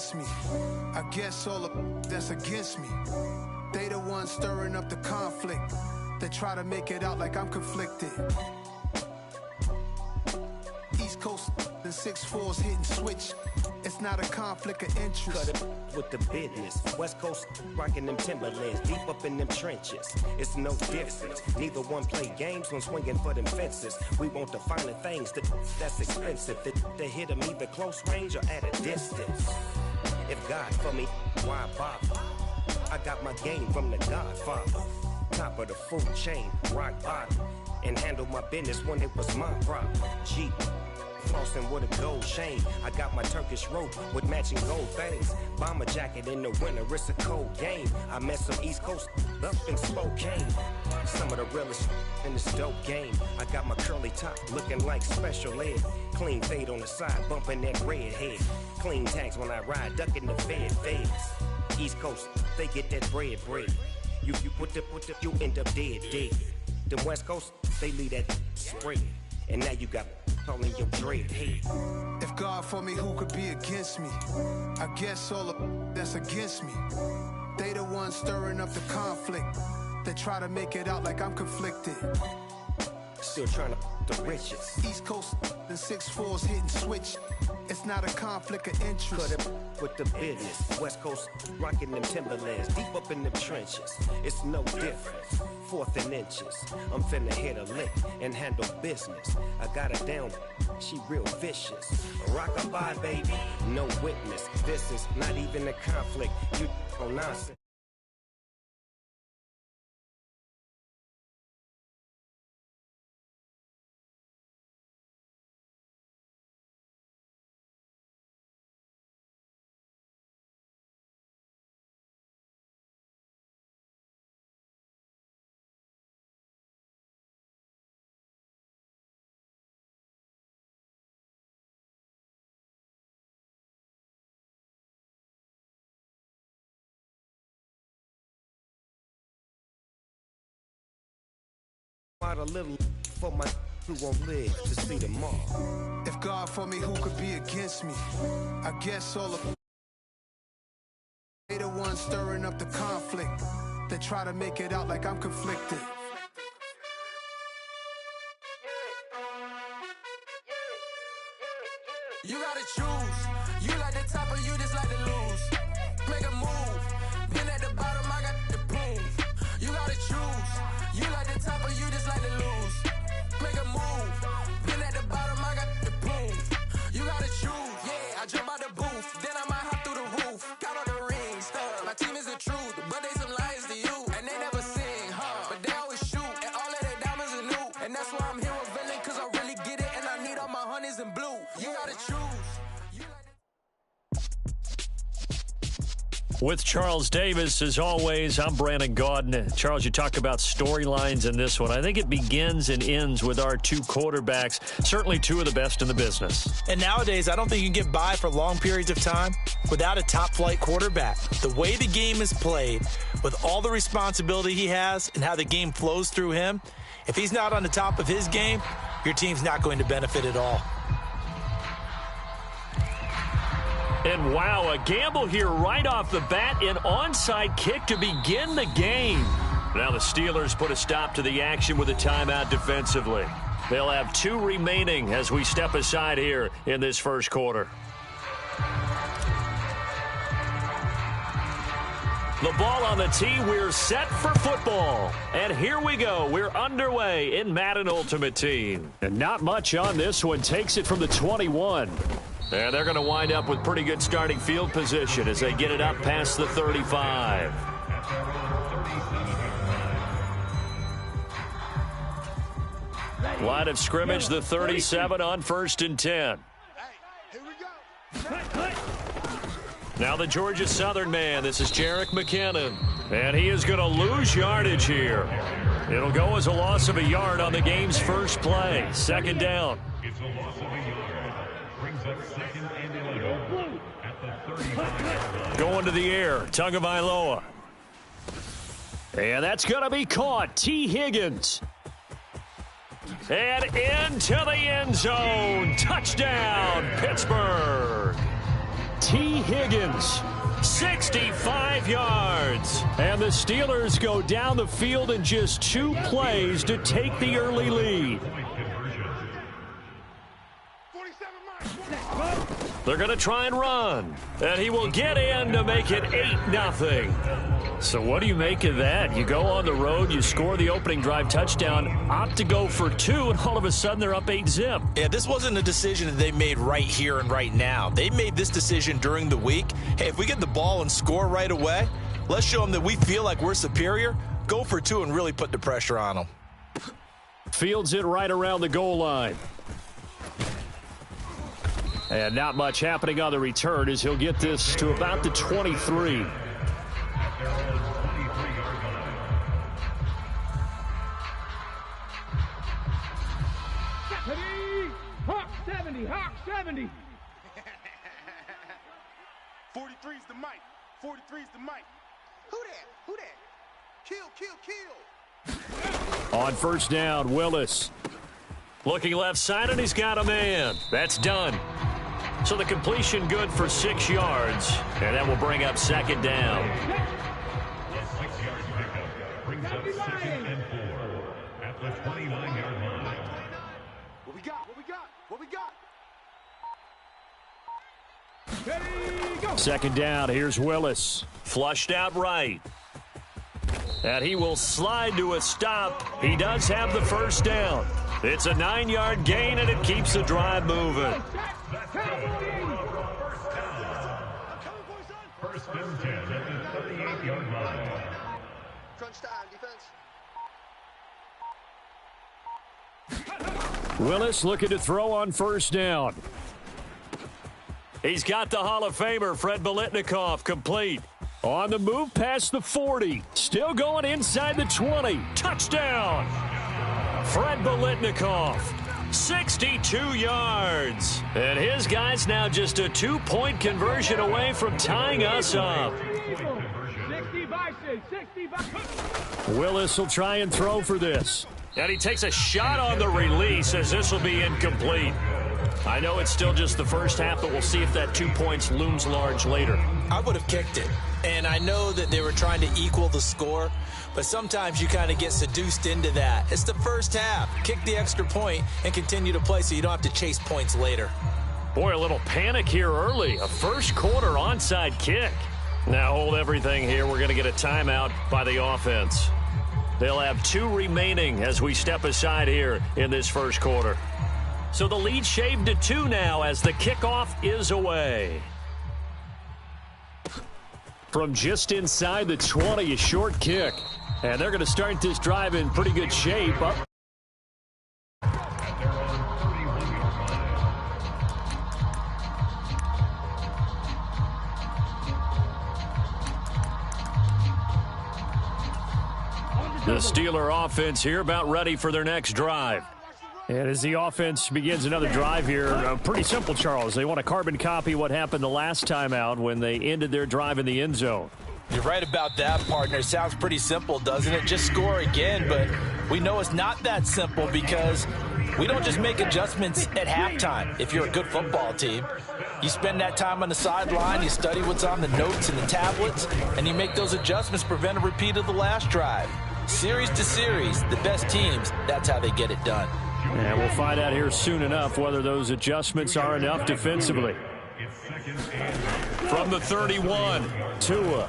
against me. I guess all the that's against me. They the ones stirring up the conflict. They try to make it out like I'm conflicted. East Coast and 6'4's hitting switch. It's not a conflict of interest. Cut it with the business. West Coast rocking them Timberlands, deep up in them trenches. It's no difference. Neither one play games when swinging for them fences. We want the finer things that's expensive. To hit them either close range or at a distance. If God for me, why bother? I got my game from the Godfather. Top of the food chain, rock bottom. And handle my business when it was my problem. Jeep. Flossing with a gold chain. I got my Turkish rope with matching gold things. Bomber jacket in the winter, it's a cold game. I met some East Coast up in Spokane. Some of the realest in this dope game. I got my curly top looking like special ed. Clean fade on the side, bumping that red head. Clean tags when I ride, ducking the feds. East Coast, they get that bread. You you end up dead. The West Coast, they leave that spread. And now you got calling your dread head. If God for me, who could be against me? I guess all the that's against me. They the ones stirring up the conflict. They try to make it out like I'm conflicted. Still trying to the riches. East Coast and 6'4's hitting switch. It's not a conflict of interest. Cut it with the business. West Coast rocking them Timberlands, deep up in them trenches. It's no difference. 4th and inches. I'm finna hit a lick and handle business. I got her down, she real vicious. Rock-a-bye, baby, no witness. This is not even a conflict. You on nonsense. A little for my who won't live to see tomorrow. If God for me, who could be against me? I guess all of they the ones stirring up the conflict. They try to make it out like I'm conflicted. You gotta choose. You like the top or you just like to lose. Make a move. Been at the bottom, I got the proof. You gotta choose. You like the top or you just like to lose. Make a move. Been at the bottom, I got the proof. You gotta choose. Yeah, I jump out the booth. Then I might hop through the roof. Count all the rings. My team is the truth, but they some liars to you. And they never sing, but they always shoot. And all of their diamonds are new. And that's why I'm here with villain, cause I really get it. And I need all my honeys in blue. You gotta choose. With Charles Davis, as always, I'm Brandon Gaudin. Charles, you talk about storylines in this one. I think it begins and ends with our two quarterbacks, certainly two of the best in the business. And nowadays, I don't think you can get by for long periods of time without a top-flight quarterback. The way the game is played, with all the responsibility he has and how the game flows through him, if he's not on the top of his game, your team's not going to benefit at all. And wow, a gamble here right off the bat, an onside kick to begin the game. Now the Steelers put a stop to the action with a timeout defensively. They'll have 2 remaining as we step aside here in this first quarter. The ball on the tee, we're set for football. And here we go, we're underway in Madden Ultimate Team. And not much on this one, takes it from the 21. And they're going to wind up with pretty good starting field position as they get it up past the 35. Line of scrimmage, the 37 on 1st and 10. Now the Georgia Southern man, this is Jerick McKinnon. And he is going to lose yardage here. It'll go as a loss of a yard on the game's first play. 2nd down. It's a loss of a yard. Brings up 2nd and 11 at the 35. Going to the air, Tagovailoa. And that's going to be caught. T. Higgins. And into the end zone. Touchdown, Pittsburgh. T. Higgins, 65 yards. And the Steelers go down the field in just 2 plays to take the early lead. They're going to try and run. And he will get in to make it 8-0. So what do you make of that? You go on the road, you score the opening drive touchdown, opt to go for 2, and all of a sudden they're up 8-zip. Yeah, this wasn't a decision that they made right here and right now. They made this decision during the week. Hey, if we get the ball and score right away, let's show them that we feel like we're superior. Go for 2 and really put the pressure on them. Fields it right around the goal line. And not much happening on the return as he'll get this to about the 23. Hawk 70, Hawk 70. 43's the mic. 43's the mic. Who that? Who that? Kill, kill, kill. On first down, Willis. Looking left side, and he's got a man. That's done. So the completion good for 6 yards, and that will bring up second down. The 6-yard pickup brings up 2nd and 4 at the 29-yard line. What we got? What we got? What we got? Ready, go. Second down, here's Willis. Flushed out right. And he will slide to a stop. He does have the first down. It's a 9-yard gain, and it keeps the drive moving. First and 10 at the 38-yard line. Crunch time, defense. Willis looking to throw on first down. He's got the Hall of Famer, Fred Biletnikoff, complete. On the move past the 40. Still going inside the 20. Touchdown! Fred Biletnikoff, 62 yards. And his guy's now just a 2-point conversion away from tying us up. 60 by 6. Willis will try and throw for this. And he takes a shot on the release as this will be incomplete. I know it's still just the first half, but we'll see if that 2 points looms large later. I would have kicked it. And I know that they were trying to equal the score, but sometimes you kind of get seduced into that. It's the first half. Kick the extra point and continue to play so you don't have to chase points later. Boy, a little panic here early. A first quarter onside kick. Now hold everything here. We're going to get a timeout by the offense. They'll have 2 remaining as we step aside here in this first quarter. So the lead shaved to 2 now as the kickoff is away. From just inside the 20, a short kick. And they're going to start this drive in pretty good shape. Up. The Steeler offense here about ready for their next drive. And as the offense begins another drive here, pretty simple, Charles. They want to carbon copy what happened the last time out when they ended their drive in the end zone. You're right about that, partner. Sounds pretty simple, doesn't it? Just score again, but we know it's not that simple because we don't just make adjustments at halftime. If you're a good football team, you spend that time on the sideline, you study what's on the notes and the tablets, and you make those adjustments to prevent a repeat of the last drive. Series to series, the best teams, that's how they get it done. And we'll find out here soon enough whether those adjustments are enough defensively. From the 31, Tua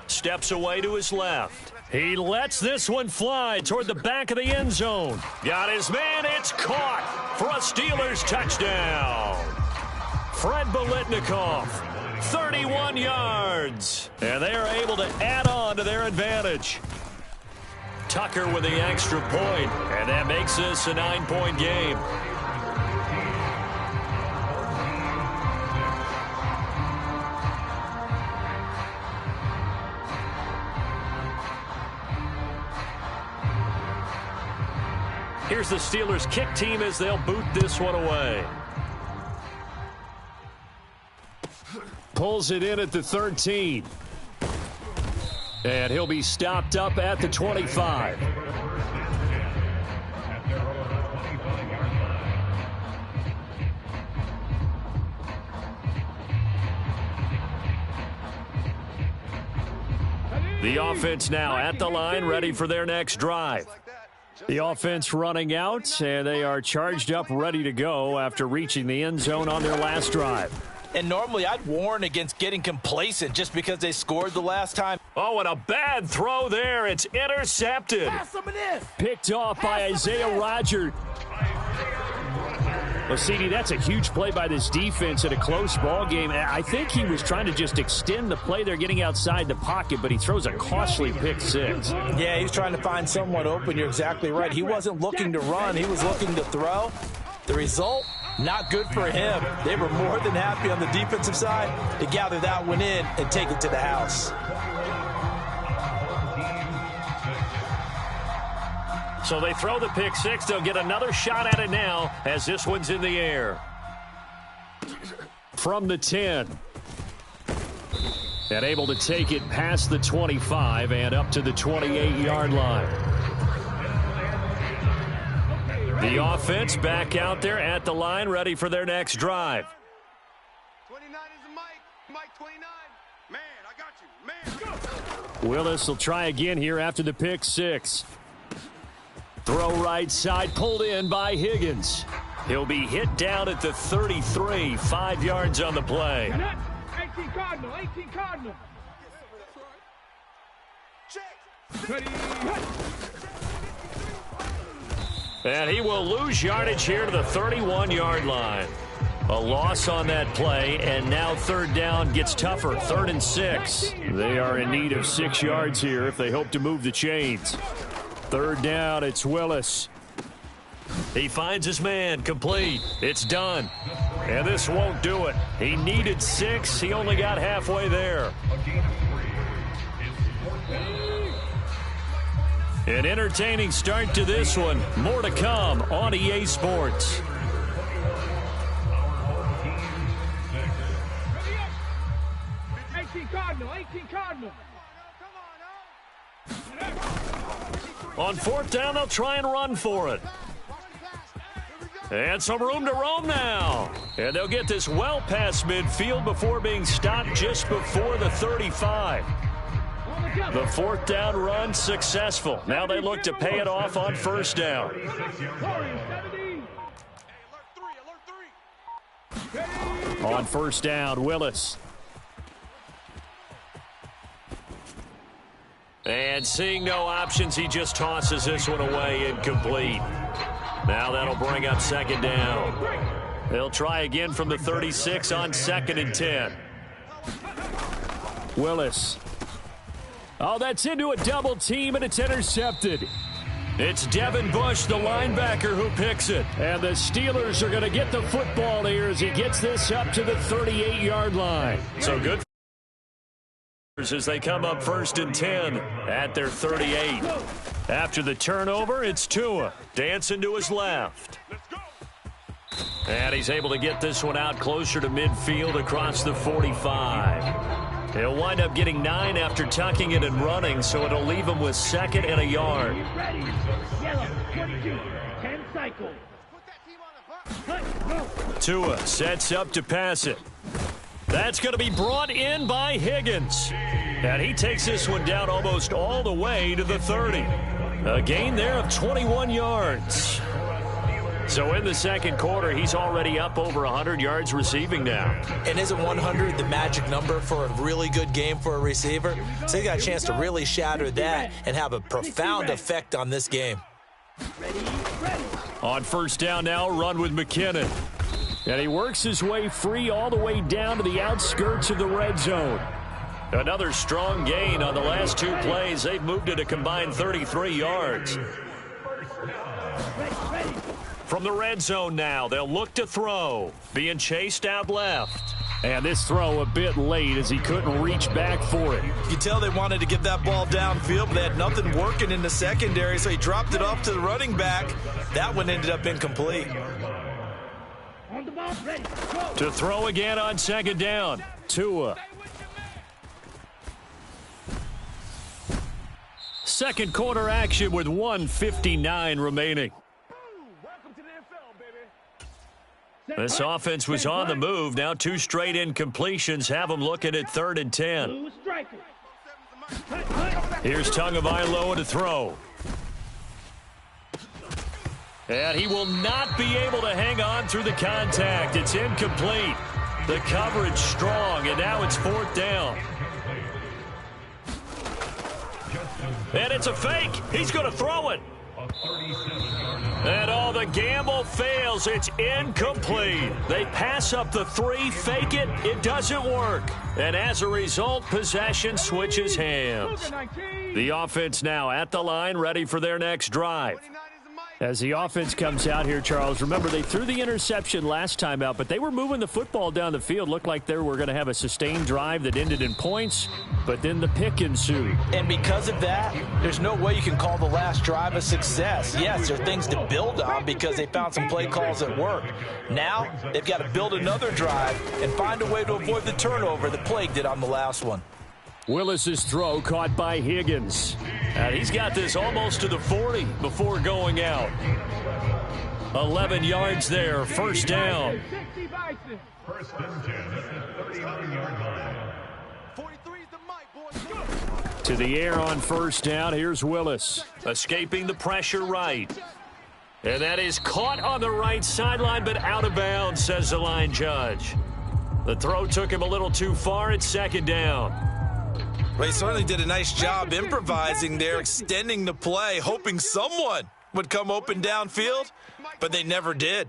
steps away to his left. He lets this one fly toward the back of the end zone. Got his man. It's caught for a Steelers touchdown. Fred Biletnikoff, 31 yards. And they are able to add on to their advantage. Tucker with the extra point, and that makes this a 9-point game. Here's the Steelers kick team as they'll boot this one away. Pulls it in at the 13. And he'll be stopped up at the 25. The offense now at the line, ready for their next drive. The offense running out, and they are charged up, ready to go after reaching the end zone on their last drive. And normally I'd warn against getting complacent just because they scored the last time. Oh, and a bad throw there. It's intercepted. Picked off by Isaiah Rodgers. Well, CD, that's a huge play by this defense in a close ball game. I think he was trying to just extend the play. They're getting outside the pocket, but he throws a costly pick six. Yeah, he's trying to find someone open. You're exactly right. He wasn't looking to run. He was looking to throw. The result, not good for him. They were more than happy on the defensive side to gather that one in and take it to the house. So they throw the pick six. They'll get another shot at it now as this one's in the air. From the 10. And able to take it past the 25 and up to the 28-yard line. The offense back out there at the line, ready for their next drive. 29 is the Mike 29. Man, I got you. Man, I got you. Willis will try again here after the pick six. Throw right side, pulled in by Higgins. He'll be hit down at the 33, 5 yards on the play. 18 Cardinal, 18 Cardinal. And he will lose yardage here to the 31-yard line. A loss on that play, and now third down gets tougher. 3rd and 6. They are in need of 6 yards here if they hope to move the chains. 3rd down, it's Willis. He finds his man, complete. It's done. And this won't do it. He needed 6. He only got halfway there. An entertaining start to this one. More to come on EA Sports. Cardinal, 18 Cardinal. On 4th down, they'll try and run for it. And some room to roam now. And they'll get this well past midfield before being stopped just before the 35. The 4th down run successful. Now they look to pay it off on 1st down. On 1st down, Willis. And seeing no options, he just tosses this one away, incomplete. Now that'll bring up 2nd down. They'll try again from the 36 on 2nd and 10. Willis. Oh, that's into a double team, and it's intercepted. It's Devin Bush, the linebacker, who picks it. And the Steelers are going to get the football here as he gets this up to the 38-yard line. So good as they come up 1st and 10 at their 38. After the turnover, it's Tua dancing to his left. And he's able to get this one out closer to midfield across the 45. He'll wind up getting 9 after tucking it and running, so it'll leave him with 2nd and a yard. Tua sets up to pass it. That's going to be brought in by Higgins. And he takes this one down almost all the way to the 30. A gain there of 21 yards. So in the 2nd quarter, he's already up over 100 yards receiving now. And isn't 100 the magic number for a really good game for a receiver? So he got a chance to really shatter that and have a profound effect on this game. On 1st down now, run with McKinnon. And he works his way free all the way down to the outskirts of the red zone. Another strong gain on the last 2 plays. They've moved it a combined 33 yards. From the red zone now, they'll look to throw. Being chased out left. And this throw a bit late as he couldn't reach back for it. You can tell they wanted to get that ball downfield, but they had nothing working in the secondary, so he dropped it off to the running back. That one ended up incomplete. To throw again on 2nd down. Tua. 2nd quarter action with 1:59 remaining. This offense was on the move. Now 2 straight incompletions have them looking at 3rd and 10. Here's Tagovailoa to throw. And he will not be able to hang on through the contact. It's incomplete. The coverage strong, and now it's 4th down. And it's a fake. He's going to throw it. And all the gamble fails. It's incomplete. They pass up the 3, fake it. It doesn't work. And as a result, possession switches hands. The offense now at the line, ready for their next drive. As the offense comes out here, Charles, remember they threw the interception last time out, but they were moving the football down the field. Looked like they were going to have a sustained drive that ended in points, but then the pick ensued. And because of that, there's no way you can call the last drive a success. Yes, there are things to build on because they found some play calls that work. Now they've got to build another drive and find a way to avoid the turnover that plagued it on the last one. Willis's throw caught by Higgins. And he's got this almost to the 40 before going out. 11 yards there, 1st down. First and 10 at the 39-yard line. 43 is the mic, boys. To the air on 1st down, here's Willis. Escaping the pressure right. And that is caught on the right sideline, but out of bounds, says the line judge. The throw took him a little too far. It's 2nd down. Well, he certainly did a nice job improvising there, extending the play, hoping someone would come open downfield, but they never did.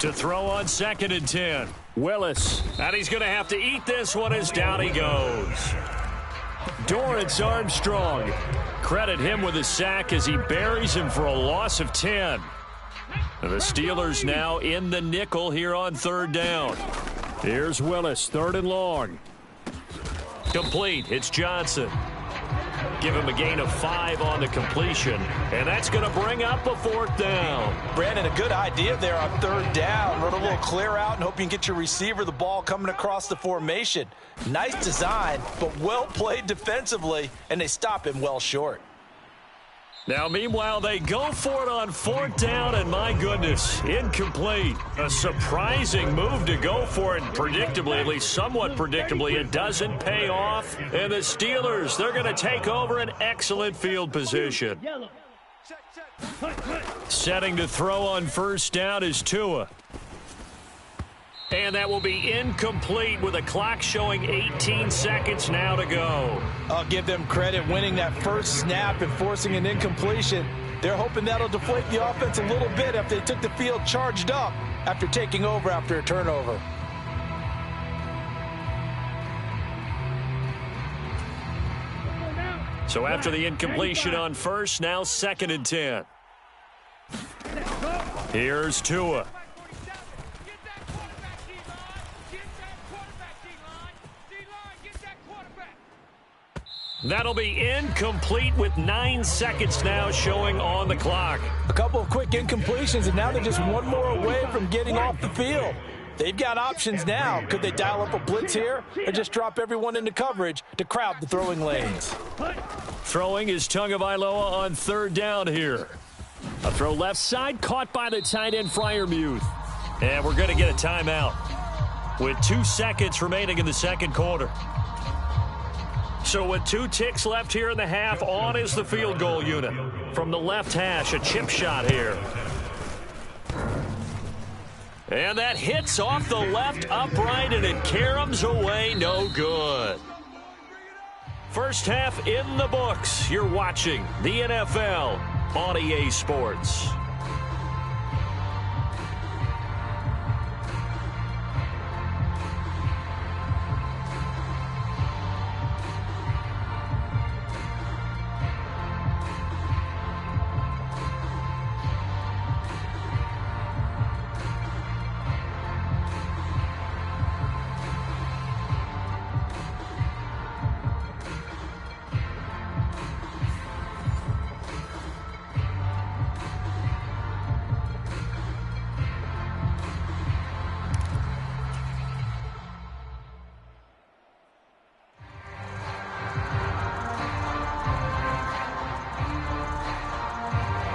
To throw on 2nd and 10. Willis. And he's going to have to eat this one as down he goes. Dorrance Armstrong. Credit him with a sack as he buries him for a loss of 10. And the Steelers now in the nickel here on 3rd down. Here's Willis, 3rd and long. Complete. It's Johnson. Give him a gain of 5 on the completion, and that's going to bring up a 4th down. Brandon, a good idea there on 3rd down. Run a little clear out and hope you can get your receiver the ball coming across the formation. Nice design, but well played defensively, and they stop him well short. Now, meanwhile, they go for it on 4th down, and my goodness, incomplete. A surprising move to go for it, predictably, at least somewhat predictably. It doesn't pay off, and the Steelers, they're going to take over an excellent field position. Setting to throw on 1st down is Tua. And that will be incomplete with a clock showing 18 seconds now to go. I'll give them credit winning that first snap and forcing an incompletion. They're hoping that'll deflate the offense a little bit after they took the field charged up after taking over after a turnover. So after the incompletion on 1st, now 2nd and 10. Here's Tua. That'll be incomplete with 9 seconds now showing on the clock. A couple of quick incompletions, and now they're just one more away from getting off the field. They've got options now. Could they dial up a blitz here or just drop everyone into coverage to crowd the throwing lanes? Throwing is Tagovailoa on 3rd down here. A throw left side caught by the tight end Freiermuth. And we're going to get a timeout with 2 seconds remaining in the 2nd quarter. So with 2 ticks left here in the half, on is the field goal unit. From the left hash, a chip shot here. And that hits off the left upright, and it caroms away, no good. First half in the books. You're watching the NFL on EA Sports.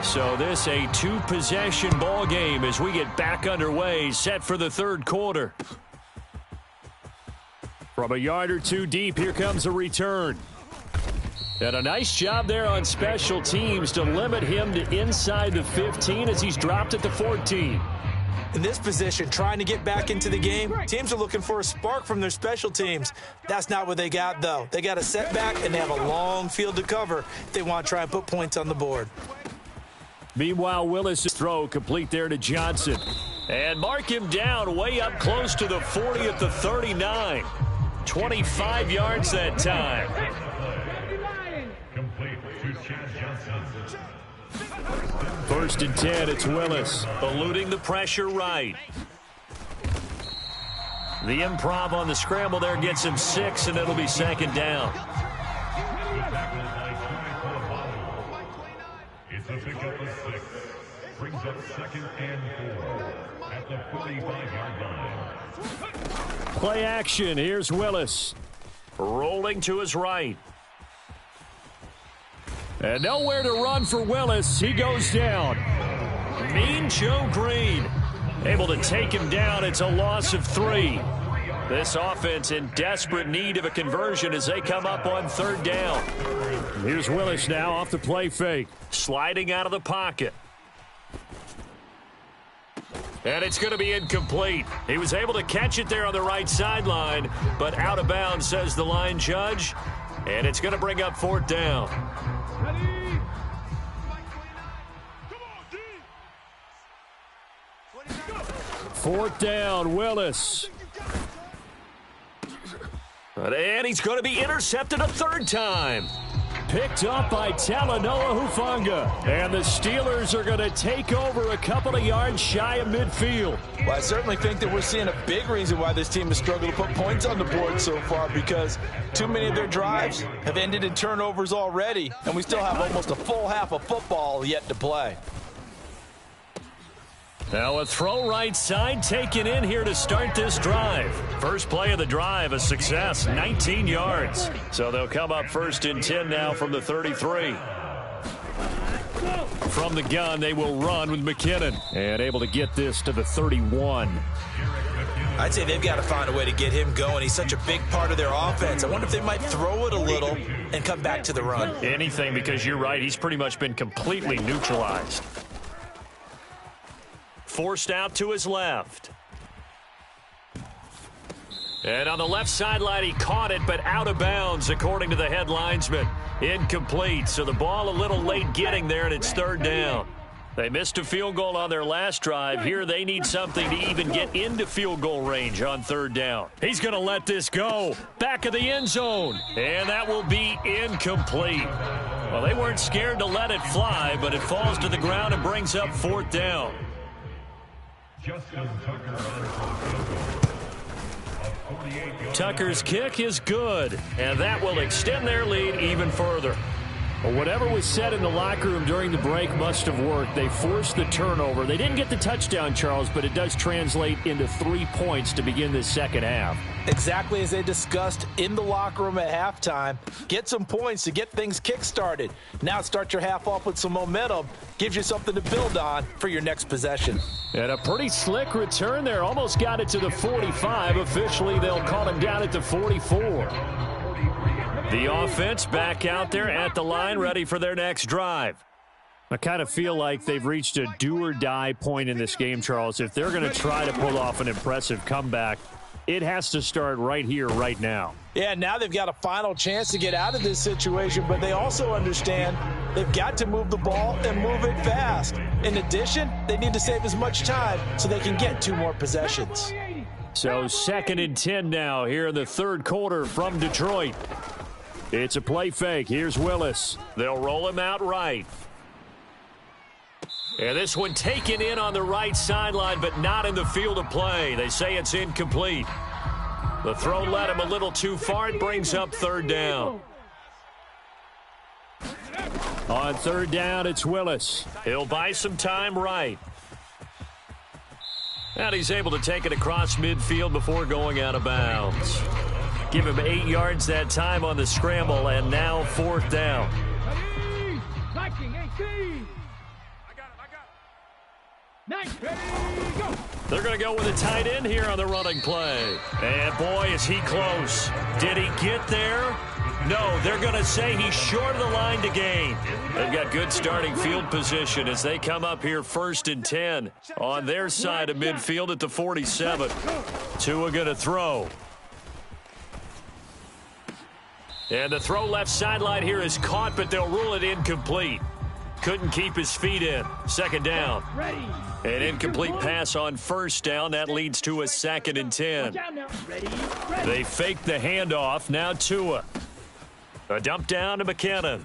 So this a 2-possession ball game as we get back underway, set for the 3rd quarter. From a yard or 2 deep, here comes a return. And a nice job there on special teams to limit him to inside the 15 as he's dropped at the 14. In this position, trying to get back into the game, teams are looking for a spark from their special teams. That's not what they got, though. They got a setback, and they have a long field to cover if they want to try and put points on the board. Meanwhile, Willis' throw complete there to Johnson. And mark him down way up close to the 40 at the 39. 25 yards that time. First and 10, it's Willis. Eluding the pressure right. The improv on the scramble there gets him 6, and it'll be second down. It's a pickup of 6. Brings up second and 4 at the 45-yard line. Play action. Here's Willis. Rolling to his right. And nowhere to run for Willis. He goes down. Mean Joe Green able to take him down. It's a loss of 3. This offense in desperate need of a conversion as they come up on third down. Here's Willis now off the play fake. Sliding out of the pocket. And it's going to be incomplete. He was able to catch it there on the right sideline, but out of bounds, says the line judge. And it's going to bring up fourth down. Fourth down, Willis. And he's going to be intercepted a third time. Picked up by Talanoa Hufanga. And the Steelers are going to take over a couple of yards shy of midfield. Well, I certainly think that we're seeing a big reason why this team has struggled to put points on the board so far, because too many of their drives have ended in turnovers already, and we still have almost a full half of football yet to play. Now a throw right side taken in here to start this drive. First play of the drive, a success, 19 yards. So they'll come up first and 10 now from the 33. From the gun, they will run with McKinnon. And able to get this to the 31. I'd say they've got to find a way to get him going. He's such a big part of their offense. I wonder if they might throw it a little and come back to the run. Anything, because you're right, he's pretty much been completely neutralized. Forced out to his left. And on the left sideline, he caught it, but out of bounds, according to the head linesman. Incomplete, so the ball a little late getting there, and it's third down. They missed a field goal on their last drive. Here they need something to even get into field goal range on third down. He's going to let this go. Back of the end zone. And that will be incomplete. Well, they weren't scared to let it fly, but it falls to the ground and brings up fourth down. Tucker's kick is good, and that will extend their lead even further. Well, whatever was said in the locker room during the break must have worked. They forced the turnover. They didn't get the touchdown, Charles, but it does translate into 3 points to begin this second half. Exactly as they discussed in the locker room at halftime. Get some points to get things kick-started. Now start your half off with some momentum. Gives you something to build on for your next possession. And a pretty slick return there. Almost got it to the 45. Officially, they'll call him down at the 44. The offense back out there at the line, ready for their next drive. I kind of feel like they've reached a do-or-die point in this game, Charles. If they're going to try to pull off an impressive comeback, it has to start right here, right now. Yeah, now they've got a final chance to get out of this situation, but they also understand they've got to move the ball and move it fast. In addition, they need to save as much time so they can get 2 more possessions. So second and 10 now here in the third quarter from Detroit. It's a play fake. Here's Willis. They'll roll him out right. And this one taken in on the right sideline, but not in the field of play. They say it's incomplete. The throw led him a little too far. It brings up third down. On third down, it's Willis. He'll buy some time right. And he's able to take it across midfield before going out of bounds. Give him 8 yards that time on the scramble, and now fourth down. Viking 18. I got it. Nice. Ready, go. They're going to go with a tight end here on the running play. And boy, is he close. Did he get there? No, they're going to say he's short of the line to gain. They've got good starting field position as they come up here 1st and 10 on their side of midfield at the 47. Tua going to throw. And the throw left sideline here is caught, but they'll rule it incomplete. Couldn't keep his feet in. 2nd down. An incomplete pass on 1st down. That leads to a 2nd and 10. They fake the handoff. Now Tua. A dump down to McKinnon.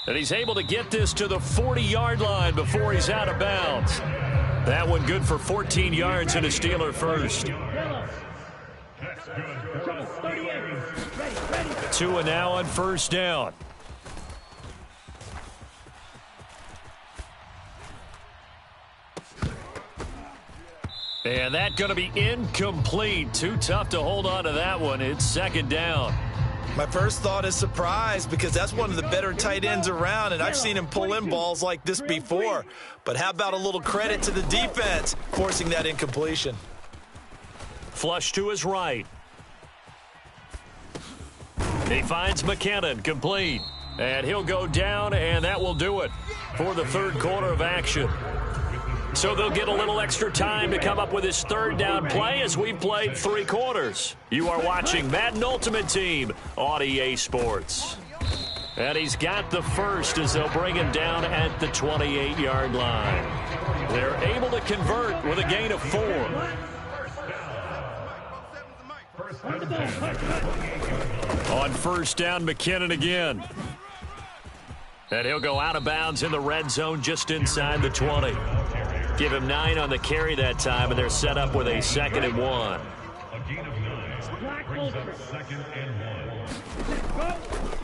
And he's able to get this to the 40-yard line before he's out of bounds. That one good for 14 yards and a Steeler first. Tua now on 1st down. And that's going to be incomplete. Too tough to hold on to that one. It's 2nd down. My first thought is surprise because that's one of the better tight ends around, and I've seen him pull in balls like this before. But how about a little credit to the defense forcing that incompletion? Flush to his right. He finds McKinnon, complete. And he'll go down, and that will do it for the 3rd quarter of action. So they'll get a little extra time to come up with his 3rd down play as we've played 3 quarters. You are watching Madden Ultimate Team on EA Sports. And he's got the first as they'll bring him down at the 28-yard line. They're able to convert with a gain of 4. On 1st down, McKinnon again. And he'll go out of bounds in the red zone just inside the 20. Give him 9 on the carry that time, and they're set up with a 2nd and 1.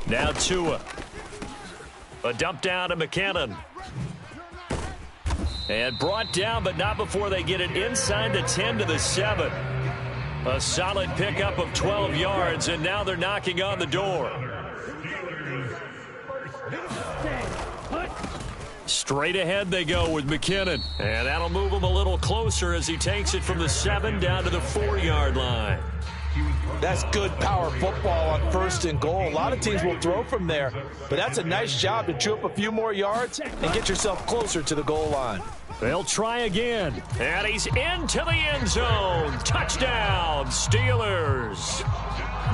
Now Tua. A dump down to McKinnon. And brought down, but not before they get it inside the 10 to the 7. A solid pickup of 12 yards, and now they're knocking on the door. Straight ahead they go with McKinnon. And that'll move him a little closer as he takes it from the 7 down to the 4-yard line. That's good power football on 1st and goal. A lot of teams will throw from there, but that's a nice job to chew up a few more yards and get yourself closer to the goal line. They'll try again. And he's into the end zone. Touchdown, Steelers.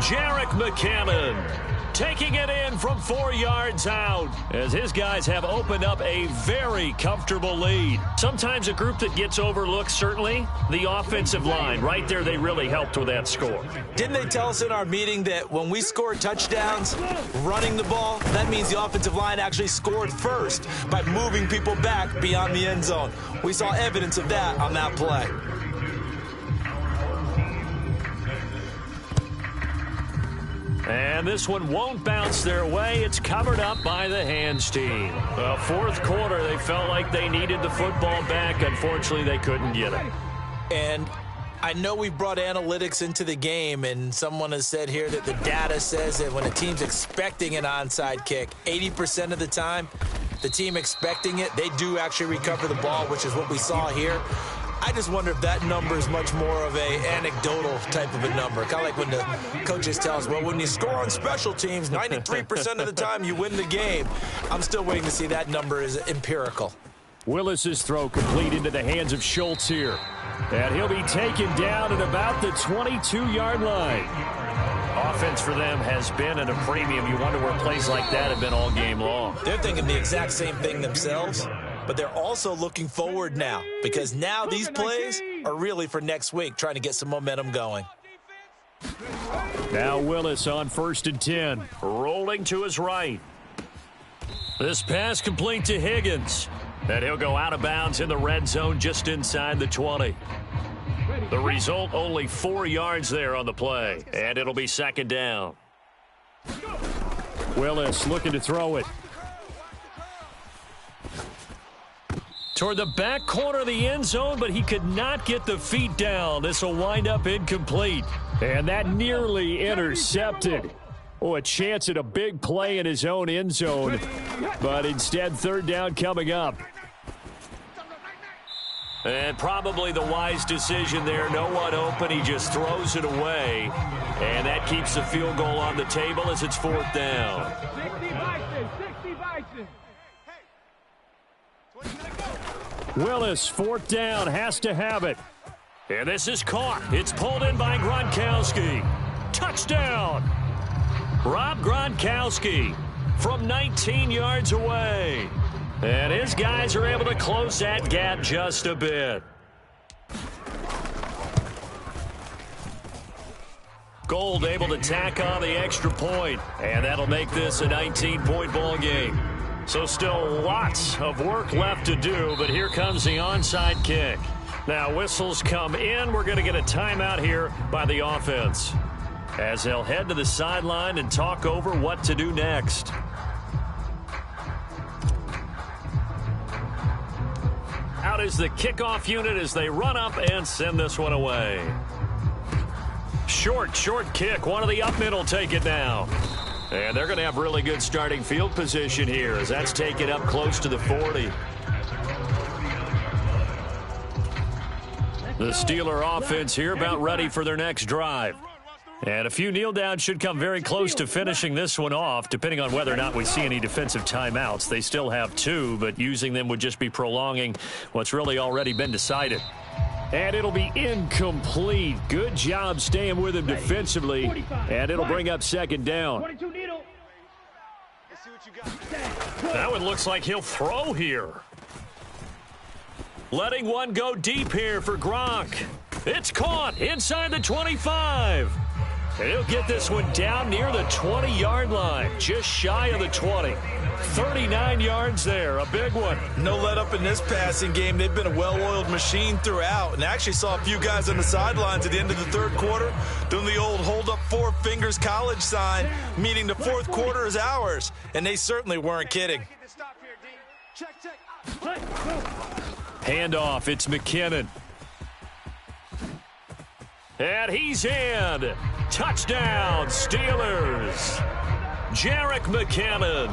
Jerick McKinnon taking it in from 4 yards out as his guys have opened up a very comfortable lead. Sometimes a group that gets overlooked, certainly, the offensive line. Right there, they really helped with that score. Didn't they tell us in our meeting that when we score touchdowns running the ball, that means the offensive line actually scored first by moving people back beyond the end zone? We saw evidence of that on that play. And this one won't bounce their way. It's covered up by the hands team. 4th quarter, they felt like they needed the football back. Unfortunately, they couldn't get it. And I know we brought analytics into the game, and someone has said here that the data says that when a team's expecting an onside kick, 80% of the time, the team expecting it, they do actually recover the ball, which is what we saw here. I just wonder if that number is much more of a anecdotal type of a number. Kind of like when the coaches tell us, well, when you score on special teams, 93% of the time you win the game. I'm still waiting to see that number is empirical. Willis's throw complete into the hands of Schultz here. And he'll be taken down at about the 22-yard line. Offense for them has been at a premium. You wonder where plays like that have been all game long. They're thinking the exact same thing themselves. But they're also looking forward now because now these plays are really for next week, trying to get some momentum going. Now Willis on 1st and 10, rolling to his right. This pass complete to Higgins. And he'll go out of bounds in the red zone just inside the 20. The result, only 4 yards there on the play. And it'll be 2nd down. Willis looking to throw it. Toward the back corner of the end zone, but he could not get the feet down. This will wind up incomplete. And that nearly intercepted. Oh, a chance at a big play in his own end zone. But instead, 3rd down coming up. And probably the wise decision there. No one open. He just throws it away. And that keeps the field goal on the table as it's 4th down. 60 Bison. Willis, 4th down, has to have it. And this is caught. It's pulled in by Gronkowski. Touchdown! Rob Gronkowski from 19 yards away. And his guys are able to close that gap just a bit. Gold able to tack on the extra point, and that'll make this a 19-point ball game. So still lots of work left to do, but here comes the onside kick. Now whistles come in. We're going to get a timeout here by the offense as they'll head to the sideline and talk over what to do next. Out is the kickoff unit as they run up and send this one away. Short kick. One of the up middle take it now. And they're going to have really good starting field position here as that's taken up close to the 40. The Steeler offense here about ready for their next drive. And a few kneel downs should come very close to finishing this one off, depending on whether or not we see any defensive timeouts. They still have 2, but using them would just be prolonging what's really already been decided. And it'll be incomplete. Good job staying with him defensively. And it'll bring up 2nd down. That one looks like he'll throw here. Letting one go deep here for Gronk. It's caught inside the 25. And he'll get this one down near the 20-yard line, just shy of the 20. 39 yards there, a big one. No let up in this passing game. They've been a well-oiled machine throughout, and actually saw a few guys on the sidelines at the end of the 3rd quarter doing the old hold up 4 fingers college sign, meaning the 4th quarter is ours, and they certainly weren't kidding. Handoff, it's McKinnon. And he's in. Touchdown, Steelers. Jerick McKinnon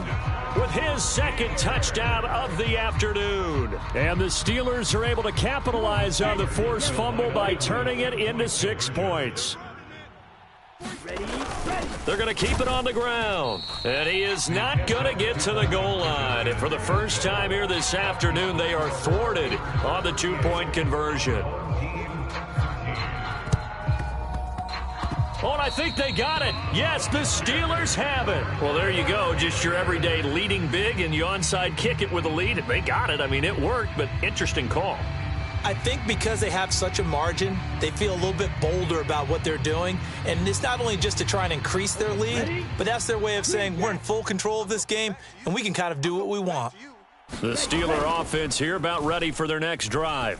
with his 2nd touchdown of the afternoon. And the Steelers are able to capitalize on the forced fumble by turning it into 6 points. They're going to keep it on the ground. And he is not going to get to the goal line. And for the first time here this afternoon, they are thwarted on the 2-point conversion. Oh, and I think they got it. Yes, the Steelers have it. Well, there you go. Just your everyday leading big, and you onside kick it with a lead. They got it. I mean, it worked, but interesting call. I think because they have such a margin, they feel a little bit bolder about what they're doing. And it's not only just to try and increase their lead, but that's their way of saying we're in full control of this game, and we can kind of do what we want. The Steeler offense here about ready for their next drive.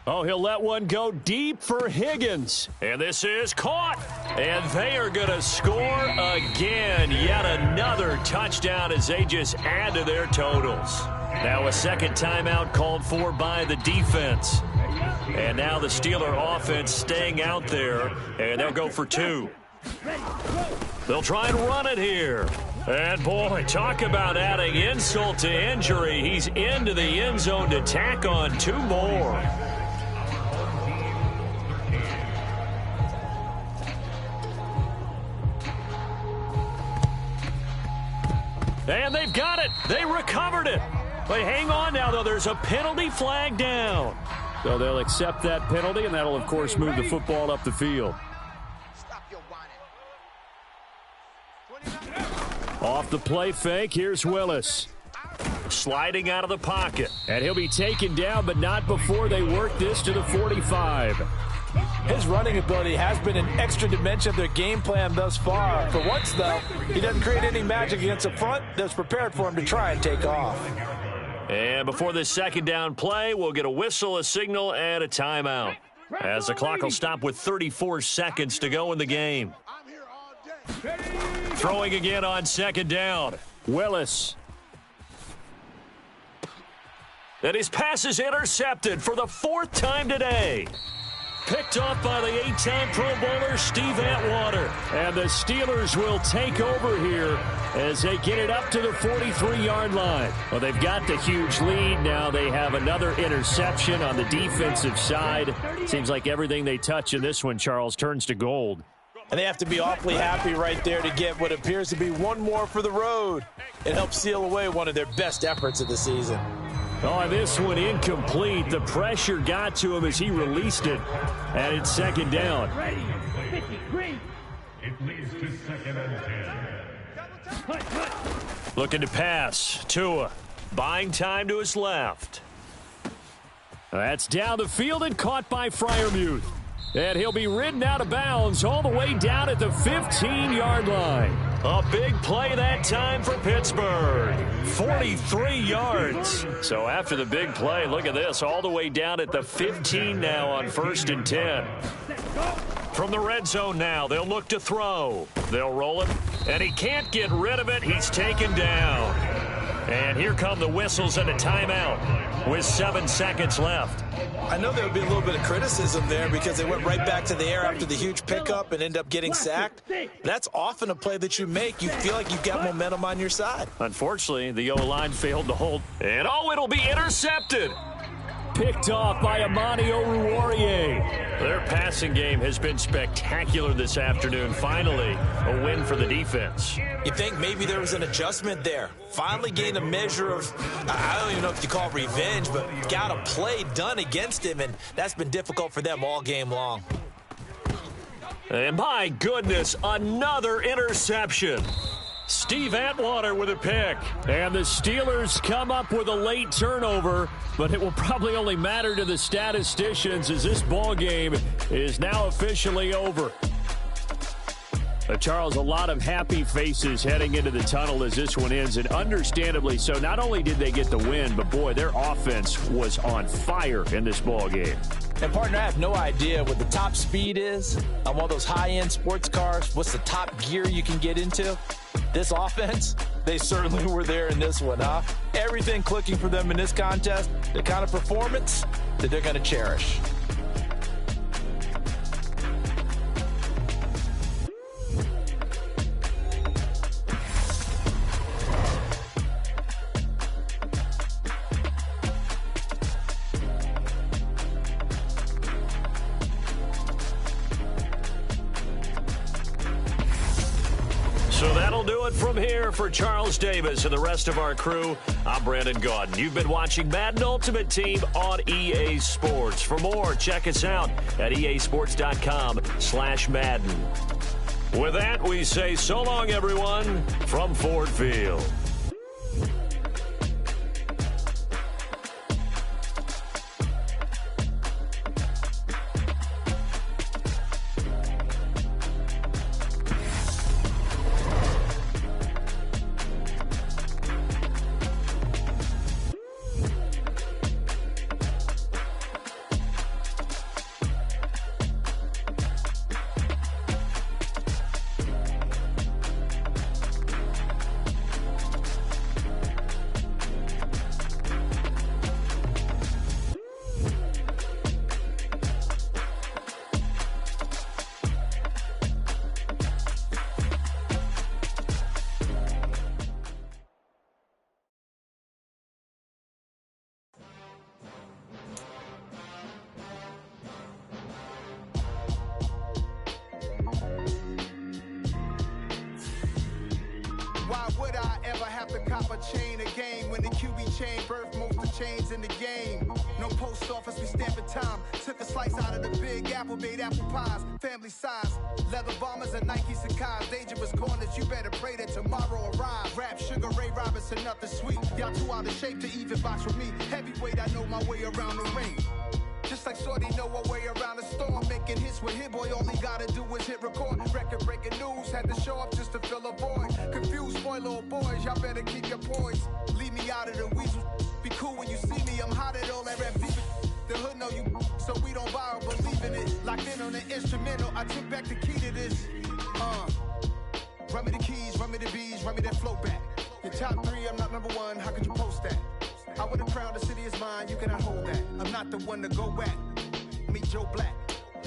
Oh, he'll let one go deep for Higgins. And this is caught. And they are going to score again. Yet another touchdown as they just add to their totals. Now a 2nd timeout called for by the defense. And now the Steeler offense staying out there. And they'll go for 2. They'll try and run it here. And boy, talk about adding insult to injury. He's into the end zone to tack on 2 more. And they've got it. They recovered it. But hang on now, though. There's a penalty flag down. So they'll accept that penalty, and that'll, of course, move the football up the field. Off the play fake, here's Willis. Sliding out of the pocket. And he'll be taken down, but not before they work this to the 45. His running ability has been an extra dimension of their game plan thus far. For once, though, he doesn't create any magic against the front that's prepared for him to try and take off. And before this 2nd down play, we'll get a whistle, a signal, and a timeout. As the clock will stop with 34 seconds to go in the game. Throwing again on 2nd down. Willis. And his pass is intercepted for the 4th time today. Picked off by the 8-time Pro Bowler Steve Atwater. And the Steelers will take over here as they get it up to the 43-yard line. Well, they've got the huge lead. Now they have another interception on the defensive side. Seems like everything they touch in this one, Charles, turns to gold. And they have to be awfully happy right there to get what appears to be one more for the road. It helps seal away one of their best efforts of the season. Oh, this one incomplete. The pressure got to him as he released it. And it's second down. It leads to 2nd and 10. Looking to pass. Tua buying time to his left. That's down the field and caught by Freiermuth. And he'll be ridden out of bounds all the way down at the 15-yard line. A big play that time for Pittsburgh. 43 yards. So after the big play, look at this. All the way down at the 15 now on 1st and 10. From the red zone now, they'll look to throw. They'll roll it, and he can't get rid of it. He's taken down. And here come the whistles and a timeout with 7 seconds left. I know there would be a little bit of criticism there because they went right back to the air after the huge pickup and end up getting sacked. That's often a play that you make. You feel like you've got momentum on your side. Unfortunately, the O-line failed to hold. And it'll be intercepted. Picked off by Amani Oruwariye. Their passing game has been spectacular this afternoon. Finally, a win for the defense. You think maybe there was an adjustment there. Finally gained a measure of, I don't even know if you call it revenge, but got a play done against him, and that's been difficult for them all game long. And my goodness, another interception. Steve Atwater with a pick. And the Steelers come up with a late turnover, but it will probably only matter to the statisticians as this ball game is now officially over. Charles, a lot of happy faces heading into the tunnel as this one ends, and understandably so. Not only did they get the win, but boy, their offense was on fire in this ball game. And partner, I have no idea what the top speed is on one of those high-end sports cars. What's the top gear you can get into? This offense, they certainly were there in this one, huh? Everything clicking for them in this contest, the kind of performance that they're going to cherish. So that'll do it from here for Charles Davis and the rest of our crew. I'm Brandon Gaudin. You've been watching Madden Ultimate Team on EA Sports. For more, check us out at easports.com/Madden. With that, we say so long, everyone, from Ford Field. Why would I ever have to cop a chain a game when the QB chain birthed most of the chains in the game? No post office, we stamping time. Took a slice out of the big apple, made apple pies, family size. Leather bombers and Nike Sacai's. Dangerous corners, you better pray that tomorrow arrives. Rap, Sugar Ray Robinson, nothing sweet. Y'all too out of shape to even box with me. Heavyweight, I know my way around the ring. Just like Shorty know a way around the storm. Making hits with Hit Boy, all he gotta do is hit record. Record breaking news, had to show up just to fill a void. Confused, spoiled little boys, y'all better keep your poise. Leave me out of the weasel. Be cool when you see me, I'm hot at all that rap deep. The hood know you, so we don't borrow, believe in it. Locked in on the instrumental, I took back the key to this. Run me the keys, run me the bees, run me that flow back. Your top 3, I'm not number 1, how could you post that? I would have crowned the city is mine, you cannot hold that. I'm not the one to go back. Meet Joe Black.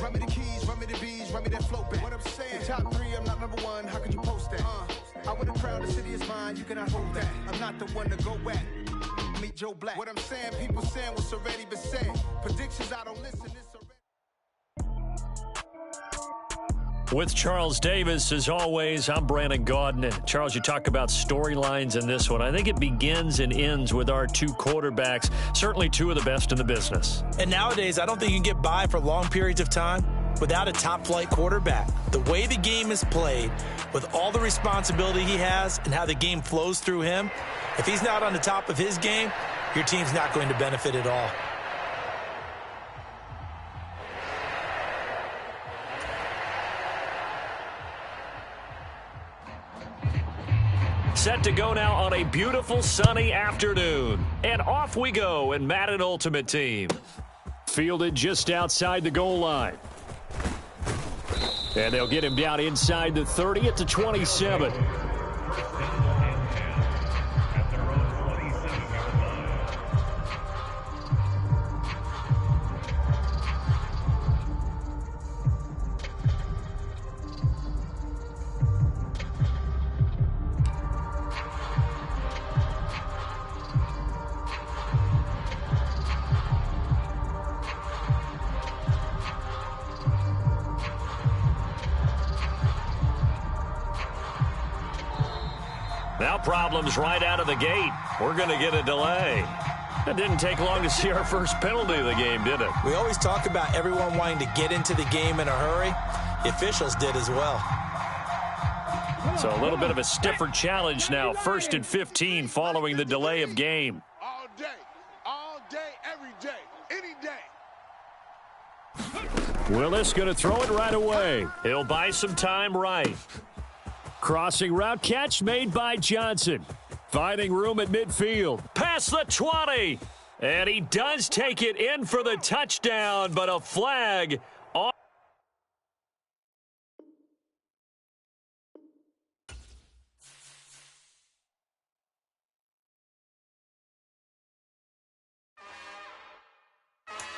Run me the keys, run me the bees, run me that flow back. What I'm saying, top 3, I'm not number 1. How could you post that? I would have crowned the city is mine, you cannot hold that. I'm not the one to go at. Meet Joe Black. What I'm saying, people saying what's already been said. Predictions, I don't listen. It's already. With Charles Davis, as always, I'm Brandon Gaudin. And Charles, you talk about storylines in this one. I think it begins and ends with our 2 quarterbacks, certainly 2 of the best in the business. And nowadays, I don't think you can get by for long periods of time without a top-flight quarterback. The way the game is played, with all the responsibility he has and how the game flows through him, if he's not on the top of his game, your team's not going to benefit at all. Set to go now on a beautiful sunny afternoon. And off we go in Madden Ultimate Team. Fielded just outside the goal line. And they'll get him down inside the 30 at the 27. Now problems right out of the gate. We're going to get a delay. It didn't take long to see our first penalty of the game, did it? We always talk about everyone wanting to get into the game in a hurry. The officials did as well. So a little bit of a stiffer challenge now. 1st and 15 following the delay of game. All day, every day, any day. Willis going to throw it right away. He'll buy some time right. Crossing route catch made by Johnson. Finding room at midfield. Past the 20. And he does take it in for the touchdown, but a flag on.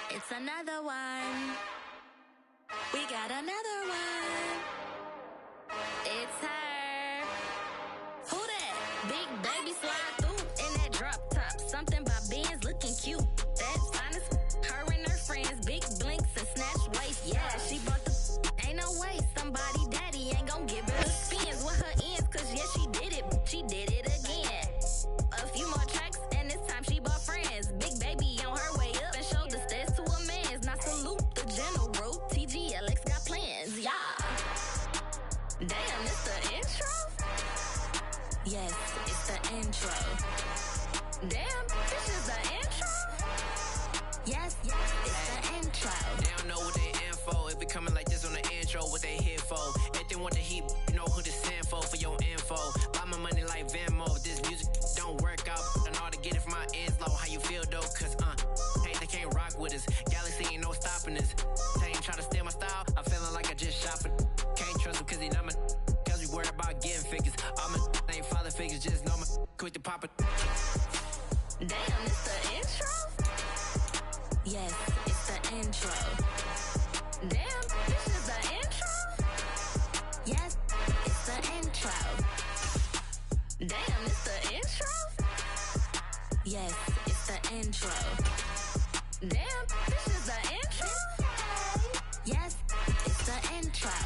It's another one. We got another one. It's her. Who that? Big baby slide through in that drop top. Something by Benz looking cute. That's honest. Her and her friends, big blinks and snatch waist. Yeah, she bought the. Ain't no way somebody daddy ain't gon' give her the spins with her ends. Cause yeah, she did it. She did it again. A few more tracks and this time she bought friends. Big baby on her way up and showed the stairs to a man's. Now salute the general. TGLX got plans. Yeah. Damn, it's the intro? Yes, it's the intro. Damn, this is the intro? Yes, it's the intro. They don't know what they in for. If it coming like this on the intro, what they here for. If they want the heat, you know who to send for your info. Buy my money like Venmo. If this music don't work out, I know how to get it from my ends low. How you feel though? Cause hey, they can't rock with us. Galaxy ain't no stopping us. They ain't try to steal my style. I'm feeling like I just shot for. Can't trust him cause he not my. Cause we worried about getting figures. All my ain't father figures, just know my quick to pop it. Damn, it's the intro? Yes, it's the intro. Damn, this is the intro? Yes, it's the intro. Damn, it's the intro? Yes, it's the intro. Damn, this is the intro? Yes, it's the intro.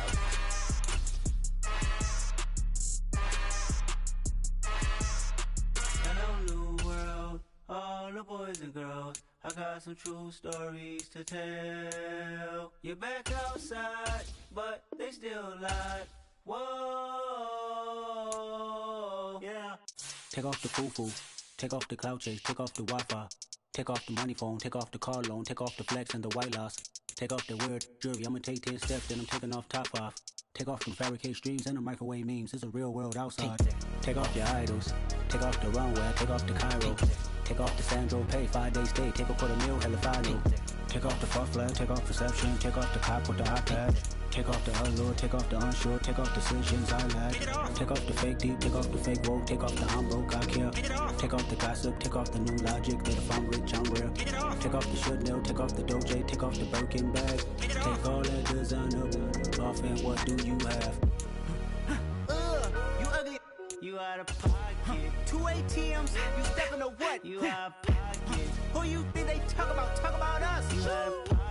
All the boys and girls, I got some true stories to tell. You're back outside, but they still lie. Whoa, yeah. Take off the foo-foo, take off the cloud chase, take off the Wi-Fi, take off the money phone, take off the car loan, take off the flex and the white loss, take off the weird jewelry. I'ma take 10 steps, then I'm taking off top 5. Take off them fabricated streams and the microwave memes. It's a real world outside. Take off your idols. Take off the runway. Take off the Cairo. Take off the Sandro Pay. 5 days stay. Take a $250,000 hella final. Take off the far flag. Take off perception. Take off the cop with the iPad. Take off the allure. Take off the unsure. Take off decisions I lack. Take off the fake deep, take off the fake woke, take off the I'm broke, I care. Take off the gossip, take off the new logic that if I'm rich, I'm rare. Take off the Chanel, take off the Doja, take off the Birkin bag. Take all that designer off and what do you have? You ugly. You out of pocket. 2 ATMs, you stepping to what? You out of pocket. Who you think they talk about us? You out of pocket.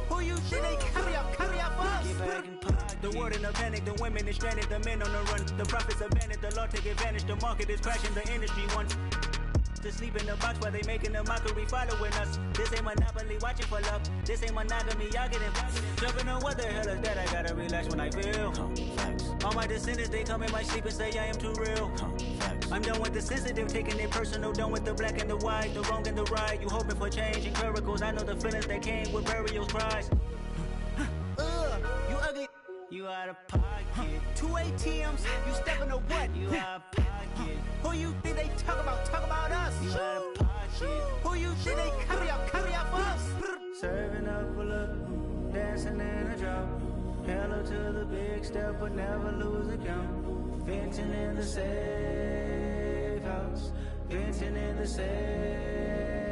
Who you think they carry out for us? Get back in pocket. The world in a panic, the women is stranded, the men on the run. The profits abandoned, the law take advantage, the market is crashing, the industry wants to sleep in the box while they making a mockery following us. This ain't Monopoly, watching for love. This ain't monogamy, y'all getting jumping on what the hell is that? I gotta relax when I feel. All my descendants, they come in my sleep and say I am too real. I'm done with the sensitive, taking it personal, done with the black and the white, the wrong and the right. You hoping for change and miracles, I know the feelings that came with burials, cries. You ugly. You out of pocket. 2 ATMs, you stepping to what? You out of pocket. Who you think they talk about us? You out of pocket. Who you think they carry out for us? Serving up a look, dancing in a drop. Hello to the big step, but never lose a count. Venting in the safe house. Venting in the safe.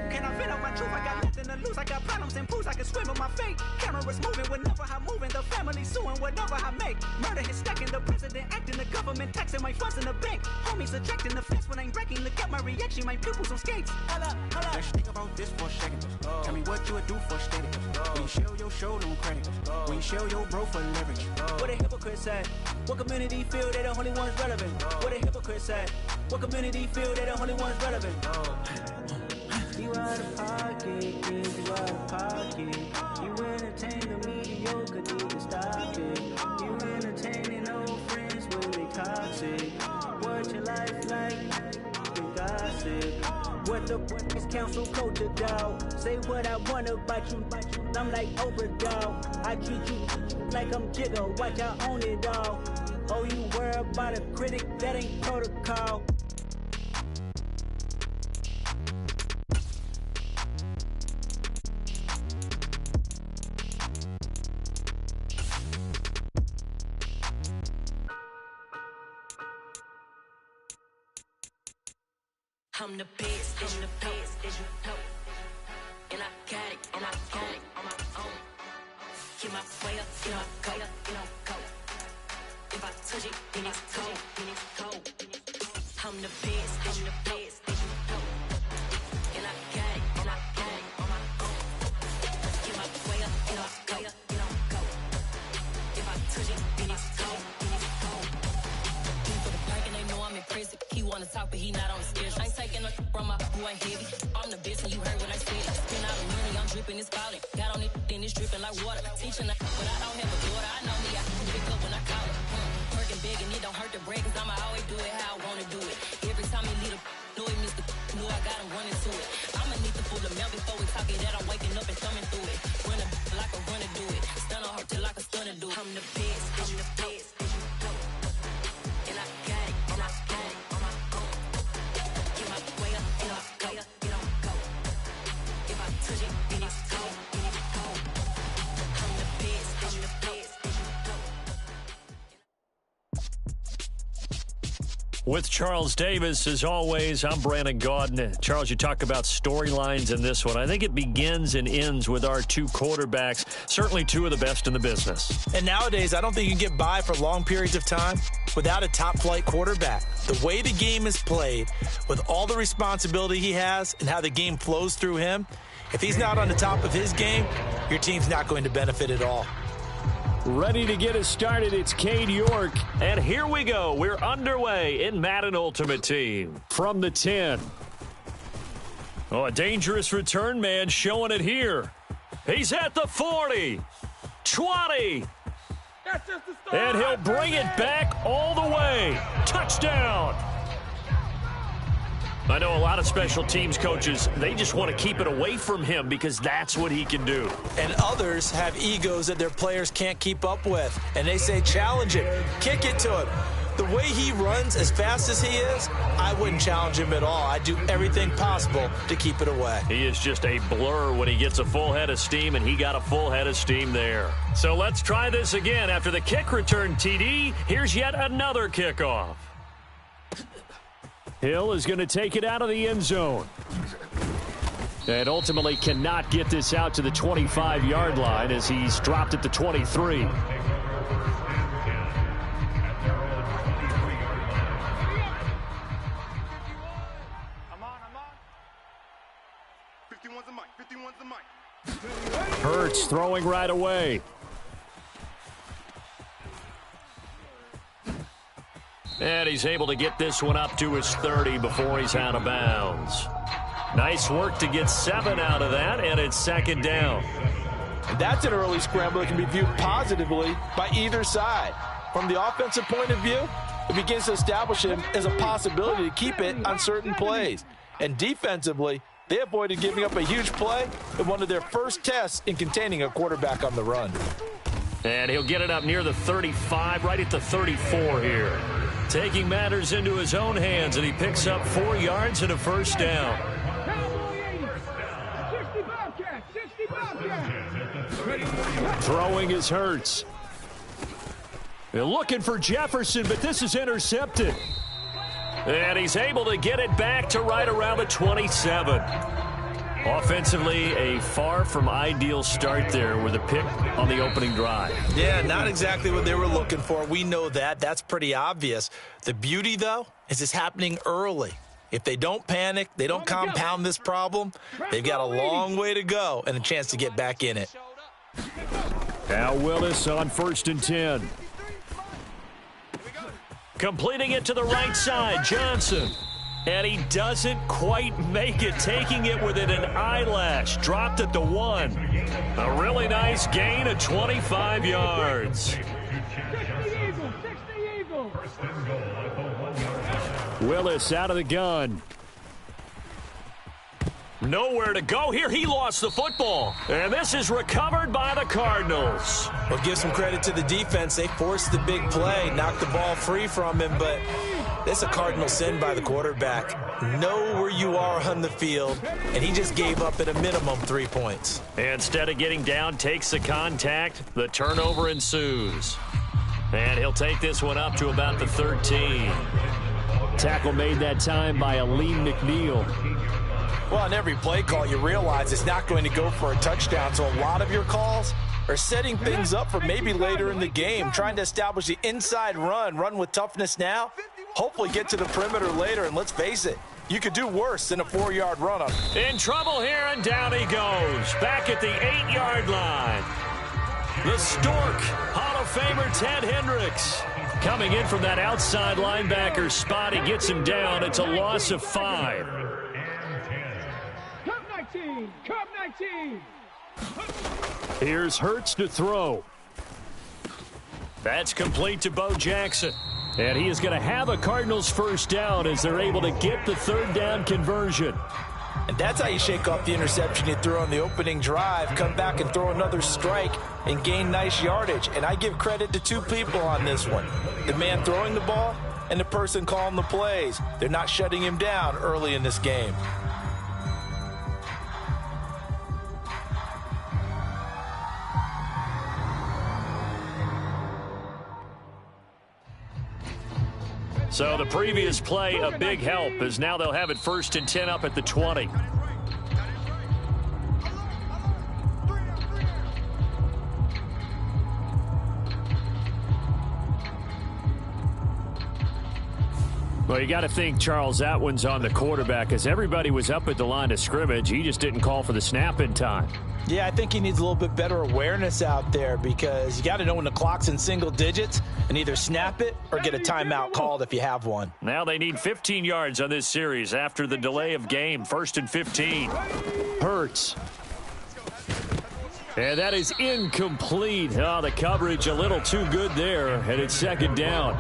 Can I vent out my truth? I got nothing to lose. I got problems and proofs. I can swim with my fate. Cameras moving whenever I'm moving. The family suing whatever I make. Murder is stacking. The president acting. The government taxing my funds in the bank. Homies ejecting the fence when I'm breaking. Look at my reaction. My pupils on skates. Hold up. Let's think about this for a second. Tell me what you would do for steady. When you show your show, no credit. When you show your bro for leverage. What a hypocrite said. What community feel they the only ones relevant? What a hypocrite said. What community feel they the only ones relevant? You out of pocket, kid, you out of pocket. You entertain the mediocre, need to stop it. You entertaining old friends when they toxic. What your life like? You gossip. What the is council culture, dog? Say what I want about you. I'm like Oprah, dog. I treat you like I'm Jigga. Watch I own it all. Oh, you worry about a critic? That ain't protocol. I'm the best, as you know. And I got it, on my own. Get my way up, get my go. If I touch it, then it's cold. I'm the best, as you know. And I got it, on my own. Get my way up, get my go. If I touch it, then it's cold. For the park and they know I'm in prison. He wanna talk, but he not on the schedule. I ain't taking no from my boy heavy. I'm the best and you heard what I said. Spend all the money, I'm dripping, it's falling. Got on it, then it's dripping like water. Teaching but I don't have a daughter. I know me, I can pick up when I call it. Working big and it don't hurt to break, cause I'ma always do it how I wanna do it. Every time he lead know he missed know I got him running to it. I'ma need to pull the milk before we talk it that I'm waking up and thumbing through it. Run like a runner do it. Stun on her till like a stunner do it. I'm the best, and I got it, on my own. Get my way up, get my go. If I touch it, then it's cold. I'm the best. With Charles Davis, as always, I'm Brandon Gaudin. Charles, you talk about storylines in this one. I think it begins and ends with our two quarterbacks, certainly two of the best in the business. And nowadays, I don't think you can get by for long periods of time without a top-flight quarterback. The way the game is played, with all the responsibility he has and how the game flows through him, if he's not on the top of his game, your team's not going to benefit at all. Ready to get us started, it's Cade York. And here we go. We're underway in Madden Ultimate Team. From the 10. Oh, a dangerous return man showing it here. He's at the 40. 20. That's just the start. And he'll bring it back all the way. Touchdown. I know a lot of special teams coaches, they just want to keep it away from him because that's what he can do. And others have egos that their players can't keep up with. And they say, challenge it, kick it to him. The way he runs as fast as he is, I wouldn't challenge him at all. I'd do everything possible to keep it away. He is just a blur when he gets a full head of steam, and he got a full head of steam there. So let's try this again. After the kick return TD, here's yet another kickoff. Hill is going to take it out of the end zone. And ultimately cannot get this out to the 25-yard line as he's dropped at the 23. Hurts throwing right away. And he's able to get this one up to his 30 before he's out of bounds. Nice work to get 7 out of that, and it's second down. That's an early scramble that can be viewed positively by either side. From the offensive point of view, it begins to establish him as a possibility to keep it on certain plays. And defensively, they avoided giving up a huge play in one of their first tests in containing a quarterback on the run. And he'll get it up near the 35, right at the 34 here. Taking matters into his own hands, and he picks up 4 yards and a first down. Throwing is Hurts. They're looking for Jefferson, but this is intercepted. And he's able to get it back to right around the 27. Offensively, a far from ideal start there with a pick on the opening drive. Yeah, not exactly what they were looking for. We know that. That's pretty obvious. The beauty, though, is it's happening early. If they don't panic, they don't compound this problem, they've got a long way to go and a chance to get back in it. Now Willis on 1st and 10. Completing it to the right side, Johnson. And he doesn't quite make it, taking it within an eyelash. Dropped at the 1. A really nice gain of 25 yards. Willis out of the gun. Nowhere to go here. He lost the football. And this is recovered by the Cardinals. Well, give some credit to the defense. They forced the big play, knocked the ball free from him, but it's a cardinal sin by the quarterback. Know where you are on the field, and he just gave up at a minimum 3 points. Instead of getting down, takes the contact. The turnover ensues. And he'll take this one up to about the 13. Tackle made that time by Aleem McNeil. Well, on every play call, you realize it's not going to go for a touchdown, so a lot of your calls are setting things up for maybe later in the game, trying to establish the inside run with toughness now, hopefully get to the perimeter later, and let's face it, you could do worse than a 4-yard run up. In trouble here, and down he goes, back at the 8-yard line. The Stork, Hall of Famer Ted Hendricks. Coming in from that outside linebacker spot, he gets him down. It's a loss of 5. Cup 19. Here's Hurts to throw. That's complete to Bo Jackson. And he is going to have a Cardinals first down as they're able to get the 3rd down conversion. And that's how you shake off the interception you threw on the opening drive, come back and throw another strike and gain nice yardage. And I give credit to 2 people on this one. The man throwing the ball and the person calling the plays. They're not shutting him down early in this game. So the previous play, a big help, as now they'll have it 1st and 10 up at the 20. Well, you got to think, Charles, that one's on the quarterback, as everybody was up at the line of scrimmage. He just didn't call for the snap in time. Yeah, I think he needs a little bit better awareness out there, because you got to know when the clock's in single digits and either snap it or get a timeout called if you have one. Now they need 15 yards on this series after the delay of game. 1st and 15. Hurts. And that is incomplete. Oh, the coverage a little too good there, and it's 2nd down.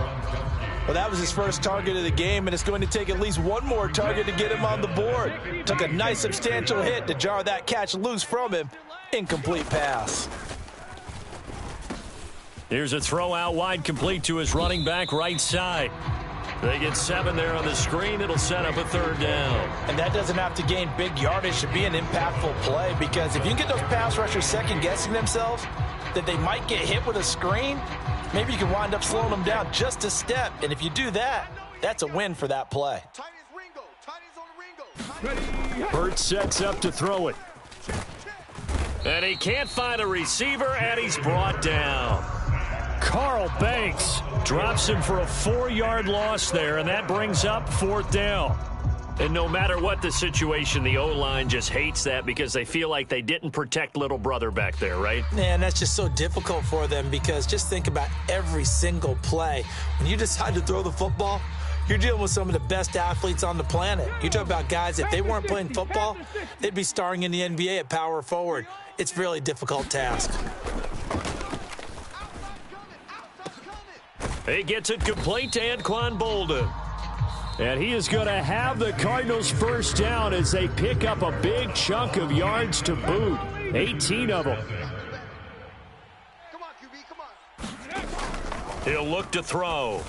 Well, that was his first target of the game, and it's going to take at least one more target to get him on the board. Took a nice substantial hit to jar that catch loose from him. Incomplete pass. Here's a throw out wide, complete to his running back right side. They get 7 there on the screen. It'll set up a 3rd down. And that doesn't have to gain big yardage to be an impactful play, because if you can get those pass rushers second-guessing themselves that they might get hit with a screen, maybe you can wind up slowing them down just a step. And if you do that, that's a win for that play. Burt sets up to throw it. And he can't find a receiver, and he's brought down. Carl Banks drops him for a 4-yard loss there, and that brings up 4th down. And no matter what the situation, the O-line just hates that because they feel like they didn't protect little brother back there, right? Man, that's just so difficult for them, because just think about every single play. When you decide to throw the football, you're dealing with some of the best athletes on the planet. You talk about guys, if they weren't playing football, they'd be starring in the NBA at power forward. It's a really difficult task. He gets it complete to Anquan Bolden. And he is going to have the Cardinals' first down as they pick up a big chunk of yards to boot. 18 of them. He'll look to throw.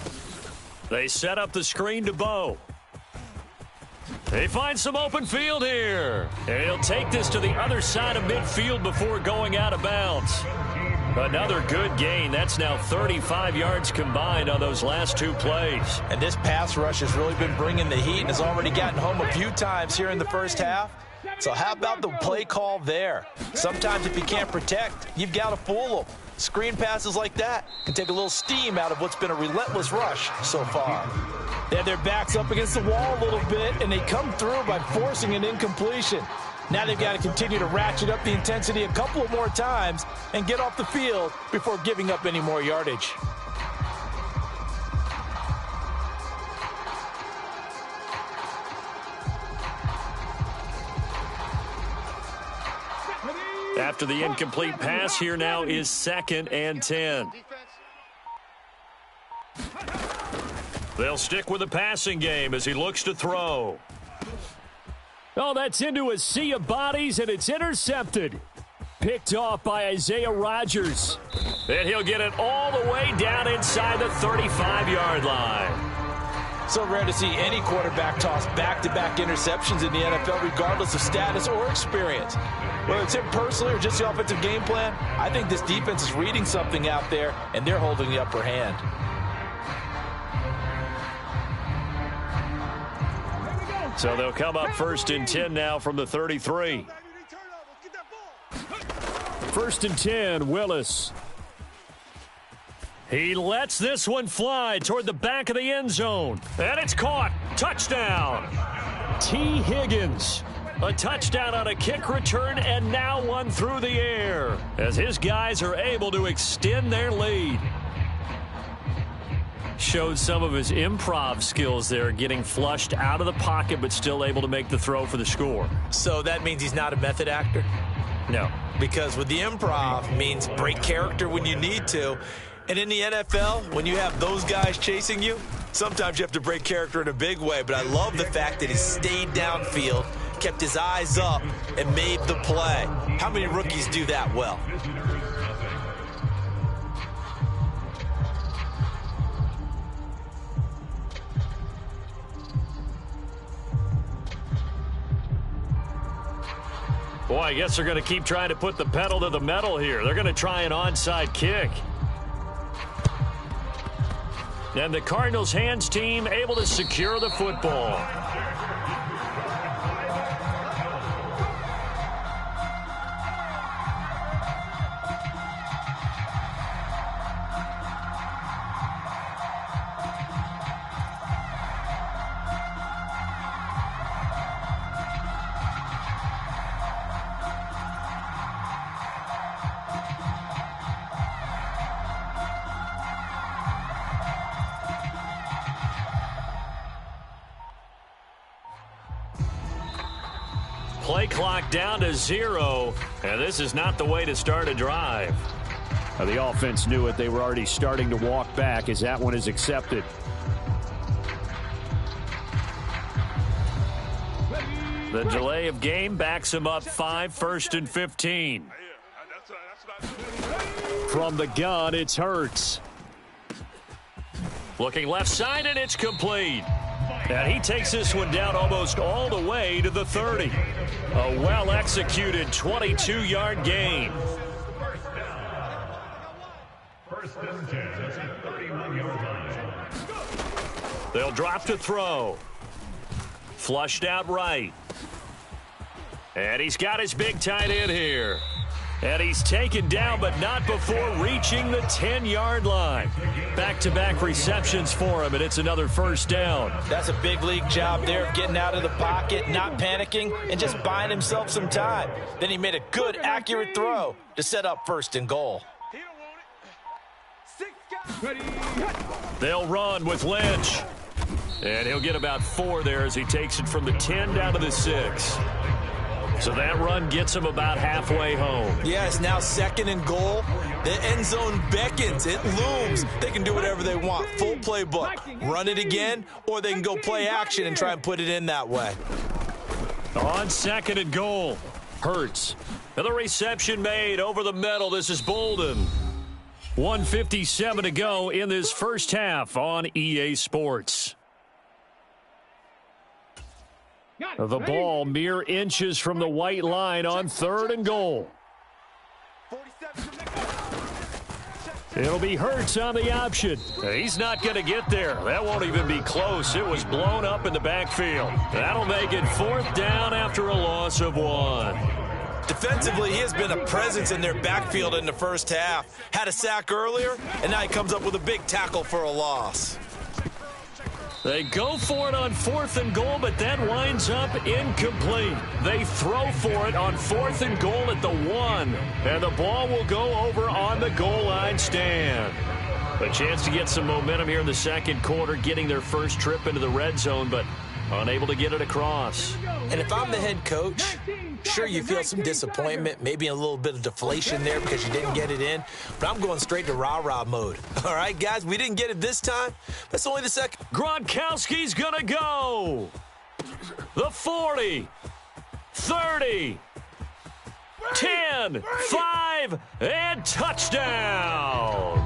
They set up the screen to Bo. They find some open field here. And he'll take this to the other side of midfield before going out of bounds. Another good gain. That's now 35 yards combined on those last 2 plays. And this pass rush has really been bringing the heat and has already gotten home a few times here in the first half. So how about the play call there? Sometimes if you can't protect, you've got to fool them. Screen passes like that can take a little steam out of what's been a relentless rush so far. They have their backs up against the wall a little bit, and they come through by forcing an incompletion. Now they've got to continue to ratchet up the intensity a couple of more times and get off the field before giving up any more yardage. After the incomplete pass, here now is 2nd and 10. They'll stick with the passing game as he looks to throw. Oh, that's into a sea of bodies, and it's intercepted. Picked off by Isaiah Rodgers. And he'll get it all the way down inside the 35-yard line. So rare to see any quarterback toss back-to-back interceptions in the NFL, regardless of status or experience. Whether it's him personally or just the offensive game plan, I think this defense is reading something out there, and they're holding the upper hand. So they'll come up 1st and 10 now from the 33. 1st and 10, Willis. He lets this one fly toward the back of the end zone. And it's caught. Touchdown. T. Higgins. A touchdown on a kick return, and now one through the air as his guys are able to extend their lead. Showed some of his improv skills there, getting flushed out of the pocket but still able to make the throw for the score. So that means he's not a method actor? No. Because with the improv means break character when you need to. And in the NFL, when you have those guys chasing you, sometimes you have to break character in a big way. But I love the fact that he stayed downfield, kept his eyes up, and made the play. How many rookies do that well? Boy, I guess they're going to keep trying to put the pedal to the metal here. They're going to try an onside kick. And the Cardinals' hands team able to secure the football. Play clock down to 0, and this is not the way to start a drive. The offense knew it. They were already starting to walk back as that one is accepted. The delay of game backs him up 5, 1st and 15. From the gun, it's Hurts. Looking left side, and it's complete. And he takes this one down almost all the way to the 30. A well-executed 22-yard gain. First and 10 at the 31-yard line. They'll drop to throw. Flushed out right. And he's got his big tight end here. And he's taken down, but not before reaching the 10-yard line. Back-to-back receptions for him, and it's another first down. That's a big league job there of getting out of the pocket, not panicking, and just buying himself some time. Then he made a good, accurate throw to set up first and goal. They'll run with Lynch. And he'll get about 4 there as he takes it from the 10 down to the 6. So that run gets him about halfway home. Yeah, it's now second and goal. The end zone beckons. It looms. They can do whatever they want. Full playbook. Run it again, or they can go play action and try and put it in that way. On second and goal, Hurts. And the reception made over the middle. This is Bolden. 1:57 to go in this first half on EA Sports. The ball mere inches from the white line on third and goal. It'll be Hurts on the option. He's not going to get there. That won't even be close. It was blown up in the backfield. That'll make it fourth down after a loss of 1. Defensively, he has been a presence in their backfield in the first half. Had a sack earlier, and now he comes up with a big tackle for a loss. They go for it on fourth and goal, but that winds up incomplete. They throw for it on fourth and goal at the 1, and the ball will go over on the goal line stand. A chance to get some momentum here in the second quarter, getting their first trip into the red zone, but unable to get it across. And if I'm the head coach, sure, you feel some disappointment, maybe a little bit of deflation there because you didn't get it in, but I'm going straight to rah-rah mode. All right, guys, we didn't get it this time. That's only the second. Gronkowski's going to go. The 40, 30, 10, 5, and touchdown.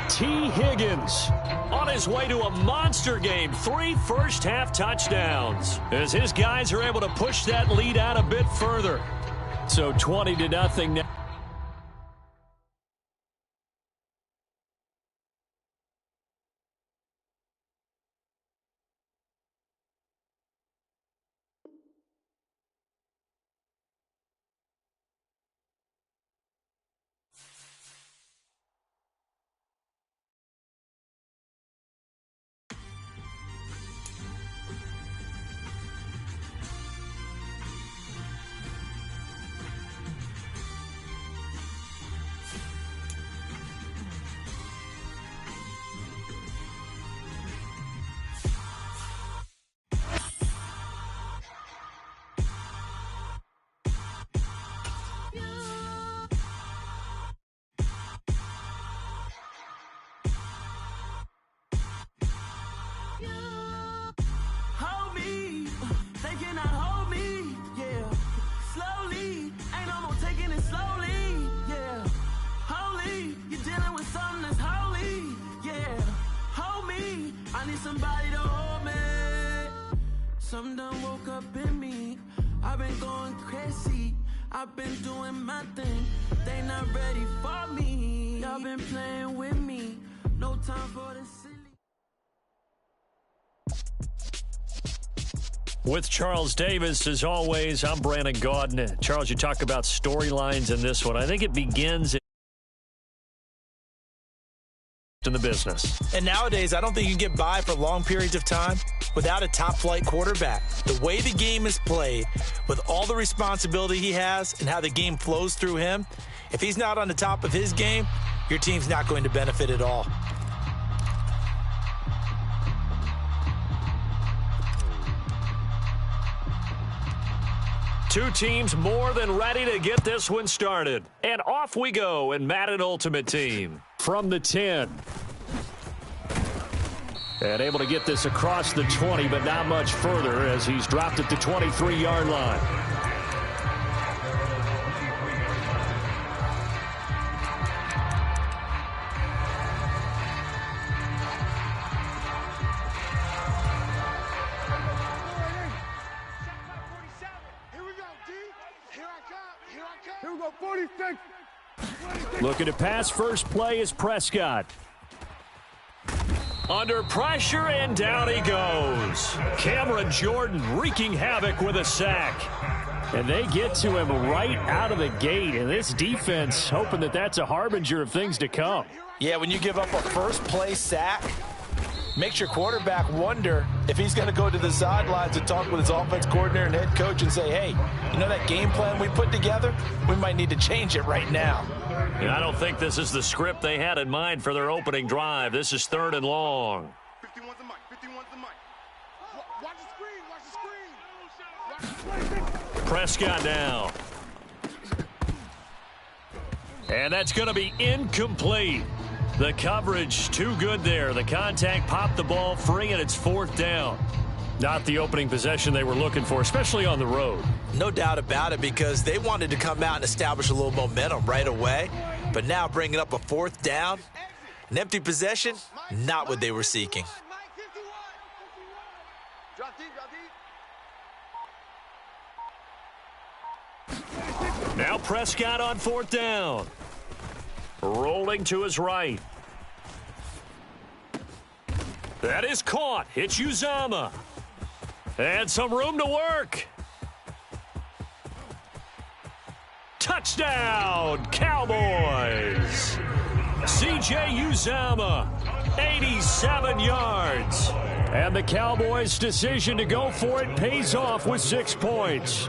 T. Higgins on his way to a monster game. 3 first-half touchdowns as his guys are able to push that lead out a bit further. So 20-0 now. Somebody to hold me. Something done woke up in me. I've been going crazy. I've been doing my thing. They not ready for me. Y'all been playing with me. No time for the silly. With Charles Davis, as always, I'm Brandon Gaudin. Charles, you talk about storylines in this one. I think it begins in the business. And nowadays, I don't think you can get by for long periods of time without a top-flight quarterback. The way the game is played, with all the responsibility he has and how the game flows through him, if he's not on the top of his game, your team's not going to benefit at all. Two teams more than ready to get this one started. And off we go in Madden Ultimate Team. From the 10. And able to get this across the 20, but not much further as he's dropped at the 23-yard line. Looking to pass first play is Prescott. Under pressure, and down he goes. Cameron Jordan wreaking havoc with a sack. And they get to him right out of the gate. And this defense hoping that that's a harbinger of things to come. Yeah, when you give up a first play sack, makes your quarterback wonder if he's going to go to the sidelines and talk with his offense coordinator and head coach and say, hey, you know that game plan we put together? We might need to change it right now. And I don't think this is the script they had in mind for their opening drive. This is 3rd and long. 51's the mic. 51's the mic. Watch the screen. Watch the screen. Prescott now. And that's going to be incomplete. The coverage too good there. The contact popped the ball free, and it's 4th down. Not the opening possession they were looking for, especially on the road. No doubt about it, because they wanted to come out and establish a little momentum right away. But now bringing up a 4th down, an empty possession, not what they were seeking. Now Prescott on 4th down. Rolling to his right. That is caught. It's Uzama. And some room to work. Touchdown, Cowboys. C.J. Uzama, 87 yards. And the Cowboys' decision to go for it pays off with 6 points.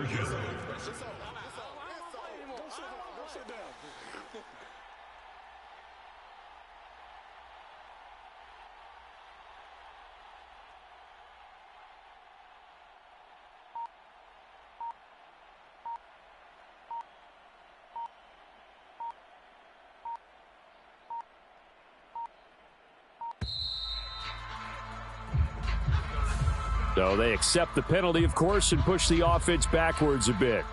So they accept the penalty, of course, and push the offense backwards a bit.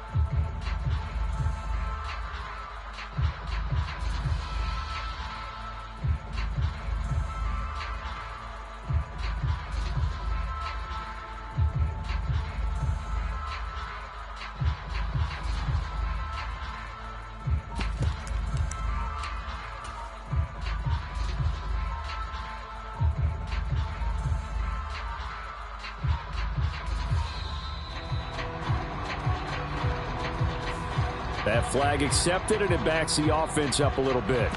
That flag accepted, and it backs the offense up a little bit.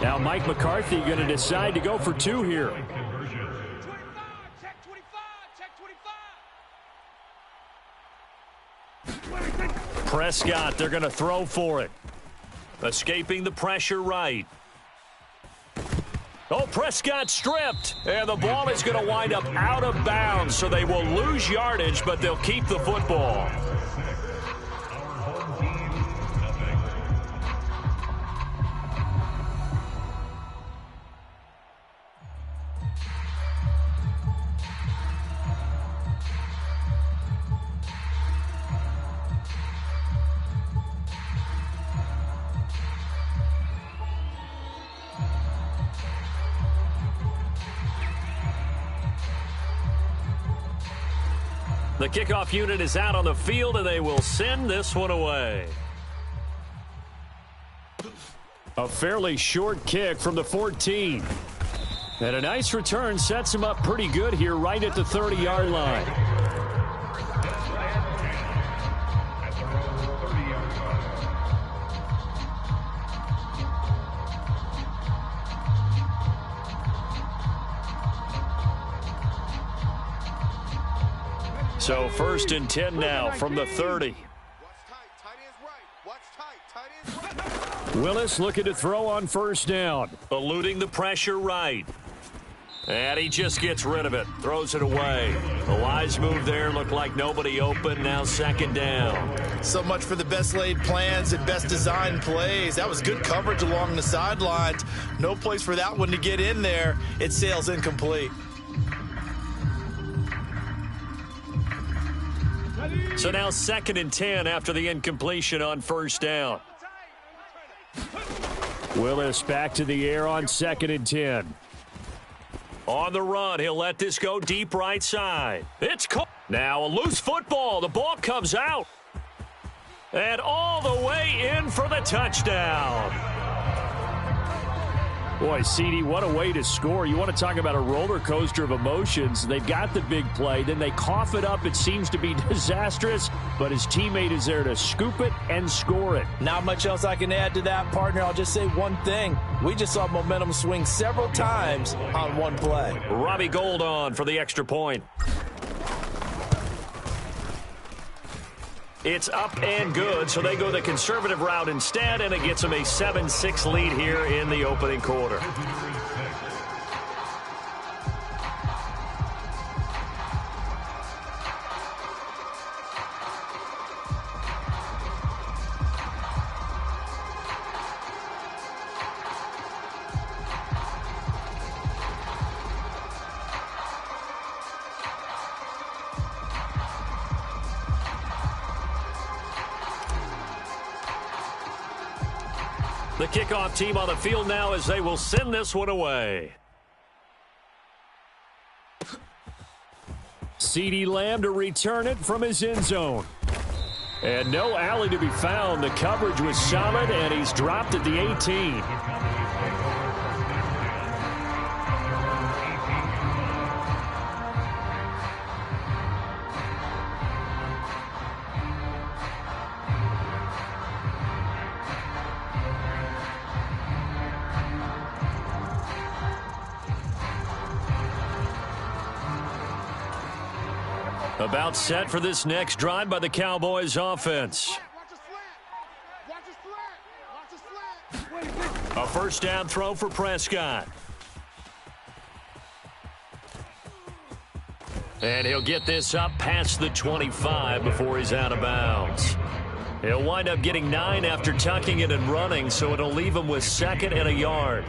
Now Mike McCarthy going to decide to go for 2 here. Prescott, they're going to throw for it. Escaping the pressure right. Oh, Prescott stripped, and the ball is going to wind up out of bounds, so they will lose yardage, but they'll keep the football. The kickoff unit is out on the field, and they will send this one away. A fairly short kick from the 14. And a nice return sets him up pretty good here right at the 30-yard line. So 1st and 10 now from the 30. Willis looking to throw on 1st down. Eluding the pressure right. And he just gets rid of it. Throws it away. A wise move there. Looked like nobody open. Now 2nd down. So much for the best laid plans and best designed plays. That was good coverage along the sidelines. No place for that one to get in there. It sails incomplete. So now 2nd and 10 after the incompletion on 1st down. Willis back to the air on 2nd and 10. On the run, he'll let this go deep right side. It's caught. Now a loose football. The ball comes out. And all the way in for the touchdown. Boy, CD, what a way to score. You want to talk about a roller coaster of emotions. They've got the big play. Then they cough it up. It seems to be disastrous, but his teammate is there to scoop it and score it. Not much else I can add to that, partner. I'll just say one thing. We just saw momentum swing several times on one play. Robbie Gould on for the extra point. It's up and good, so they go the conservative route instead, and it gets them a 7-6 lead here in the opening quarter. The kickoff team on the field now as they will send this one away. CeeDee Lamb to return it from his end zone. And no alley to be found. The coverage was solid, and he's dropped at the 18. About set for this next drive by the Cowboys offense. A first down throw for Prescott. And he'll get this up past the 25 before he's out of bounds. He'll wind up getting 9 after tucking it and running, so it'll leave him with 2nd and a yard.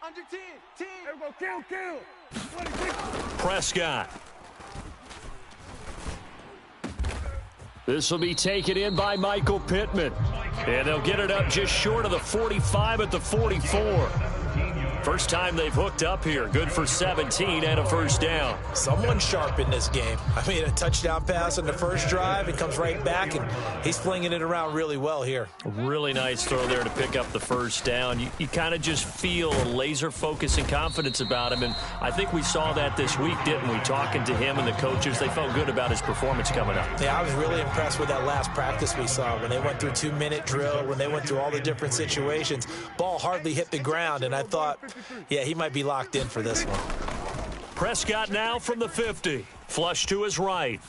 Under 10, 10. Everybody kill. Prescott. This will be taken in by Michael Pittman. And they'll get it up just short of the 45 at the 44. First time they've hooked up here. Good for 17 and a first down. Someone sharp in this game. I mean, a touchdown pass on the first drive. It comes right back, and he's flinging it around really well here. Really nice throw there to pick up the first down. You kind of just feel a laser focus and confidence about him, and I think we saw that this week, didn't we? Talking to him and the coaches, they felt good about his performance coming up. Yeah, I was really impressed with that last practice we saw when they went through 2-minute drill, when they went through all the different situations. Ball hardly hit the ground, and I thought, yeah, he might be locked in for this one. Prescott now from the 50. Flush to his right.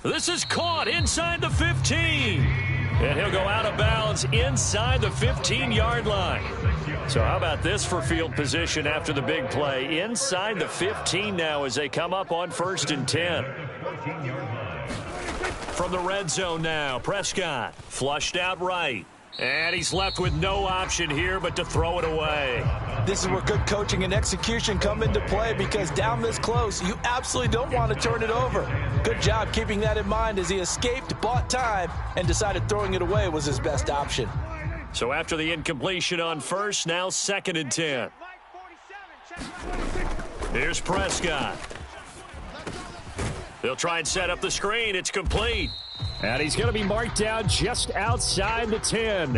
This is caught inside the 15. And he'll go out of bounds inside the 15-yard line. So how about this for field position after the big play? Inside the 15 now as they come up on 1st and 10. From the red zone now, Prescott flushed out right. And he's left with no option here but to throw it away. This is where good coaching and execution come into play, because down this close, you absolutely don't want to turn it over. Good job keeping that in mind as he escaped, bought time, and decided throwing it away was his best option. So after the incompletion on 1st, now 2nd and 10. Here's Prescott. They'll try and set up the screen. It's complete. And he's going to be marked down just outside the 10.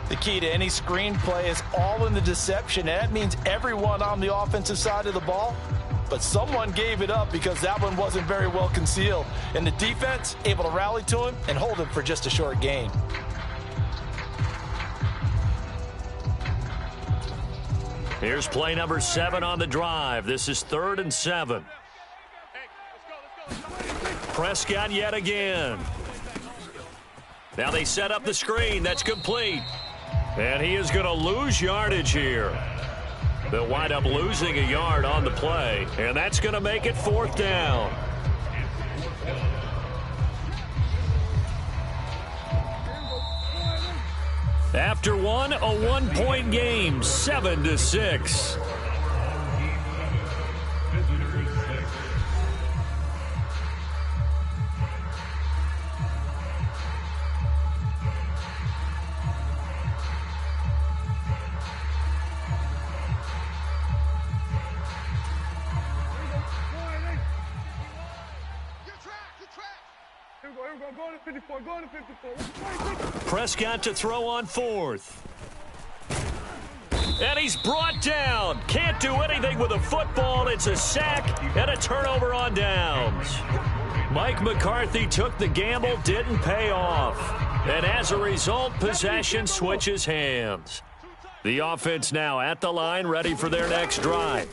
The key to any screen play is all in the deception, and that means everyone on the offensive side of the ball. But someone gave it up because that one wasn't very well concealed. And the defense able to rally to him and hold him for just a short gain. Here's play number 7 on the drive. This is 3rd and 7. Prescott yet again. Now they set up the screen. That's complete. And he is going to lose yardage here. They'll wind up losing a yard on the play. And that's going to make it 4th down. After one, a 1-point game, 7-6. Go to 54. Go to 54. Prescott to throw on 4th. And he's brought down. Can't do anything with a football. It's a sack and a turnover on downs. Mike McCarthy took the gamble, didn't pay off. And as a result, possession switches hands. The offense now at the line, ready for their next drive.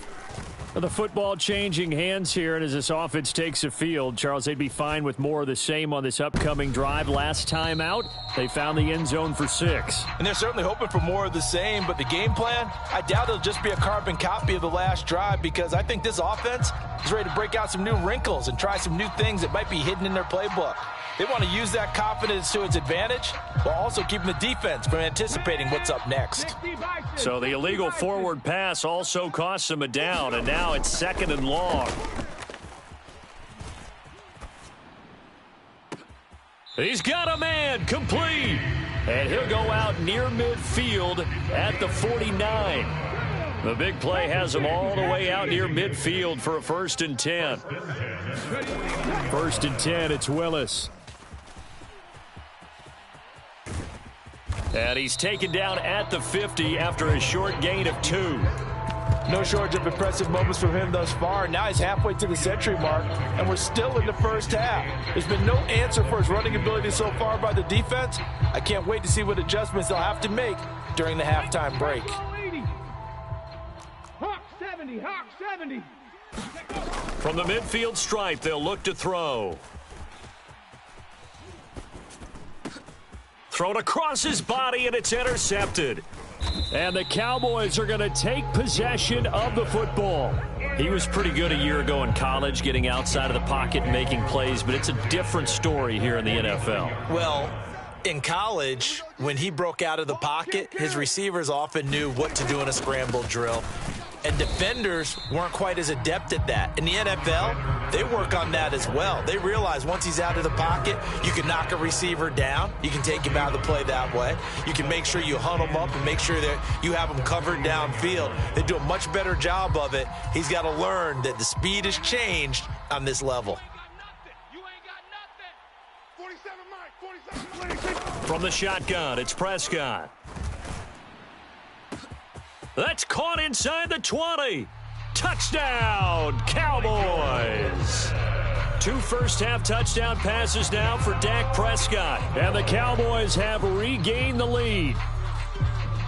The football changing hands here, and as this offense takes the field, Charles, they'd be fine with more of the same on this upcoming drive. Last time out, they found the end zone for 6. And they're certainly hoping for more of the same, but the game plan, I doubt it'll just be a carbon copy of the last drive, because I think this offense is ready to break out some new wrinkles and try some new things that might be hidden in their playbook. They want to use that confidence to its advantage while also keeping the defense from anticipating what's up next. So the illegal forward pass also costs them a down, and now it's 2nd and long. He's got a man, complete. And he'll go out near midfield at the 49. The big play has him all the way out near midfield for a 1st and 10. 1st and 10, it's Willis. And he's taken down at the 50 after a short gain of 2. No shortage of impressive moments from him thus far. Now he's halfway to the century mark, and we're still in the first half. There's been no answer for his running ability so far by the defense. I can't wait to see what adjustments they'll have to make during the halftime break. Hawk 70, Hawk 70. From the midfield stripe, they'll look to throw. Thrown across his body, and it's intercepted. And the Cowboys are going to take possession of the football. He was pretty good a year ago in college, getting outside of the pocket and making plays, but it's a different story here in the NFL. Well, in college, when he broke out of the pocket, his receivers often knew what to do in a scramble drill. And defenders weren't quite as adept at that. In the NFL, they work on that as well. They realize once he's out of the pocket, you can knock a receiver down. You can take him out of the play that way. You can make sure you hunt him up and make sure that you have him covered downfield. They do a much better job of it. He's got to learn that the speed has changed on this level. From the shotgun, it's Prescott. That's caught inside the 20. Touchdown, Cowboys. 2 first-half touchdown passes now for Dak Prescott. And the Cowboys have regained the lead.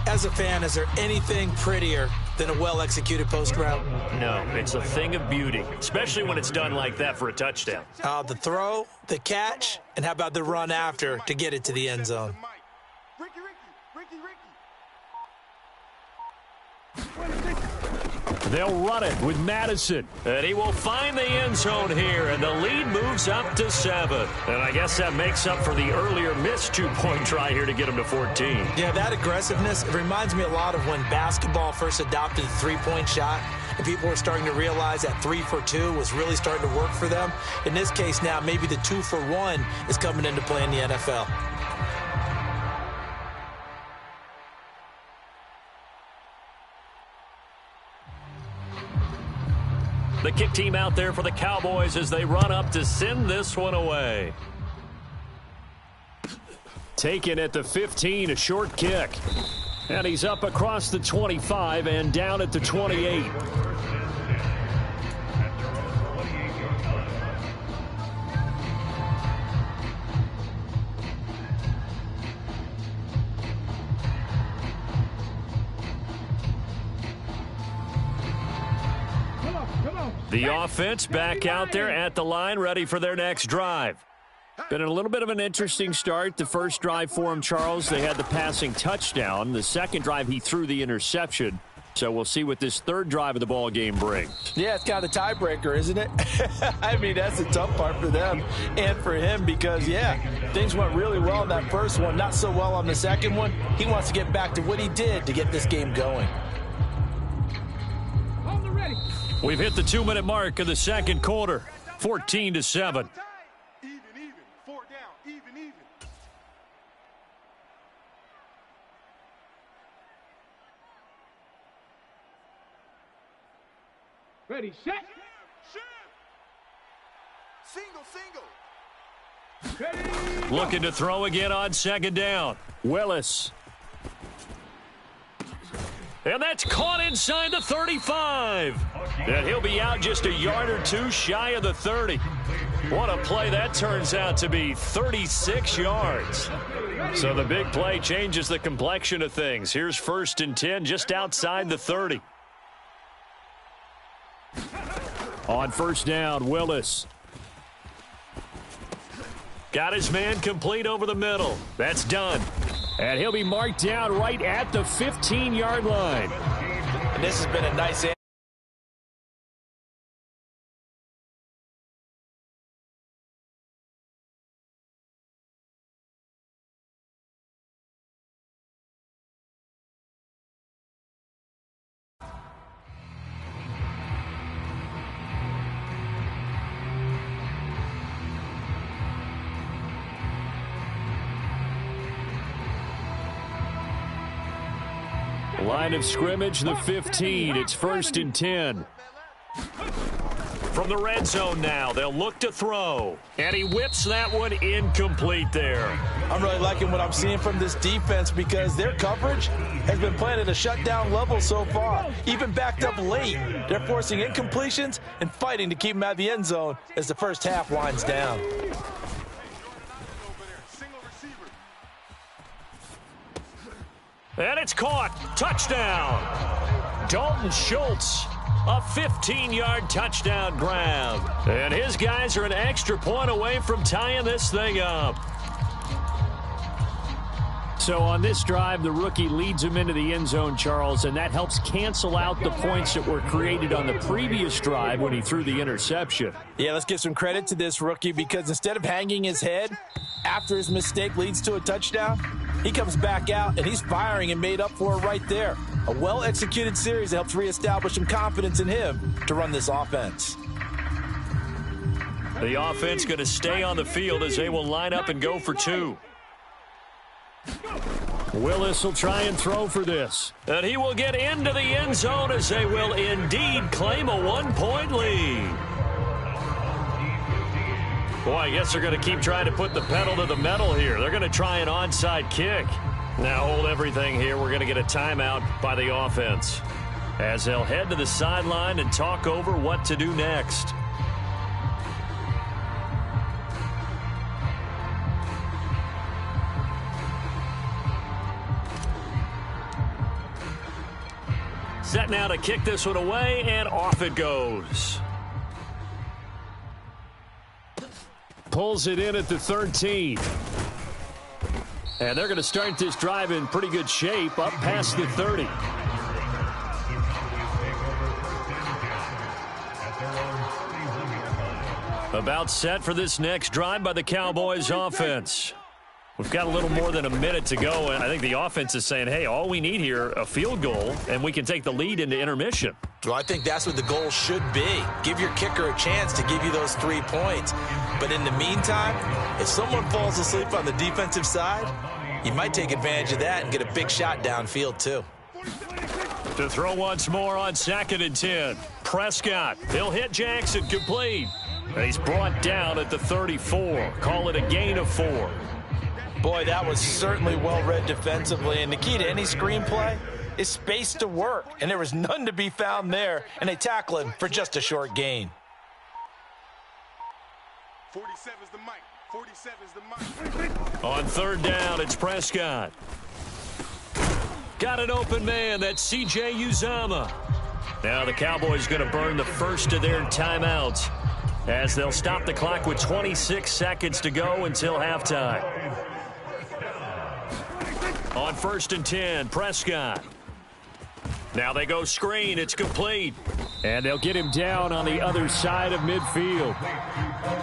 As a fan, is there anything prettier than a well-executed post route? No, it's a thing of beauty, especially when it's done like that for a touchdown. The throw, the catch, and how about the run after to get it to the end zone? They'll run it with Madison, and he will find the end zone here, and the lead moves up to 7. And I guess that makes up for the earlier missed 2-point try here to get him to 14. Yeah, that aggressiveness, it reminds me a lot of when basketball first adopted the three-point shot, and people were starting to realize that 3 for 2 was really starting to work for them. In this case now, maybe the 2 for 1 is coming into play in the NFL. The kick team out there for the Cowboys as they run up to send this one away. Taken at the 15, a short kick. And he's up across the 25 and down at the 28. The offense back out there at the line, ready for their next drive. Been a little bit of an interesting start. The first drive for him, Charles, they had the passing touchdown. The second drive, he threw the interception. So we'll see what this third drive of the ball game brings. Yeah, it's kind of a tiebreaker, isn't it? I mean, that's the tough part for them and for him because, yeah, things went really well in that first one, not so well on the second one. He wants to get back to what he did to get this game going. We've hit the 2-minute mark of the second quarter, 14-7. Even, 4 down, even. Ready, set. Single. Looking to throw again on second down. Willis. And that's caught inside the 35. And he'll be out just a yard or two shy of the 30. What a play that turns out to be, 36 yards. So the big play changes the complexion of things. Here's 1st and 10 just outside the 30. On 1st down, Willis. Got his man complete over the middle. That's done. And he'll be marked down right at the 15-yard line. And this has been a nice answer. Line of scrimmage, the 15. It's 1st and 10. From the red zone now, they'll look to throw. And he whips that one incomplete there. I'm really liking what I'm seeing from this defense because their coverage has been playing at a shutdown level so far. Even backed up late, they're forcing incompletions and fighting to keep them out of the end zone as the first half winds down. And it's caught. Touchdown. Dalton Schultz, a 15-yard touchdown grab. And his guys are an extra point away from tying this thing up. So on this drive, the rookie leads him into the end zone, Charles, and that helps cancel out the points that were created on the previous drive when he threw the interception. Yeah, let's give some credit to this rookie because instead of hanging his head after his mistake leads to a touchdown, he comes back out and he's firing and made up for it right there. A well-executed series that helps reestablish some confidence in him to run this offense. The offense going to stay on the field as they will line up and go for 2. Willis will try and throw for this. And he will get into the end zone as they will indeed claim a 1-point lead. Boy, I guess they're going to keep trying to put the pedal to the metal here. They're going to try an onside kick. Now hold everything here. We're going to get a timeout by the offense as they'll head to the sideline and talk over what to do next. Set now to kick this one away, and off it goes. Pulls it in at the 13. And they're going to start this drive in pretty good shape up past the 30. About set for this next drive by the Cowboys offense. We've got a little more than a minute to go, and I think the offense is saying, hey, all we need here, a field goal, and we can take the lead into intermission. Well, I think that's what the goal should be. Give your kicker a chance to give you those 3 points. But in the meantime, if someone falls asleep on the defensive side, you might take advantage of that and get a big shot downfield too. To throw once more on 2nd and 10. Prescott, he'll hit Jackson complete. And he's brought down at the 34. Call it a gain of 4. Boy, that was certainly well-read defensively, and the key to any screenplay is space to work, and there was none to be found there, and they tackle him for just a short gain. 47's the mic. 47's the mic. On 3rd down, it's Prescott. Got an open man. That's C.J. Uzomah. Now the Cowboys going to burn the first of their timeouts as they'll stop the clock with 26 seconds to go until halftime. On 1st and 10, Prescott. Now they go screen. It's complete. And they'll get him down on the other side of midfield.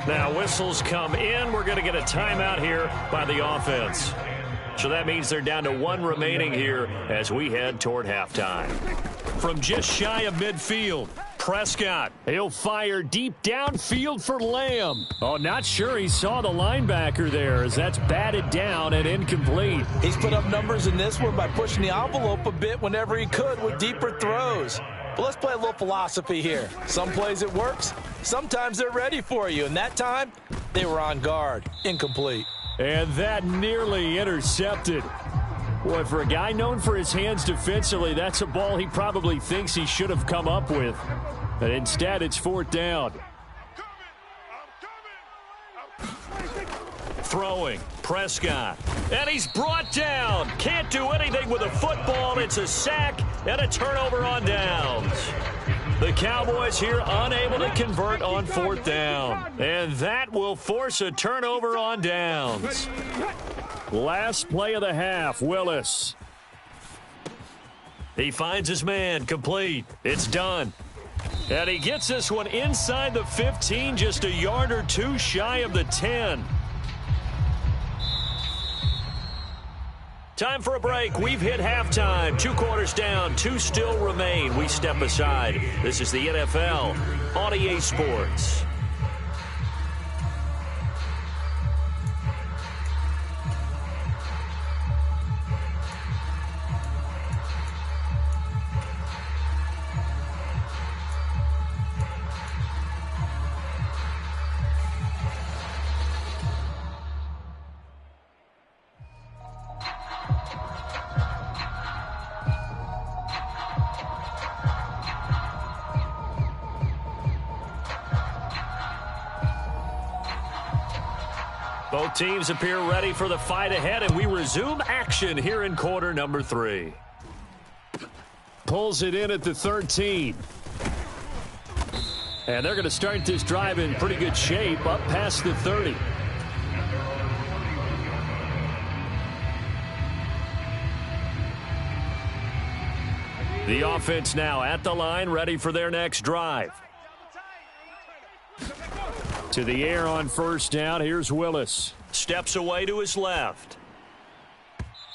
Now whistles come in. We're going to get a timeout here by the offense. So that means they're down to 1 remaining here as we head toward halftime. From just shy of midfield, Prescott. He'll fire deep downfield for Lamb. Oh, not sure he saw the linebacker there as that's batted down and incomplete. He's put up numbers in this one by pushing the envelope a bit whenever he could with deeper throws. But let's play a little philosophy here. Some plays it works. Sometimes they're ready for you. And that time, They were on guard. Incomplete. And that nearly intercepted. Boy, for a guy known for his hands defensively, that's a ball he probably thinks he should have come up with. But instead, it's 4th down. Throwing, Prescott. And he's brought down. Can't do anything with a football. It's a sack and a turnover on downs. The Cowboys here unable to convert on 4th down. And that will force a turnover on downs. Last play of the half, Willis. He finds his man, complete. It's done. And he gets this one inside the 15, just a yard or two shy of the 10. Time for a break. We've hit halftime. 2 quarters down. 2 still remain. We step aside. This is the NFL on EA Sports. Both teams appear ready for the fight ahead, and we resume action here in quarter number 3. Pulls it in at the 13. And they're going to start this drive in pretty good shape up past the 30. The offense now at the line, ready for their next drive. To the air on 1st down. Here's Willis. Steps away to his left.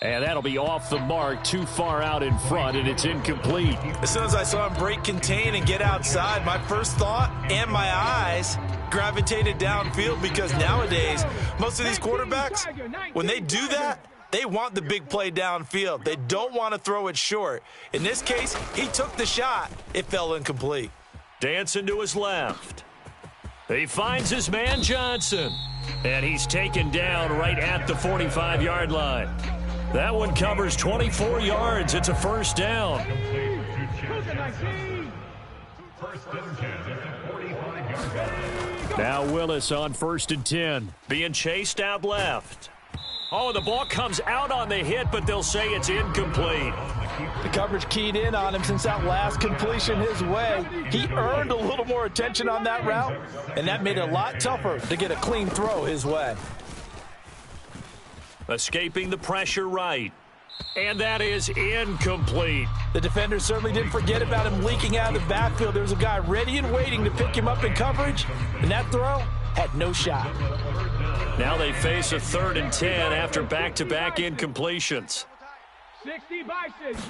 And that'll be off the mark, too far out in front, and it's incomplete. As soon as I saw him break contain and get outside, my first thought and my eyes gravitated downfield, because nowadays, most of these quarterbacks, when they do that, they want the big play downfield. They don't want to throw it short. In this case, he took the shot. It fell incomplete. Dancing to his left. He finds his man Johnson, and he's taken down right at the 45-yard line. That one covers 24 yards. It's a 1st down. Now Willis on 1st and 10. Being chased out left. Oh, the ball comes out on the hit, but they'll say it's incomplete. The coverage keyed in on him since that last completion his way. He earned a little more attention on that route, and that made it a lot tougher to get a clean throw his way. Escaping the pressure right. And that is incomplete. The defender certainly didn't forget about him leaking out of the backfield. There was a guy ready and waiting to pick him up in coverage, and that throw had no shot. Now they face a 3rd and 10 after back-to-back incompletions. 60 by 6.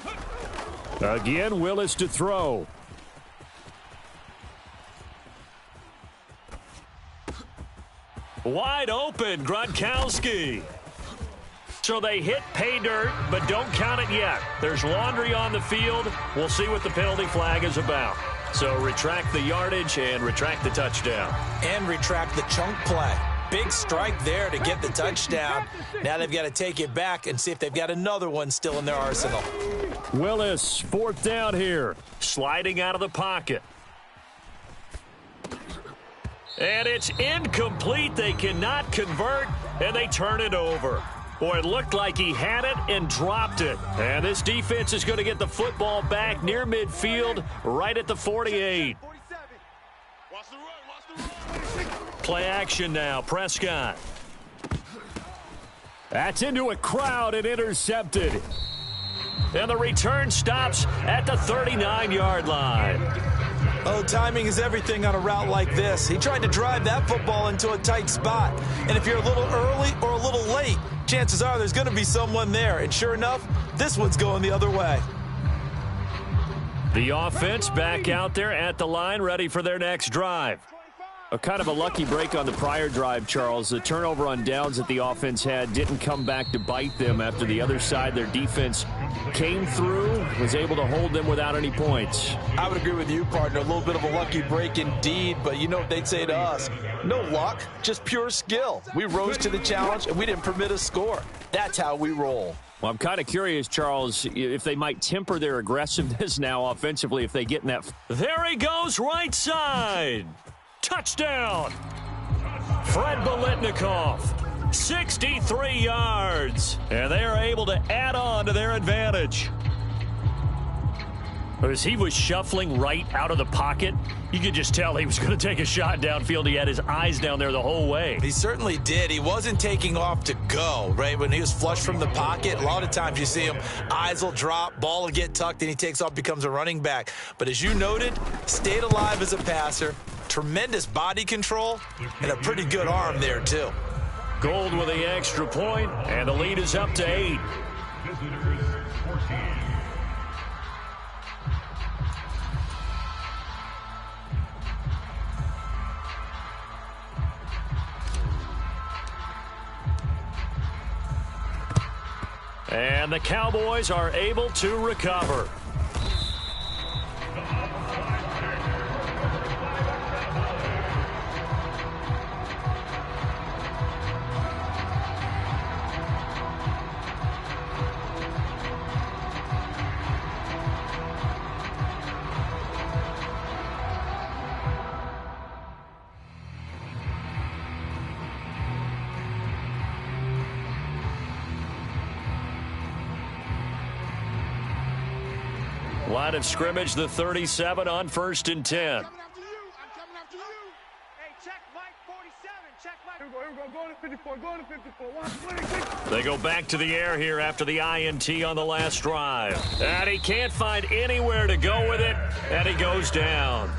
Again, Willis to throw. Wide open, Gronkowski. So they hit pay dirt, but don't count it yet. There's laundry on the field. We'll see what the penalty flag is about. So retract the yardage and retract the touchdown. And retract the chunk play. Big strike there to get the touchdown. Now they've got to take it back and see if they've got another one still in their arsenal. Willis, 4th down here. Sliding out of the pocket. And it's incomplete. They cannot convert, and they turn it over. Boy, it looked like he had it and dropped it. And this defense is going to get the football back near midfield, right at the 48. Play action now, Prescott. That's into a crowd and intercepted. And the return stops at the 39-yard line. Oh, timing is everything on a route like this. He tried to drive that football into a tight spot. And if you're a little early or a little late, chances are there's going to be someone there. And sure enough, this one's going the other way. The offense back out there at the line, ready for their next drive. A kind of a lucky break on the prior drive, Charles. The turnover on downs that the offense had didn't come back to bite them after the other side. Their defense came through, was able to hold them without any points. I would agree with you, partner. A little bit of a lucky break indeed, but you know what they'd say to us? No luck, just pure skill. We rose to the challenge, and we didn't permit a score. That's how we roll. Well, I'm kind of curious, Charles, if they might temper their aggressiveness now offensively if they get in that. There he goes, right side. Touchdown. Fred Biletnikoff, 63 yards. And they are able to add on to their advantage. As he was shuffling right out of the pocket, you could just tell he was going to take a shot downfield. He had his eyes down there the whole way. He certainly did. He wasn't taking off to go, right? When he was flush from the pocket, a lot of times you see him, eyes will drop, ball will get tucked, and he takes off, becomes a running back. But as you noted, stayed alive as a passer, tremendous body control, and a pretty good arm there, too. Gold with the extra point, and the lead is up to 8. And the Cowboys are able to recover. Line of scrimmage, the 37 on 1st and 10. I'm coming after you. Hey, check Mike 47. Check Mike. Here we go. Go to 54. Go to 54. They go back to the air here after the INT on the last drive. And he can't find anywhere to go with it. And he goes down.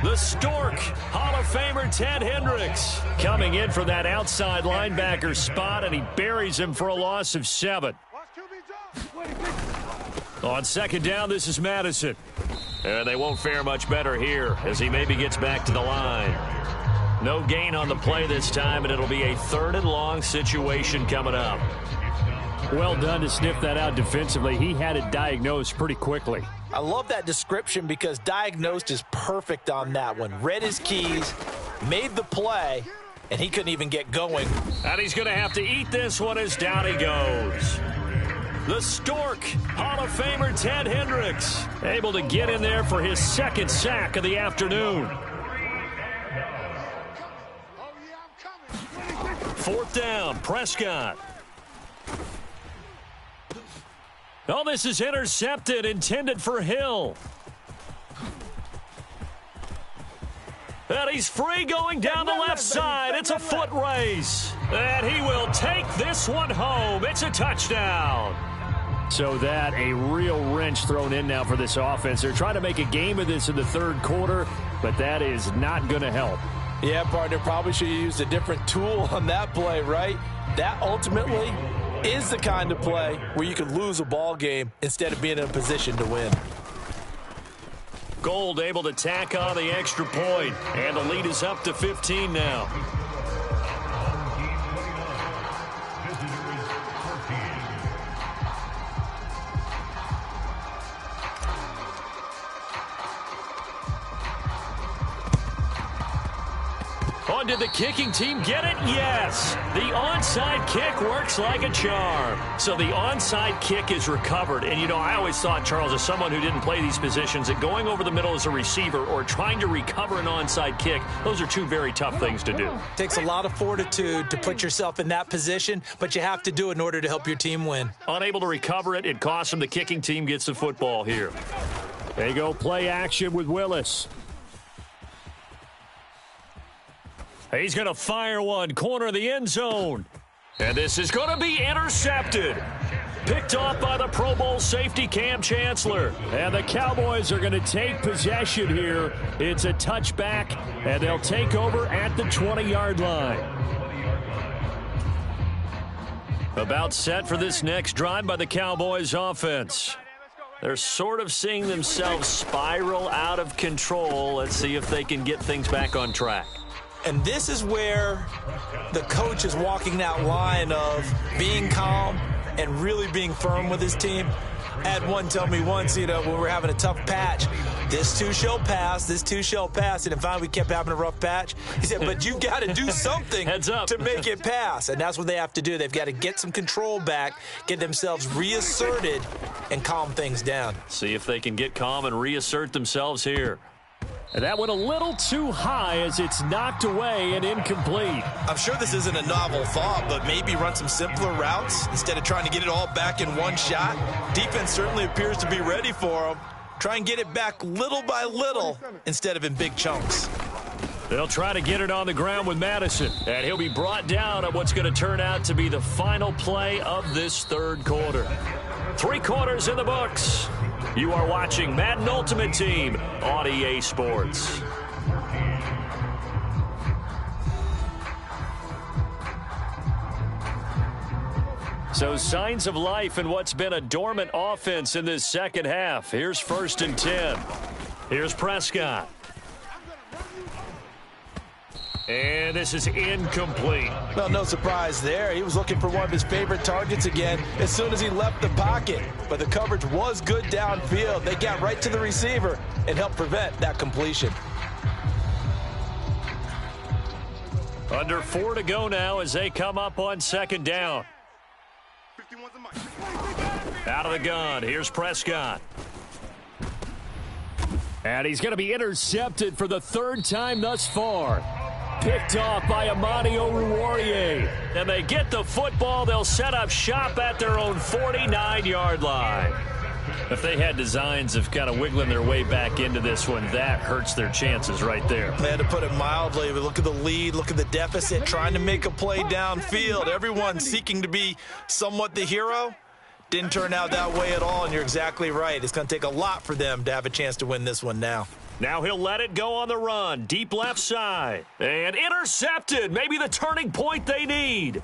The Stork, Hall of Famer Ted Hendricks, coming in for that outside linebacker spot, and he buries him for a loss of 7. On 2nd down, this is Madison. And they won't fare much better here as he maybe gets back to the line. No gain on the play this time, and it'll be a 3rd and long situation coming up. Well done to sniff that out defensively. He had it diagnosed pretty quickly. I love that description because diagnosed is perfect on that one. Read his keys, made the play, and he couldn't even get going. And he's going to have to eat this one as down he goes. The Stork, Hall of Famer Ted Hendricks, able to get in there for his 2nd sack of the afternoon. 4th down, Prescott. Oh, this is intercepted, intended for Hill. And he's free going down the left side. It's a foot race. And he will take this one home. It's a touchdown. So that a real wrench thrown in now for this offense. They're trying to make a game of this in the 3rd quarter, but that is not going to help. Yeah, partner, probably should have used a different tool on that play, right? That ultimately is the kind of play where you can lose a ball game instead of being in a position to win. Gold able to tack on the extra point, and the lead is up to 15 now. Oh, did the kicking team get it? Yes. The onside kick works like a charm. So the onside kick is recovered. And, you know, I always thought, Charles, as someone who didn't play these positions, that going over the middle as a receiver or trying to recover an onside kick, those are 2 very tough things to do. Takes a lot of fortitude to put yourself in that position, but you have to do it in order to help your team win. Unable to recover it, it costs him. The kicking team gets the football here. They go play action with Willis. He's going to fire one, corner of the end zone. And this is going to be intercepted. Picked off by the Pro Bowl safety Cam Chancellor. And the Cowboys are going to take possession here. It's a touchback, and they'll take over at the 20-yard line. About set for this next drive by the Cowboys offense. They're sort of seeing themselves spiral out of control. Let's see if they can get things back on track. And this is where the coach is walking that line of being calm and really being firm with his team. I had one tell me once, when we were having a tough patch, this too shall pass, this too shall pass. And finally we kept having a rough patch. He said, but you got to do something to make it pass. And that's what they have to do. They've got to get some control back, get themselves reasserted, and calm things down. See if they can get calm and reassert themselves here. And that went a little too high as it's knocked away and incomplete. I'm sure this isn't a novel thought, but maybe run some simpler routes instead of trying to get it all back in one shot. Defense certainly appears to be ready for them. Try and get it back little by little instead of in big chunks. They'll try to get it on the ground with Madison, and he'll be brought down on what's going to turn out to be the final play of this third quarter. 3 quarters in the books. You are watching Madden Ultimate Team on EA Sports. So signs of life in what's been a dormant offense in this second half. Here's 1st and 10. Here's Prescott. And this is incomplete. Well, no surprise there. He was looking for one of his favorite targets again as soon as he left the pocket. But the coverage was good downfield. They got right to the receiver and helped prevent that completion. Under 4 to go now as they come up on 2nd down. Out of the gun. Here's Prescott. And he's going to be intercepted for the 3rd time thus far. Picked off by Amani Oruwariye. And they get the football. They'll set up shop at their own 49-yard line. If they had designs of kind of wiggling their way back into this one, that hurts their chances right there. They had to put it mildly. But look at the lead. Look at the deficit. Trying to make a play downfield. Everyone seeking to be somewhat the hero. Didn't turn out that way at all, and you're exactly right. It's going to take a lot for them to have a chance to win this one now. Now he'll let it go on the run. Deep left side. And intercepted. Maybe the turning point they need.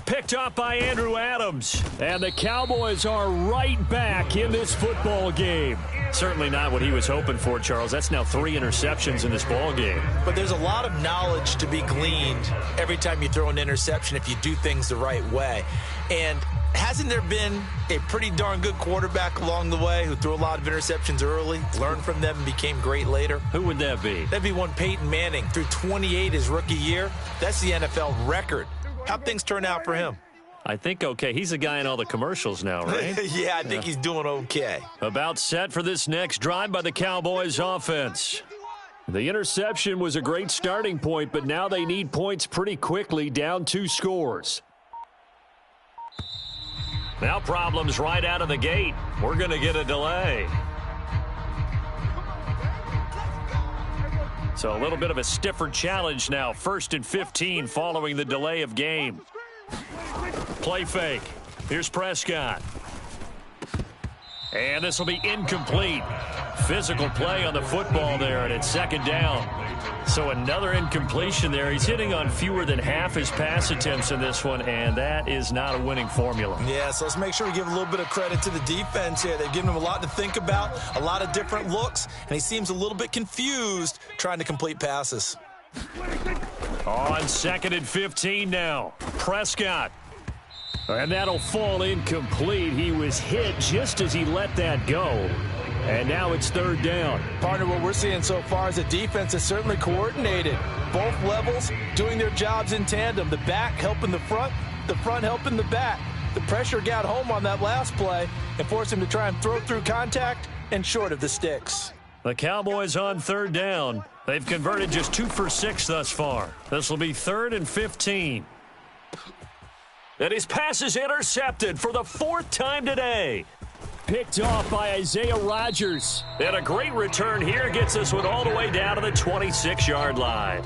Picked up by Andrew Adams. And the Cowboys are right back in this football game. Certainly not what he was hoping for, Charles. That's now 3 interceptions in this ball game. But there's a lot of knowledge to be gleaned every time you throw an interception if you do things the right way. And hasn't there been a pretty darn good quarterback along the way who threw a lot of interceptions early, learned from them, and became great later? Who would that be? That'd be one Peyton Manning. Threw 28 his rookie year. That's the NFL record. How'd things turn out for him? I think okay. He's the guy in all the commercials now, right? Yeah, I think he's doing okay. About set for this next drive by the Cowboys offense. The interception was a great starting point, but now they need points pretty quickly, down 2 scores. Now problems right out of the gate. We're going to get a delay. So a little bit of a stiffer challenge now. 1st and 15 following the delay of game. Play fake. Here's Prescott. And this will be incomplete. Physical play on the football there, and it's 2nd down. So another incompletion there. He's hitting on fewer than half his pass attempts in this one, and that is not a winning formula. Yeah, so let's make sure we give a little bit of credit to the defense here. They've given him a lot to think about, a lot of different looks, and he seems a little bit confused trying to complete passes. On 2nd and 15 now. Prescott. And that'll fall incomplete. He was hit just as he let that go. And now it's 3rd down. Partner, what we're seeing so far is the defense is certainly coordinated. Both levels doing their jobs in tandem. The back helping the front helping the back. The pressure got home on that last play and forced him to try and throw through contact and short of the sticks. The Cowboys on 3rd down. They've converted just 2 for 6 thus far. This will be 3rd and 15. And his pass is intercepted for the 4th time today. Picked off by Isaiah Rodgers. And a great return here gets this one all the way down to the 26-yard line.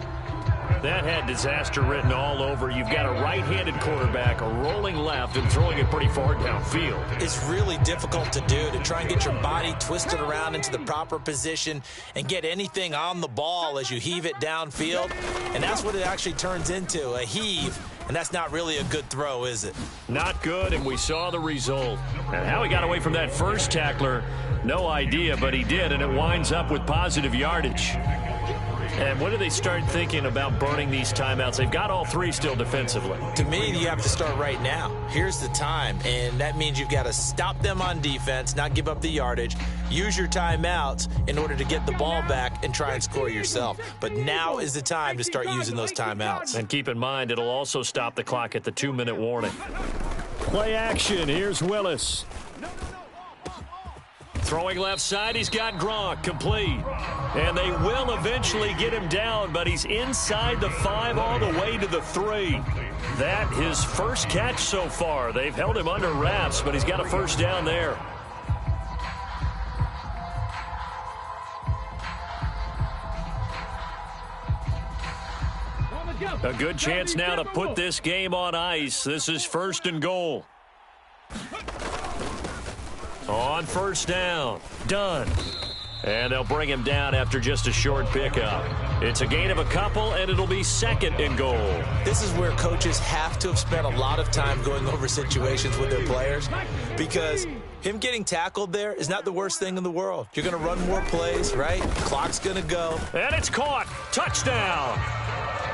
That had disaster written all over. You've got a right-handed quarterback, a rolling left, and throwing it pretty far downfield. It's really difficult to do, to try and get your body twisted around into the proper position and get anything on the ball as you heave it downfield. And that's what it actually turns into, a heave. And that's not really a good throw, is it? Not good, and we saw the result. And how he got away from that first tackler, no idea, but he did, and it winds up with positive yardage. And when do they start thinking about burning these timeouts? They've got all three still defensively. To me, you have to start right now. Here's the time, and that means you've got to stop them on defense, not give up the yardage, use your timeouts in order to get the ball back and try and score yourself. But now is the time to start using those timeouts. And keep in mind, it'll also stop the clock at the 2-minute warning. Play action. Here's Willis. Throwing left side, he's got Gronk, complete. And they will eventually get him down, but he's inside the 5 all the way to the 3. That his first catch so far. They've held him under wraps, but he's got a first down there. A good chance now to put this game on ice. This is 1st and goal. On first down, done. And they'll bring him down after just a short pickup. It's a gain of a couple, and it'll be 2nd and goal. This is where coaches have to have spent a lot of time going over situations with their players, because him getting tackled there is not the worst thing in the world. You're going to run more plays, right? Clock's going to go. And it's caught. Touchdown.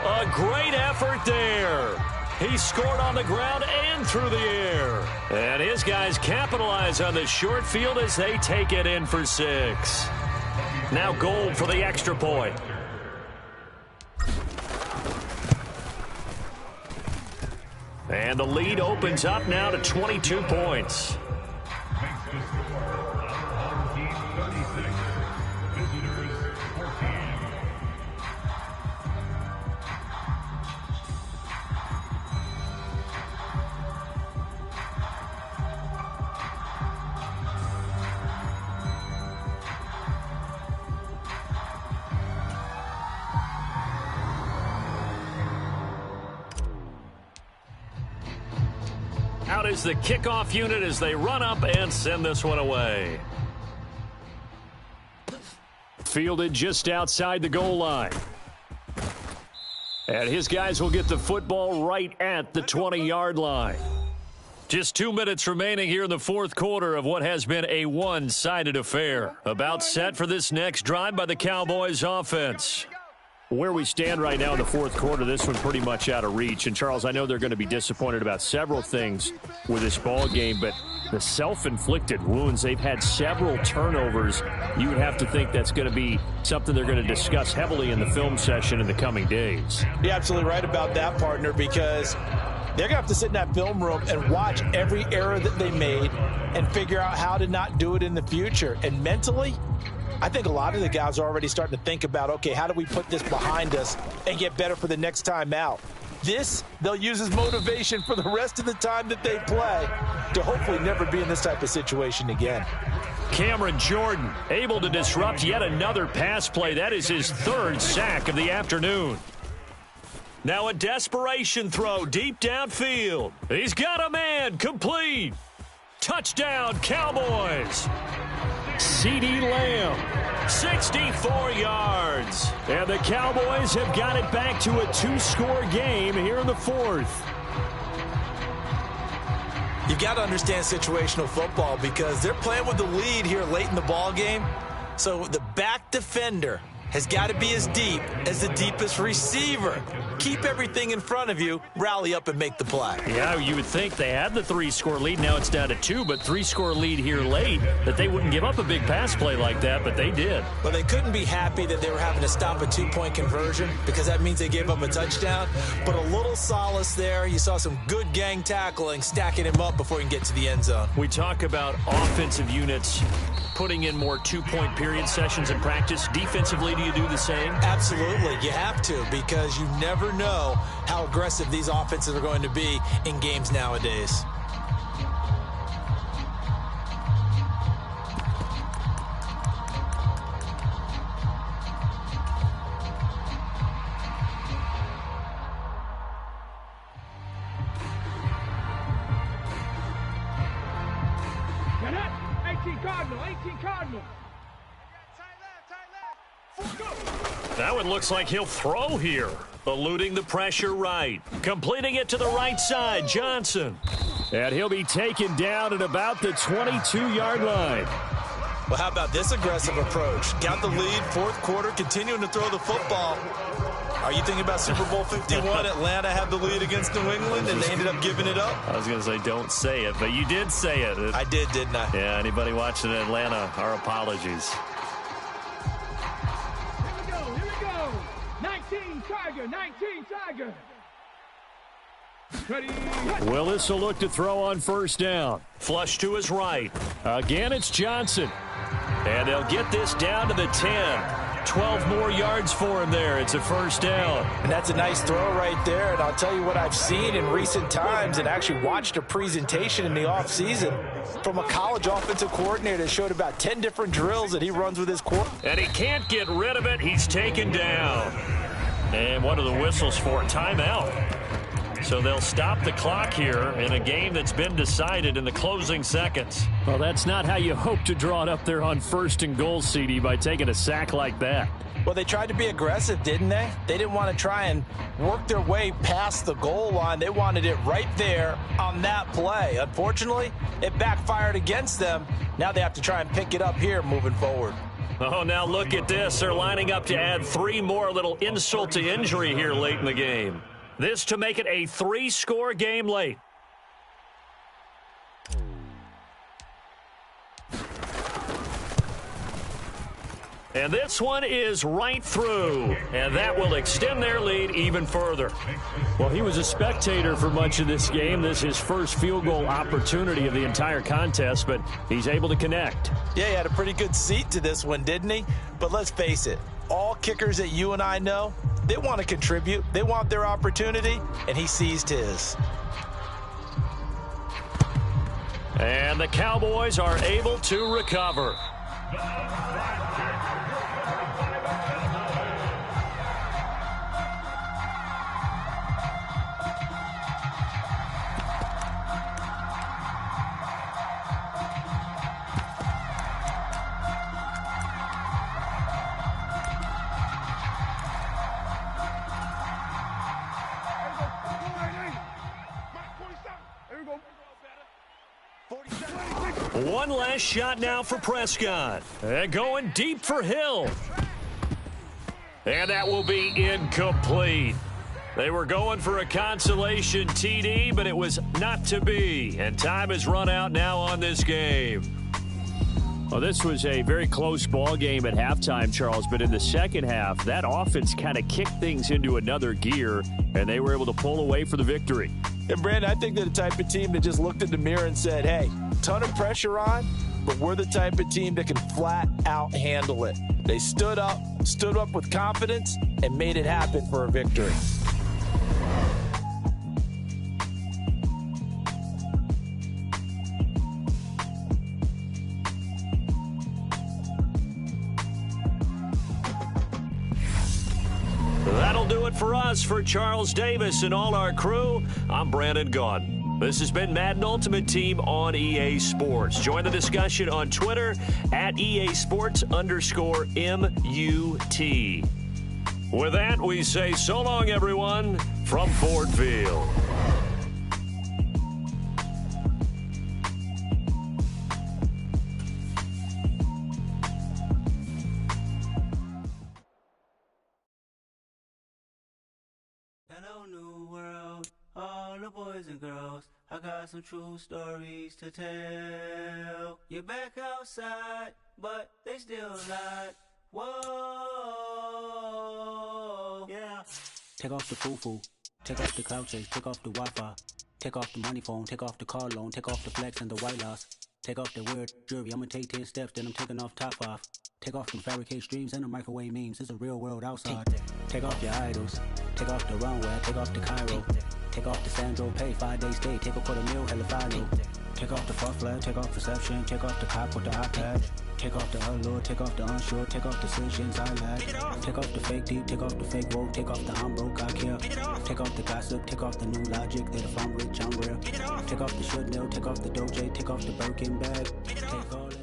A great effort there. He scored on the ground and through the air. And his guys capitalize on the short field as they take it in for 6. Now Gold for the extra point. And the lead opens up now to 22 points. Out is the kickoff unit as they run up and send this one away. Fielded just outside the goal line. And his guys will get the football right at the 20-yard line. Just 2 minutes remaining here in the fourth quarter of what has been a one-sided affair. About set for this next drive by the Cowboys offense. Where we stand right now in the fourth quarter, this one pretty much out of reach. And, Charles, I know they're going to be disappointed about several things with this ball game, but the self-inflicted wounds, they've had several turnovers. You would have to think that's going to be something they're going to discuss heavily in the film session in the coming days. You're absolutely right about that, partner, because they're going to have to sit in that film room and watch every error that they made and figure out how to not do it in the future. And mentally, I think a lot of the guys are already starting to think about, okay, how do we put this behind us and get better for the next time out? This, they'll use as motivation for the rest of the time that they play to hopefully never be in this type of situation again. Cameron Jordan able to disrupt yet another pass play. That is his 3rd sack of the afternoon. Now a desperation throw deep downfield. He's got a man, complete. Touchdown, Cowboys. CeeDee Lamb, 64 yards. And the Cowboys have got it back to a 2-score game here in the fourth. You've got to understand situational football because they're playing with the lead here late in the ball game. So the back defender has got to be as deep as the deepest receiver. Keep everything in front of you, rally up and make the play. Yeah, you would think they had the 3-score lead. Now it's down to 2, but 3-score lead here late, that they wouldn't give up a big pass play like that, but they did. Well, they couldn't be happy that they were having to stop a 2-point conversion because that means they gave up a touchdown. But a little solace there. You saw some good gang tackling, stacking him up before he can get to the end zone. We talk about offensive units putting in more 2-point period sessions in practice. Defensively, do you do the same? Absolutely. You have to, because you never know how aggressive these offenses are going to be in games nowadays. Got that? 18 Cardinal, 18 Cardinal. That one looks like he'll throw here. Eluding the pressure right. Completing it to the right side, Johnson. And he'll be taken down at about the 22-yard line. Well, how about this aggressive approach? Got the lead, fourth quarter, continuing to throw the football. Are you thinking about Super Bowl 51? Atlanta had the lead against New England, and they ended up giving it up? I was going to say don't say it, but you did say it. I did, didn't I? Yeah, anybody watching in Atlanta, our apologies. Here we go. 19 Tiger, 19 Tiger. Ready. Willis will look to throw on first down. Flush to his right. Again, it's Johnson. And they'll get this down to the 10. 12 more yards for him there. It's a first down. And that's a nice throw right there. And I'll tell you what I've seen in recent times and actually watched a presentation in the offseason from a college offensive coordinator that showed about 10 different drills that he runs with his quarterback. And he can't get rid of it. He's taken down. And what are the whistles for? Timeout. So they'll stop the clock here in a game that's been decided in the closing seconds. Well, that's not how you hope to draw it up there on first and goal, CD, by taking a sack like that. Well, they tried to be aggressive, didn't they? They didn't want to try and work their way past the goal line. They wanted it right there on that play. Unfortunately, it backfired against them. Now they have to try and pick it up here moving forward. Oh, now look at this. They're lining up to add 3 more, little insult to injury here late in the game. This to make it a 3-score game late. And this one is right through, and that will extend their lead even further. Well, he was a spectator for much of this game. This is his first field goal opportunity of the entire contest, but he's able to connect. Yeah, he had a pretty good seat to this one, didn't he? But let's face it, all kickers that you and I know, they want to contribute. They want their opportunity, and he seized his. And the Cowboys are able to recover. One last shot now for Prescott. And going deep for Hill. And that will be incomplete. They were going for a consolation TD, but it was not to be. And time has run out now on this game. Well, this was a very close ball game at halftime, Charles, but in the second half, that offense kind of kicked things into another gear, and they were able to pull away for the victory. And, Brandon, I think they're the type of team that just looked in the mirror and said, hey, ton of pressure on, but we're the type of team that can flat out handle it. They stood up with confidence, and made it happen for a victory. That'll do it for us. For Charles Davis and all our crew, I'm Brandon Gaudin. This has been Madden Ultimate Team on EA Sports. Join the discussion on Twitter at EA Sports_MUT. With that, we say so long, everyone, from Ford Field. Hello, new world, all the boys and girls. I got some true stories to tell. You're back outside, but they still not. Whoa, yeah. Take off the foo-foo, take off the cloud chase, take off the Wi-Fi, take off the money phone, take off the car loan, take off the flex and the white loss. Take off the weird jewelry, I'ma take 10 steps, then I'm taking off top off. Take off them fabricate streams and the microwave memes, it's a real world outside. Take off your idols, take off the runway, take off the Cairo. Take off the Sandro pay, 5 days stay, take a $250,000, hella final. Take off the false flag, take off perception, take off the cop with the iPad. Take off the allure, take off the unsure, take off decisions I lack. Take off the fake deep, take off the fake woke, take off the I'm broke, I care. Take off the gossip, take off the new logic that if I'm rich, I'm rare. Take off the should know, take off the doje, take off the Birkin bag. Take all that.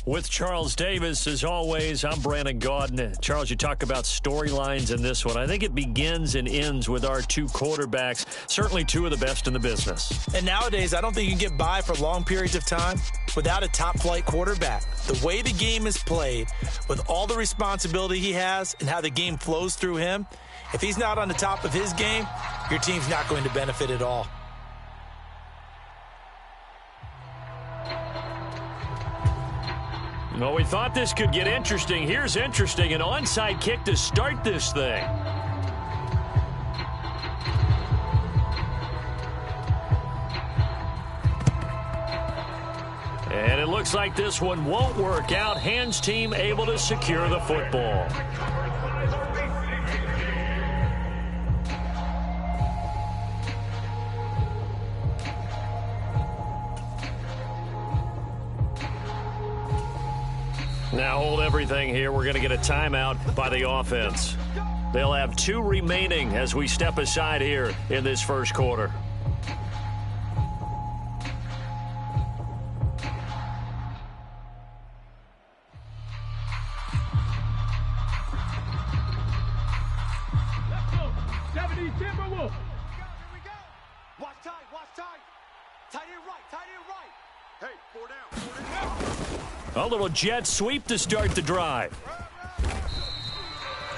With Charles Davis, as always, I'm Brandon Gaudin. Charles, you talk about storylines in this one. I think it begins and ends with our two quarterbacks, certainly two of the best in the business. And nowadays, I don't think you can get by for long periods of time without a top-flight quarterback. The way the game is played, with all the responsibility he has and how the game flows through him, if he's not on the top of his game, your team's not going to benefit at all. Well, we thought this could get interesting. Here's interesting, an onside kick to start this thing. And it looks like this one won't work out. Hands team able to secure the football. Now hold everything here. We're going to get a timeout by the offense. They'll have 2 remaining as we step aside here in this first quarter. Watch tight. Tight end right. Hey, 4 down. A little jet sweep to start the drive.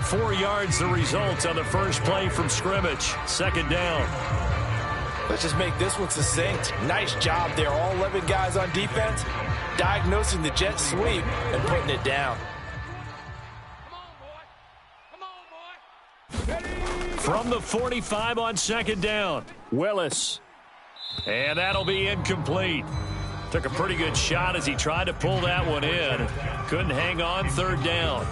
4 yards the result on the first play from scrimmage. Second down. Let's just make this one succinct. Nice job there. All 11 guys on defense diagnosing the jet sweep and putting it down. From the 45 on second down, Willis. And that'll be incomplete. Took a pretty good shot as he tried to pull that one in. Couldn't hang on, third down.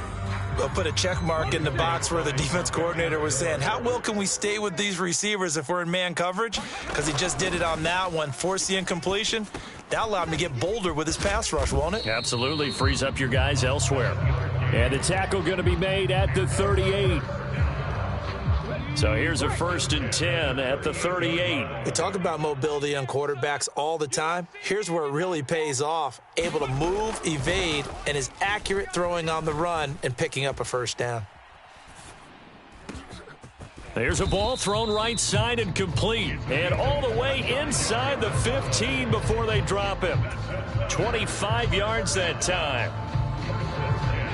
We'll put a check mark in the box where the defense coordinator was saying, how well can we stay with these receivers if we're in man coverage? Because he just did it on that one, forced the incompletion. That allowed him to get bolder with his pass rush, won't it? Absolutely, frees up your guys elsewhere. And the tackle going to be made at the 38. So here's a 1st and 10 at the 38. We talk about mobility on quarterbacks all the time. Here's where it really pays off. Able to move, evade, and is accurate throwing on the run and picking up a first down. There's a ball thrown right side and complete. And all the way inside the 15 before they drop him. 25 yards that time.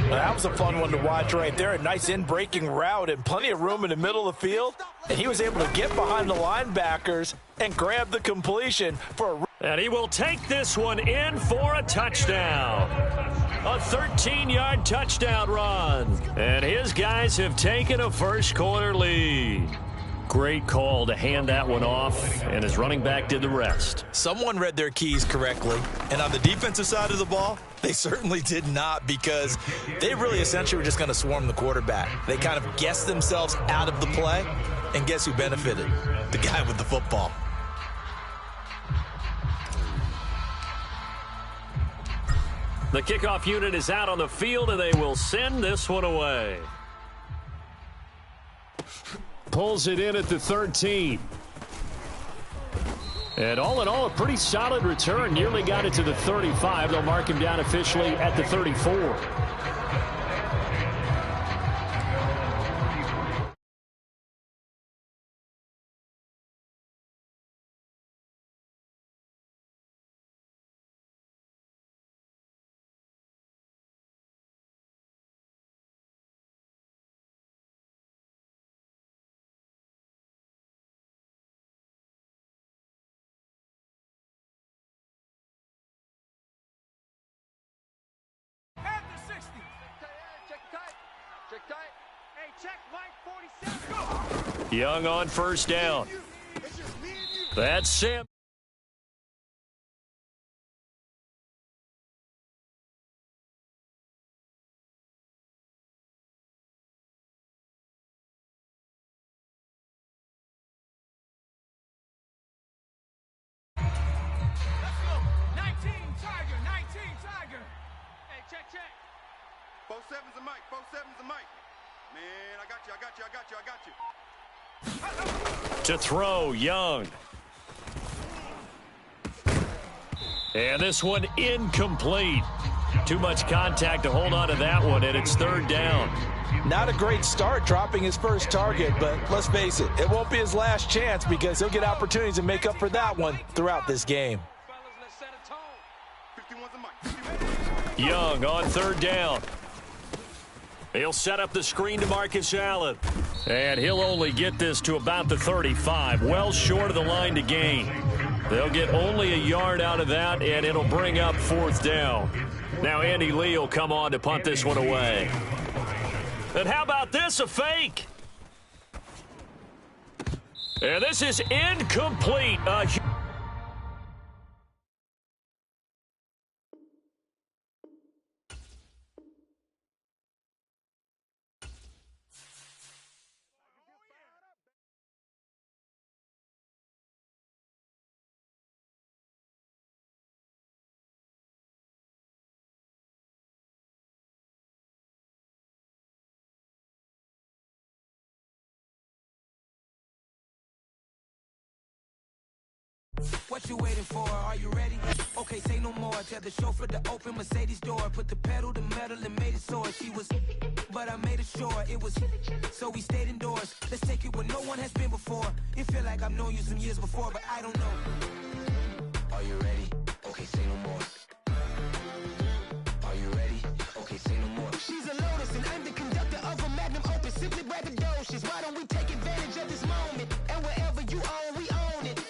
Well, that was a fun one to watch right there. A nice in-breaking route and plenty of room in the middle of the field. And he was able to get behind the linebackers and grab the completion for a... And he will take this one in for a touchdown. A 13-yard touchdown run. And his guys have taken a first quarter lead. Great call to hand that one off, and his running back did the rest. Someone read their keys correctly, and on the defensive side of the ball, they certainly did not, because they really essentially were just going to swarm the quarterback. They kind of guessed themselves out of the play, and guess who benefited? The guy with the football. The kickoff unit is out on the field, and they will send this one away. Pulls it in at the 13. And all in all, a pretty solid return. Nearly got it to the 35. They'll mark him down officially at the 34. Young on first down. That's Sam. 4-7's a mic. 4-7's a mic. Man, I got you. To throw, Young. And this one incomplete. Too much contact to hold on to that one, and it's third down. Not a great start dropping his first target, but let's face it, it won't be his last chance because he'll get opportunities to make up for that one throughout this game. Young on third down. He'll set up the screen to Marcus Allen. And he'll only get this to about the 35, well short of the line to gain. They'll get only a yard out of that, and it'll bring up fourth down. Now Andy Lee will come on to punt this one away. And how about this, a fake? And this is incomplete. What you waiting for? Are you ready? Okay, say no more. Tell the chauffeur to open Mercedes door. Put the pedal to metal and made it soar. She was, but I made it sure it was. So we stayed indoors. Let's take it where no one has been before. It feel like I've known you some years before, but I don't know. Are you ready? Okay, say no more. Are you ready? Okay, say no more. She's a Lotus and I'm the conductor of a Magnum Opus. Simply braggadocious. Why don't we take advantage of this moment? And wherever you own, we own it.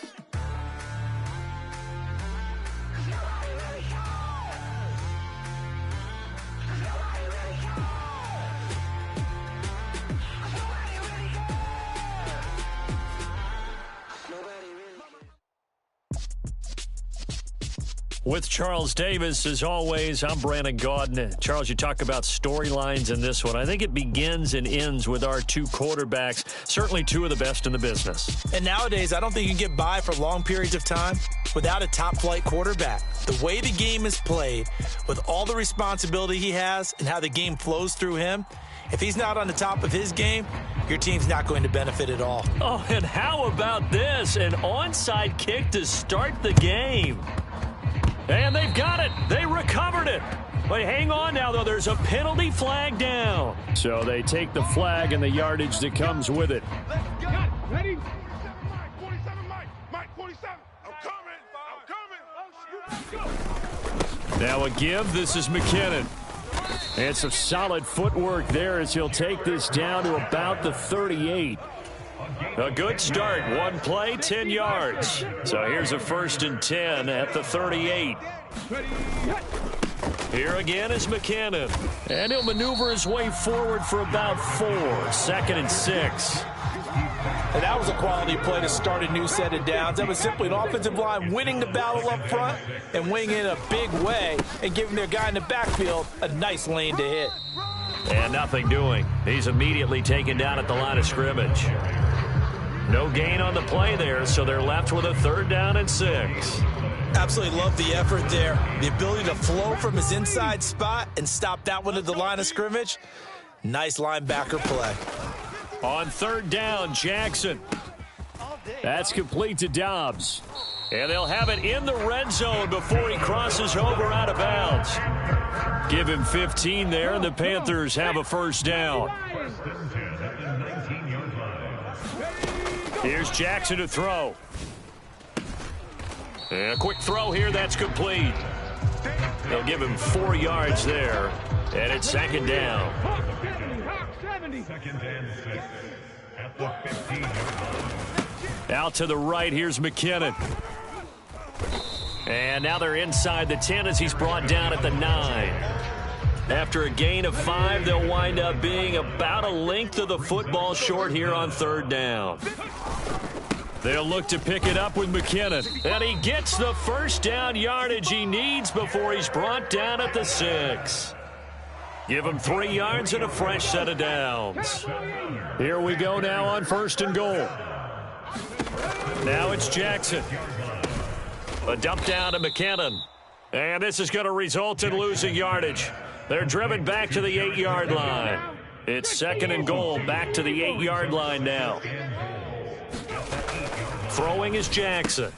With Charles Davis, as always, I'm Brandon Gaudin. Charles, you talk about storylines in this one. I think it begins and ends with our two quarterbacks, certainly two of the best in the business. And nowadays, I don't think you can get by for long periods of time without a top-flight quarterback. The way the game is played, with all the responsibility he has and how the game flows through him, if he's not on the top of his game, your team's not going to benefit at all. Oh, and how about this? An onside kick to start the game. And they've got it. They recovered it. But hang on now, though. There's a penalty flag down. So they take the flag and the yardage that comes with it. Ready? 47 Mike, 47. I'm coming. Now a give. This is McKinnon. And some solid footwork there as he'll take this down to about the 38. A good start. One play, 10 yards. So here's a 1st and 10 at the 38. Here again is McKinnon. And he'll maneuver his way forward for about 4. 2nd and 6. And that was a quality play to start a new set of downs. That was simply an offensive line winning the battle up front and winning in a big way and giving their guy in the backfield a nice lane to hit. And nothing doing. He's immediately taken down at the line of scrimmage. No gain on the play there, so they're left with a 3rd down and 6. Absolutely love the effort there. The ability to flow from his inside spot and stop that one at the line of scrimmage. Nice linebacker play. On 3rd down, Jackson. That's complete to Dobbs. And they'll have it in the red zone before he crosses over out of bounds. Give him 15 there, and the Panthers have a 1st down. Here's Jackson to throw. And a quick throw here, that's complete. They'll give him 4 yards there, and it's 2nd down. 2nd and 6 at the 15. Out to the right, here's McKinnon. And now they're inside the 10 as he's brought down at the 9. After a gain of 5, they'll wind up being about a length of the football short here on 3rd down. They'll look to pick it up with McKinnon. And he gets the 1st down yardage he needs before he's brought down at the 6. Give him 3 yards and a fresh set of downs. Here we go now on 1st and goal. Now it's Jackson. A dump down to McKinnon. And this is going to result in losing yardage. They're driven back to the 8-yard line. It's 2nd and goal, back to the 8-yard line now. Throwing is Jackson.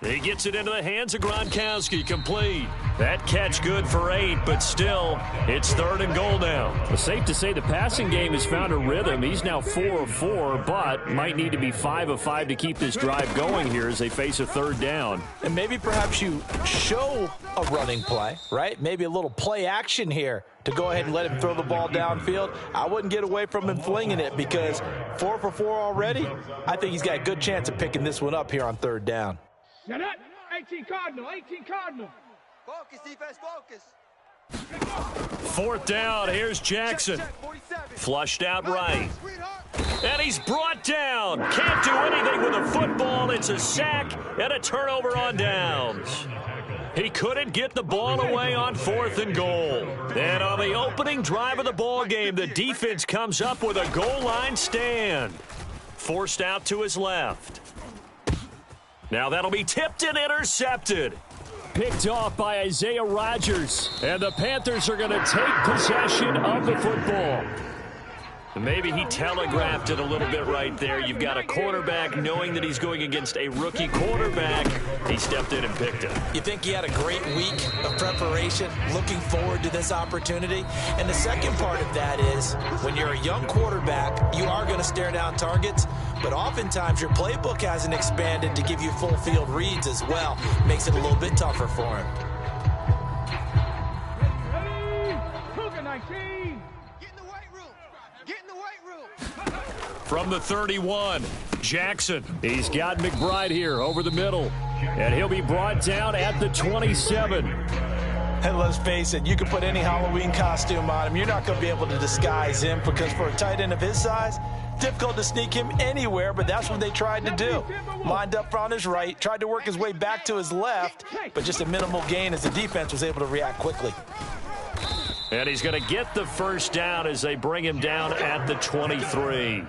He gets it into the hands of Gronkowski, complete. That catch good for 8, but still, it's 3rd and goal now. Well, safe to say the passing game has found a rhythm. He's now 4 of 4, but might need to be 5 of 5 to keep this drive going here as they face a 3rd down. And maybe perhaps you show a running play, right? Maybe a little play action here to go ahead and let him throw the ball downfield. I wouldn't get away from him flinging it because 4 for 4 already. I think he's got a good chance of picking this one up here on 3rd down. Shut up. 18 Cardinal, 18 Cardinal. Focus, defense, focus. 4th down, here's Jackson. Flushed out right. And he's brought down. Can't do anything with a football. It's a sack and a turnover on downs. He couldn't get the ball away on 4th and goal. And on the opening drive of the ball game, the defense comes up with a goal line stand. Forced out to his left. Now that'll be tipped and intercepted. Picked off by Isaiah Rodgers. And the Panthers are going to take possession of the football. Maybe he telegraphed it a little bit right there. You've got a quarterback knowing that he's going against a rookie quarterback. He stepped in and picked it. You think he had a great week of preparation, looking forward to this opportunity? And the second part of that is when you're a young quarterback, you are going to stare down targets, but oftentimes your playbook hasn't expanded to give you full field reads as well. Makes it a little bit tougher for him. Cougar 19. From the 31, Jackson. He's got McBride here over the middle. And he'll be brought down at the 27. And let's face it, you can put any Halloween costume on him. You're not going to be able to disguise him because for a tight end of his size, difficult to sneak him anywhere, but that's what they tried to do. Lined up on his right, tried to work his way back to his left, but just a minimal gain as the defense was able to react quickly. And he's going to get the 1st down as they bring him down at the 23.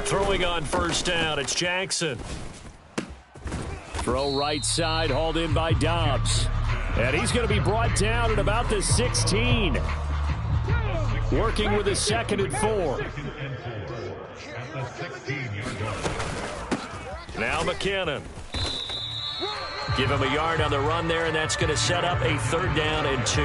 Throwing on 1st down, it's Jackson. Throw right side, hauled in by Dobbs. And he's going to be brought down at about the 16. Working with a 2nd and 4. Now McKinnon. Give him a yard on the run there, and that's going to set up a 3rd down and 2.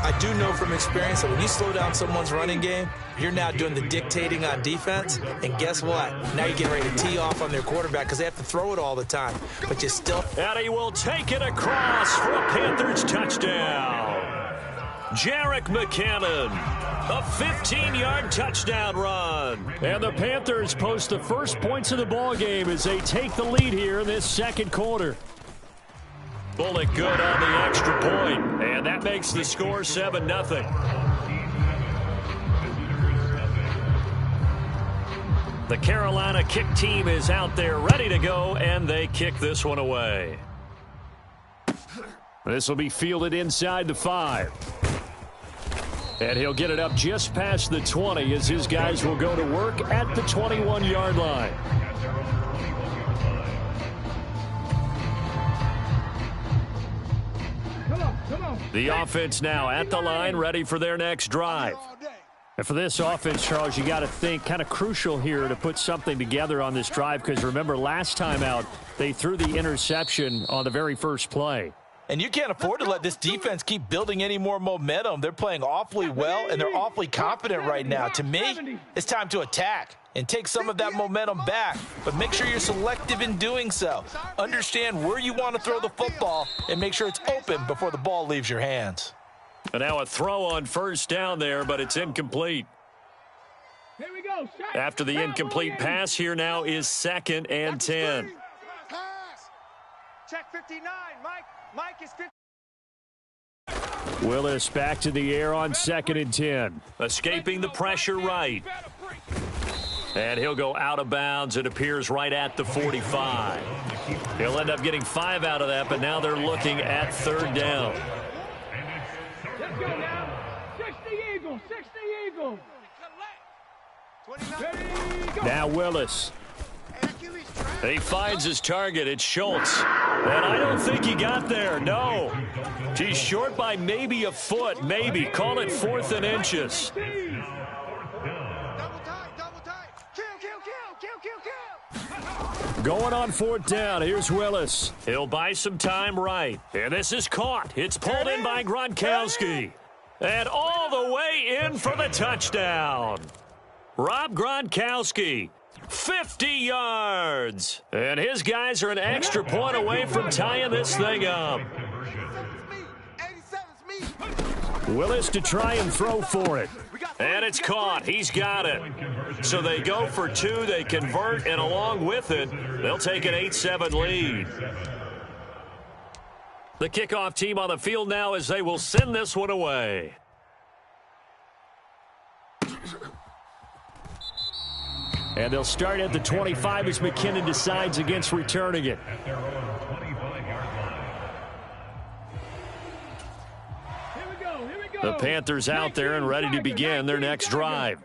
I do know from experience that when you slow down someone's running game, you're now doing the dictating on defense. And guess what? Now you're getting ready to tee off on their quarterback because they have to throw it all the time. But you still... And he will take it across for a Panthers touchdown. Jerick McKinnon, a 15-yard touchdown run. And the Panthers post the first points of the ball game as they take the lead here in this 2nd quarter. Bullock good on the extra point, and that makes the score 7-0. The Carolina kick team is out there ready to go, and they kick this one away. This will be fielded inside the 5. And he'll get it up just past the 20 as his guys will go to work at the 21-yard line. The offense now at the line, ready for their next drive. And for this offense, Charles, you got to think kind of crucial here to put something together on this drive because remember last time out, they threw the interception on the very first play. And you can't afford to let this defense keep building any more momentum. They're playing awfully well, and they're awfully confident right now. To me, it's time to attack and take some of that momentum back. But make sure you're selective in doing so. Understand where you want to throw the football and make sure it's open before the ball leaves your hands. And now a throw on 1st down there, but it's incomplete. Here we go. After the incomplete pass, here now is 2nd and 10. Check 59, Mike. Mike is 50. Willis back to the air on 2nd and 10. Escaping the pressure right. And he'll go out of bounds. It appears right at the 45. He'll end up getting 5 out of that, but now they're looking at 3rd down. Let's go now. 60 Eagles, 60 Eagles. Now Willis. Hey, that QB's trash. He finds his target. It's Schultz. And I don't think he got there. No. He's short by maybe a foot. Maybe. Call it 4th and inches. Going on 4th down. Here's Willis. He'll buy some time right. And this is caught. It's pulled in by Gronkowski. And all the way in for the touchdown. Rob Gronkowski, 50 yards. And his guys are an extra point away from tying this thing up. Willis to try and throw for it. And it's caught. He's got it. So they go for 2. They convert, and along with it, they'll take an 8-7 lead. The kickoff team on the field now as they will send this one away. And they'll start at the 25 as McKinnon decides against returning it. The Panthers out there and ready to begin their next drive.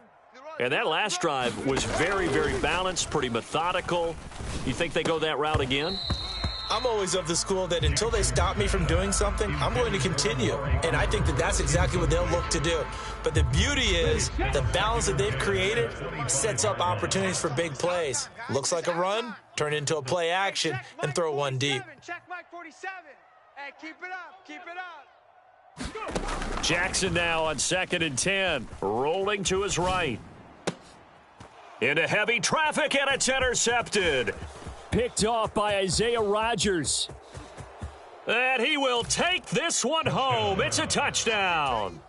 And that last drive was very, very balanced, pretty methodical. You think they go that route again? I'm always of the school that until they stop me from doing something, I'm going to continue. And I think that that's exactly what they'll look to do. But the beauty is the balance that they've created sets up opportunities for big plays. Looks like a run, turn it into a play action, and throw one deep. Check Mike 47. Hey, keep it up. Keep it up. Jackson now on 2nd and 10, rolling to his right. Into heavy traffic, and it's intercepted. Picked off by Isaiah Rodgers. And he will take this one home. It's a touchdown.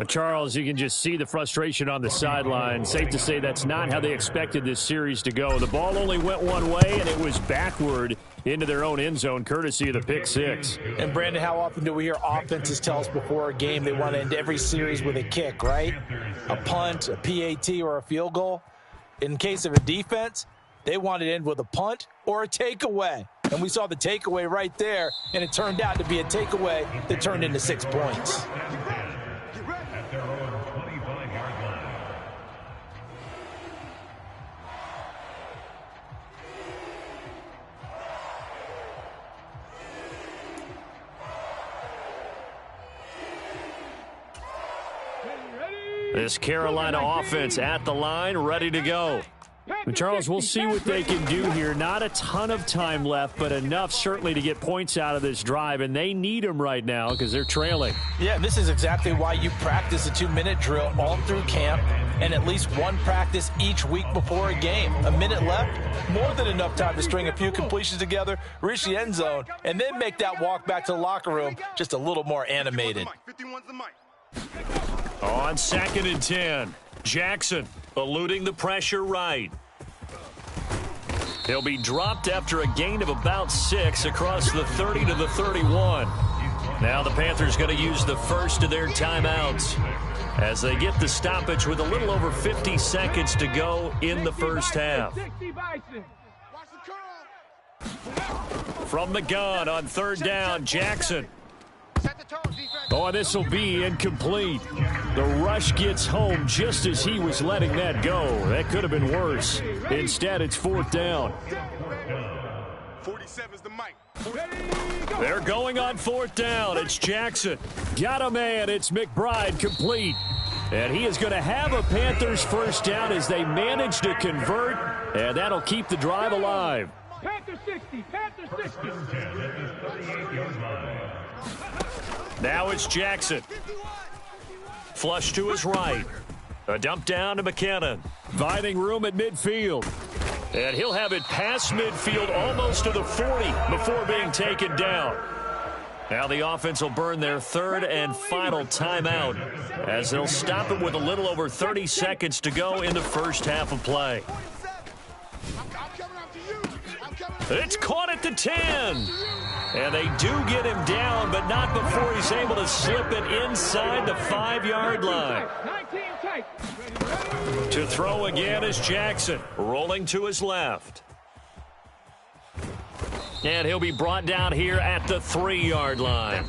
Charles, you can just see the frustration on the sideline. Safe to say that's not how they expected this series to go. The ball only went one way, and it was backward into their own end zone, courtesy of the pick six. And, Brandon, how often do we hear offenses tell us before a game they want to end every series with a kick, right? A punt, a PAT, or a field goal. In case of a defense, they want to end with a punt or a takeaway. And we saw the takeaway right there, and it turned out to be a takeaway that turned into 6 points. This Carolina offense at the line, ready to go. And Charles, we'll see what they can do here. Not a ton of time left, but enough certainly to get points out of this drive, and they need them right now because they're trailing. Yeah, and this is exactly why you practice a 2-minute drill all through camp and at least one practice each week before a game. A minute left, more than enough time to string a few completions together, reach the end zone, and then make that walk back to the locker room just a little more animated. On 2nd and 10, Jackson eluding the pressure right. He'll be dropped after a gain of about 6 across the 30 to the 31. Now the Panthers going to use the first of their timeouts as they get the stoppage with a little over 50 seconds to go in the first half. From the gun on 3rd down, Jackson. Oh, this will be incomplete. The rush gets home just as he was letting that go. That could have been worse. Instead, it's 4th down. 47's the mic. They're going on 4th down. It's Jackson. Got a man. It's McBride complete. And he is going to have a Panthers first down as they manage to convert. And that'll keep the drive alive. Panther 60. Panther 60. Now it's Jackson. Flush to his right. A dump down to McKinnon. Finding room at midfield. And he'll have it past midfield almost to the 40 before being taken down. Now the offense will burn their 3rd and final timeout as they'll stop it with a little over 30 seconds to go in the first half of play. It's caught at the 10. And they do get him down, but not before he's able to slip it inside the 5-yard line. To throw again is Jackson, rolling to his left. And he'll be brought down here at the 3-yard line.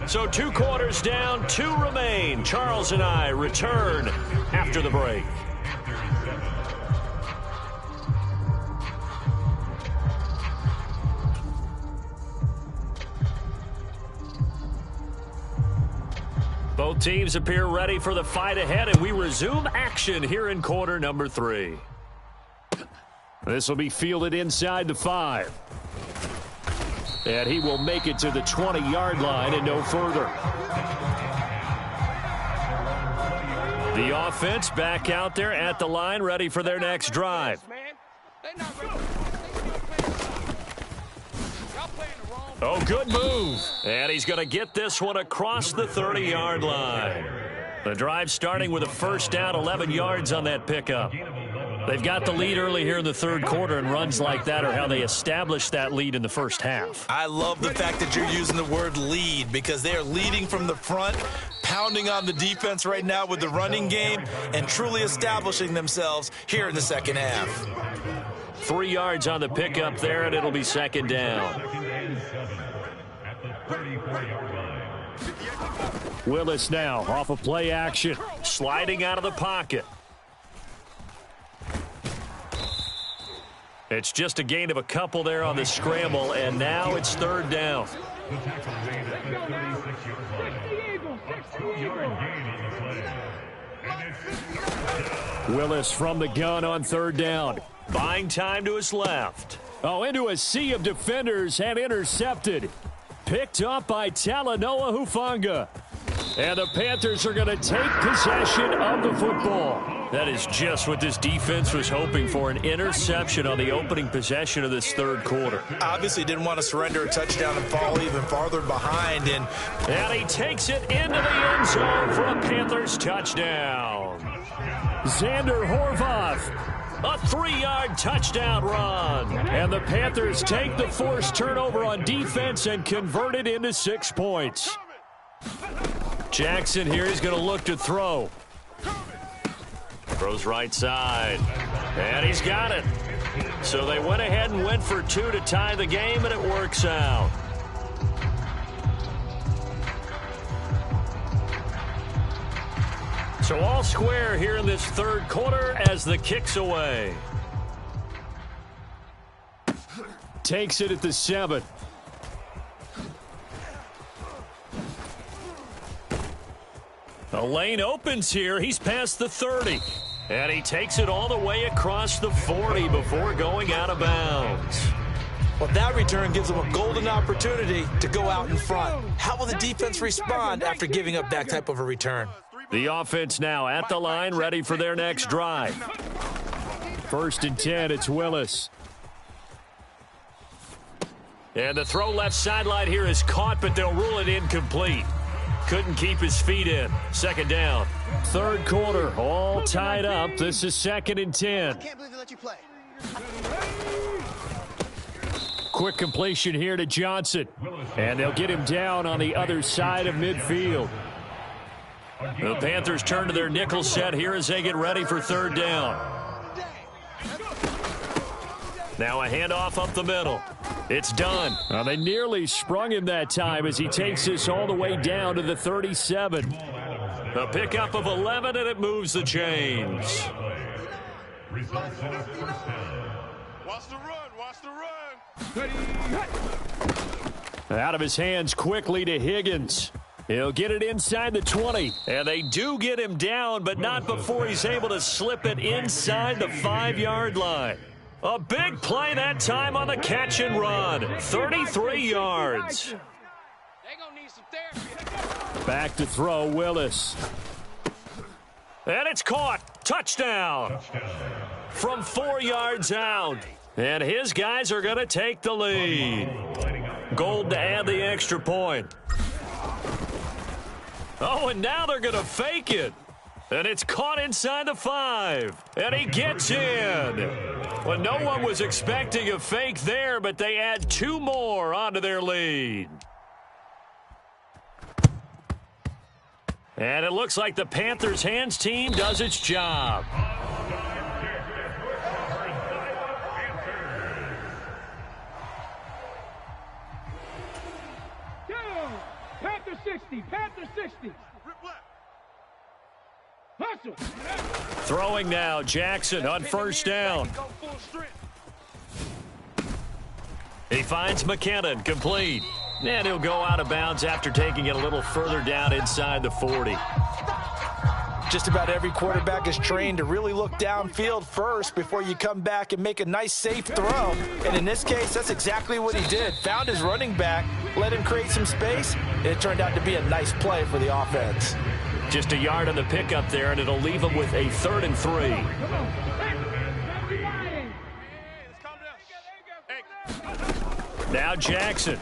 So 2 quarters down, 2 remain. Charles and I return after the break. Both teams appear ready for the fight ahead, and we resume action here in quarter number 3. This will be fielded inside the 5. And he will make it to the 20-yard line and no further. The offense back out there at the line, ready for their next drive. Oh, good move. And he's going to get this one across the 30-yard line. The drive starting with a first down, 11 yards on that pickup. They've got the lead early here in the third quarter, and runs like that are how they established that lead in the first half. I love the fact that you're using the word lead because they are leading from the front, pounding on the defense right now with the running game, and truly establishing themselves here in the second half. 3 yards on the pickup there, and it'll be second down. Willis now off of play action, sliding out of the pocket. It's just a gain of a couple there on the scramble, and now it's third down. Willis from the gun on third down. Buying time to his left. Oh, into a sea of defenders and intercepted. Picked up by Talanoa Hufanga. And the Panthers are going to take possession of the football. That is just what this defense was hoping for, an interception on the opening possession of this third quarter. Obviously didn't want to surrender a touchdown and fall even farther behind. And he takes it into the end zone for a Panthers touchdown. Xander Horvath. A 3-yard touchdown run. And the Panthers take the forced turnover on defense and convert it into 6 points. Jackson here is going to look to throw. Throws right side. And he's got it. So they went ahead and went for 2 to tie the game, and it works out. So all square here in this third quarter as the kick's away. Takes it at the 7. The lane opens here. He's past the 30. And he takes it all the way across the 40 before going out of bounds. Well, that return gives them a golden opportunity to go out in front. How will the defense respond after giving up that type of a return? The offense now at the line, ready for their next drive. 1st and 10, it's Willis. And the throw left sideline here is caught, but they'll rule it incomplete. Couldn't keep his feet in. Second down. Third quarter, all tied up. This is 2nd and 10. I can't believe they let you play. Quick completion here to Johnson. And they'll get him down on the other side of midfield. The Panthers turn to their nickel set here as they get ready for third down. Now a handoff up the middle. It's done. They nearly sprung him that time as he takes this all the way down to the 37. A pickup of 11, and it moves the chains. Watch the run. Watch the run. Out of his hands quickly to Higgins. He'll get it inside the 20. And they do get him down, but not before he's able to slip it inside the 5-yard line. A big play that time on the catch and run. 33 yards. Back to throw, Willis. And it's caught. Touchdown. From 4 yards out. And his guys are going to take the lead. Gold to add the extra point. Oh, and now they're going to fake it. And it's caught inside the 5. And he gets in. Well, no one was expecting a fake there, but they add 2 more onto their lead. And it looks like the Panthers' hands team does its job. Panther 60, Panther 60. Hustle. Throwing now, Jackson on first down. He finds McKinnon, complete. And he'll go out of bounds after taking it a little further down inside the 40. Just about every quarterback is trained to really look downfield first before you come back and make a nice, safe throw. And in this case, that's exactly what he did. Found his running back, let him create some space, and it turned out to be a nice play for the offense. Just a yard on the pickup there, and it'll leave him with a 3rd and 3. Now Jackson.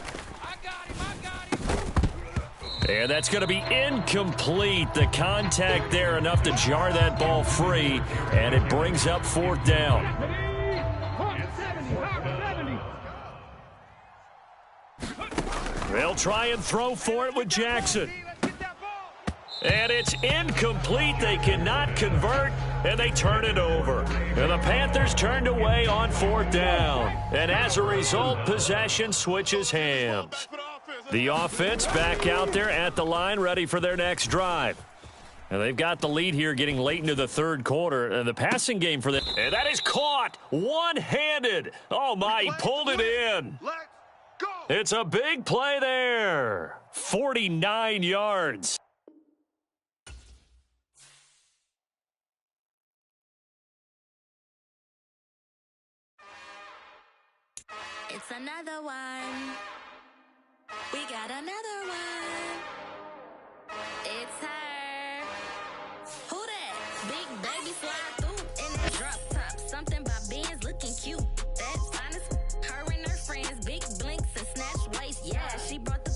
And that's going to be incomplete. The contact there enough to jar that ball free, and it brings up 4th down. They'll try and throw for it with Jackson. And it's incomplete. They cannot convert, and they turn it over. And the Panthers turned away on 4th down. And as a result, possession switches hands. The offense back out there at the line, ready for their next drive. And they've got the lead here getting late into the 3rd quarter. And the passing game for them. And that is caught one-handed. Oh, my, he pulled it in. It's a big play there. 49 yards. It's another one. We got another one. It's her. Who that? Big baby slide through in that drop top. Something by Benz looking cute. That's honest. Her and her friends, big blinks and snatch waist. Yeah, she brought the.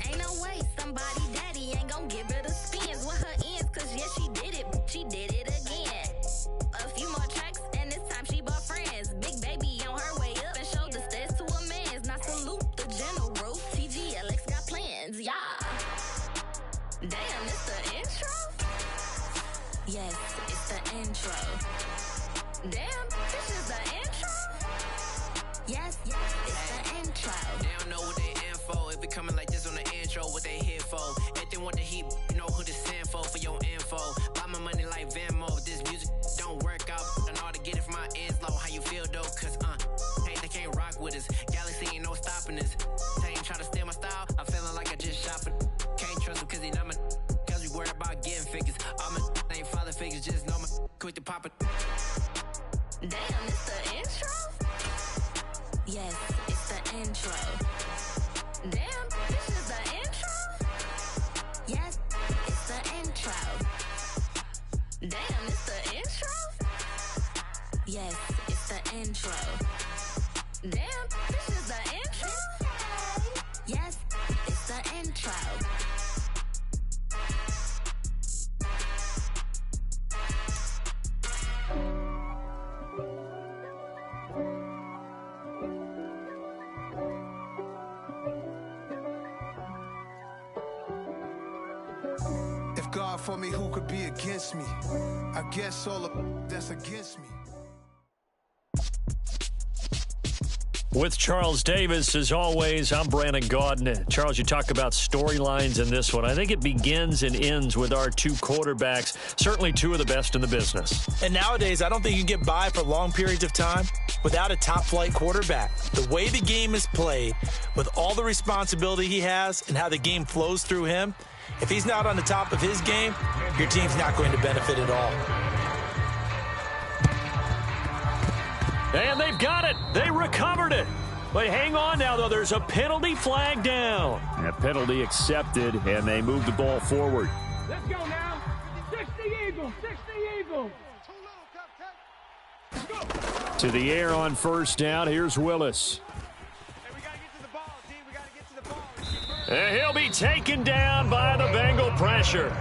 Ain't no way. Somebody daddy ain't gon' give her the spins with her ends. Cause yeah, she did it. She did it again. A few more tracks and this time she bought friends. Big baby on her way up and showed the stairs to a man's. Now salute the general. TGLX got plans, yeah. Damn, it's the intro? Yes, it's the intro. Damn, this is the intro? Yes, it's the intro. They don't know what they in for. If it coming like this on the intro, what they here for? If they want the heat, you know who to send for your info. Buy my money like Venmo. If this music don't work out, I know how to get it from my ends low. How you feel though? Cause hey, they can't rock with us. Galaxy ain't no stopping us. They ain't try to steal my style. I'm feeling like I just shot for. Can't trust him cause he not my. Cause we worried about getting figures. All my ain't father figures, just know my. Quick to pop it. Damn, it's the intro? Yes, it's the intro. Damn, this is the intro? Yes, it's the intro. Damn, it's the intro? Yes, it's the intro. Damn, this is the intro? Yes, it's the intro. If God for me, who could be against me? I guess all of that's against me. With Charles Davis, as always, I'm Brandon Gaudin. Charles, you talk about storylines in this one. I think it begins and ends with our 2 quarterbacks, certainly 2 of the best in the business. And nowadays, I don't think you can get by for long periods of time without a top-flight quarterback. The way the game is played, with all the responsibility he has and how the game flows through him, if he's not on the top of his game, your team's not going to benefit at all. And they've got it. They recovered it. But hang on now, though. There's a penalty flag down. A penalty accepted, and they move the ball forward. Let's go now. 60 Eagles. 60 Eagles. To the air on 1st down. Here's Willis. Hey, we got to get to the ball, D. We got to get to the ball. And he'll be taken down by the Bengal pressure.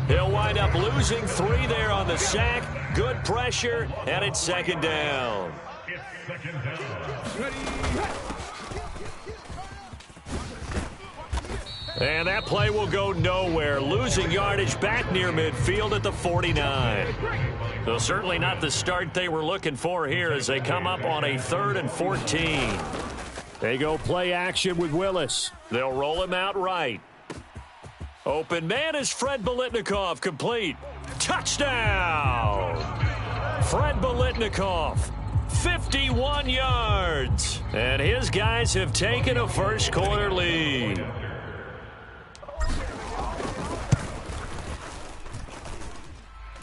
He'll wind up losing 3 there on the sack. Good pressure, and it's 2nd down. It's 2nd down. And that play will go nowhere. Losing yardage back near midfield at the 49. So certainly not the start they were looking for here as they come up on a 3rd and 14. They go play action with Willis. They'll roll him out right. Open man is Fred Biletnikoff, complete. Touchdown! Fred Biletnikoff, 51 yards. And his guys have taken a first quarter lead.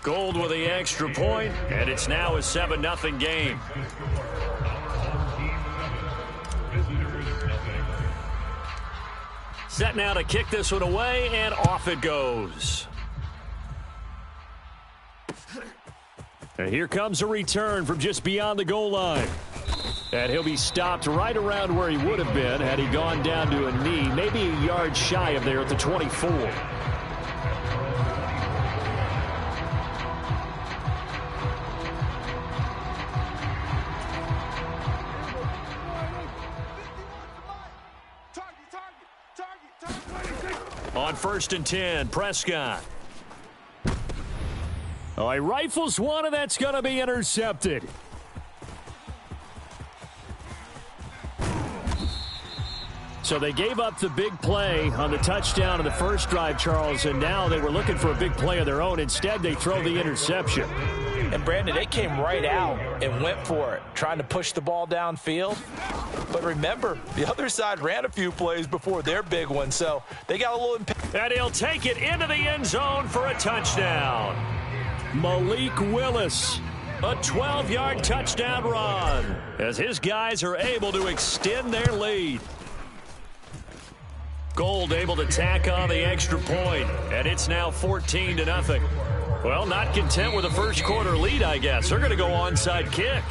Gold with the extra point, and it's now a 7-0 game. Set now to kick this one away, and off it goes. And here comes a return from just beyond the goal line. And he'll be stopped right around where he would have been had he gone down to a knee, maybe a yard shy of there at the 24. On 1st and 10, Prescott. Oh, he rifles one, and that's going to be intercepted. So they gave up the big play on the touchdown in the first drive, Charles, and now they were looking for a big play of their own. Instead, they throw the interception. And, Brandon, they came right out and went for it, trying to push the ball downfield. But remember, the other side ran a few plays before their big one, so they got a little impatient. And he'll take it into the end zone for a touchdown. Malik Willis, a 12-yard touchdown run, as his guys are able to extend their lead. Gold able to tack on the extra point, and it's now 14-0. Well, not content with a first quarter lead, I guess. They're going to go onside kick.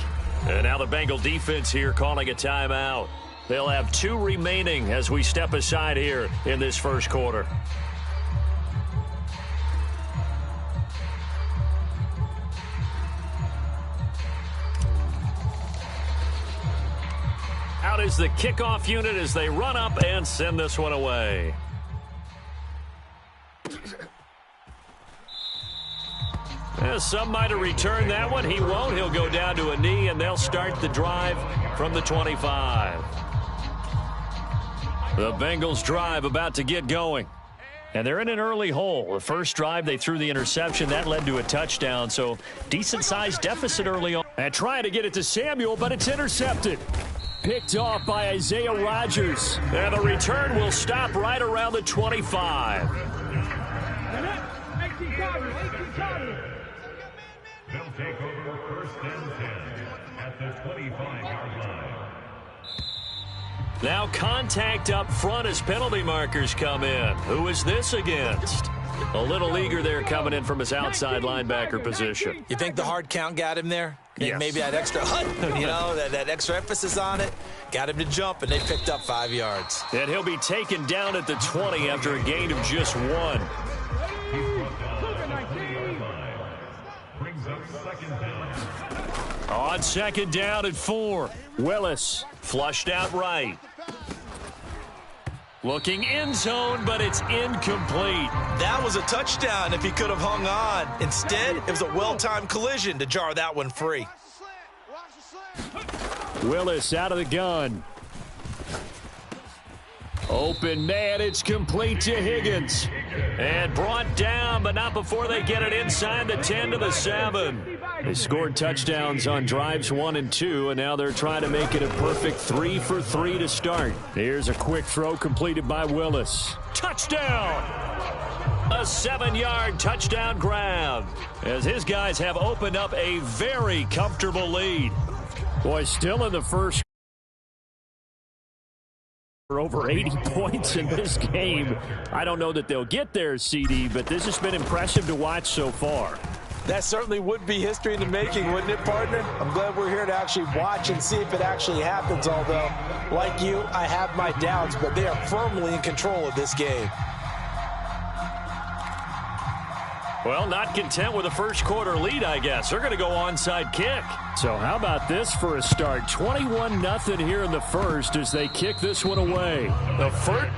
And now the Bengal defense here calling a timeout. They'll have 2 remaining as we step aside here in this first quarter. Out is the kickoff unit as they run up and send this one away. Some might have returned that one. He won't. He'll go down to a knee, and they'll start the drive from the 25. The Bengals drive about to get going. And they're in an early hole. The first drive, they threw the interception. That led to a touchdown, so decent-sized deficit early on. And trying to get it to Samuel, but it's intercepted. Picked off by Isaiah Rodgers. And the return will stop right around the 25. They'll take over 1st and 10 at the 25-yard line. Now contact up front as penalty markers come in. Who is this against? A little leaguer there coming in from his outside linebacker position. You think the hard count got him there? Yes. Maybe that extra that extra emphasis on it got him to jump, and they picked up 5 yards. And he'll be taken down at the 20 after a gain of just 1. On 2nd down at 4. Willis flushed out right. Looking end zone, but it's incomplete. That was a touchdown if he could have hung on. Instead, it was a well-timed collision to jar that one free. Willis out of the gun. Open man, it's complete to Higgins. And brought down, but not before they get it inside the 10 to the 7. They scored touchdowns on drives 1 and 2, and now they're trying to make it a perfect 3 for 3 to start. Here's a quick throw completed by Willis. Touchdown! A 7-yard touchdown grab, as his guys have opened up a very comfortable lead. Boy, still in the first. For over 80 points in this game. I don't know that they'll get there, CD, but this has been impressive to watch so far. That certainly would be history in the making, wouldn't it, partner? I'm glad we're here to actually watch and see if it actually happens, although, like you, I have my doubts, but they are firmly in control of this game. Well, not content with a first quarter lead, I guess. They're going to go onside kick. So how about this for a start? 21-0 here in the first as they kick this one away. The first.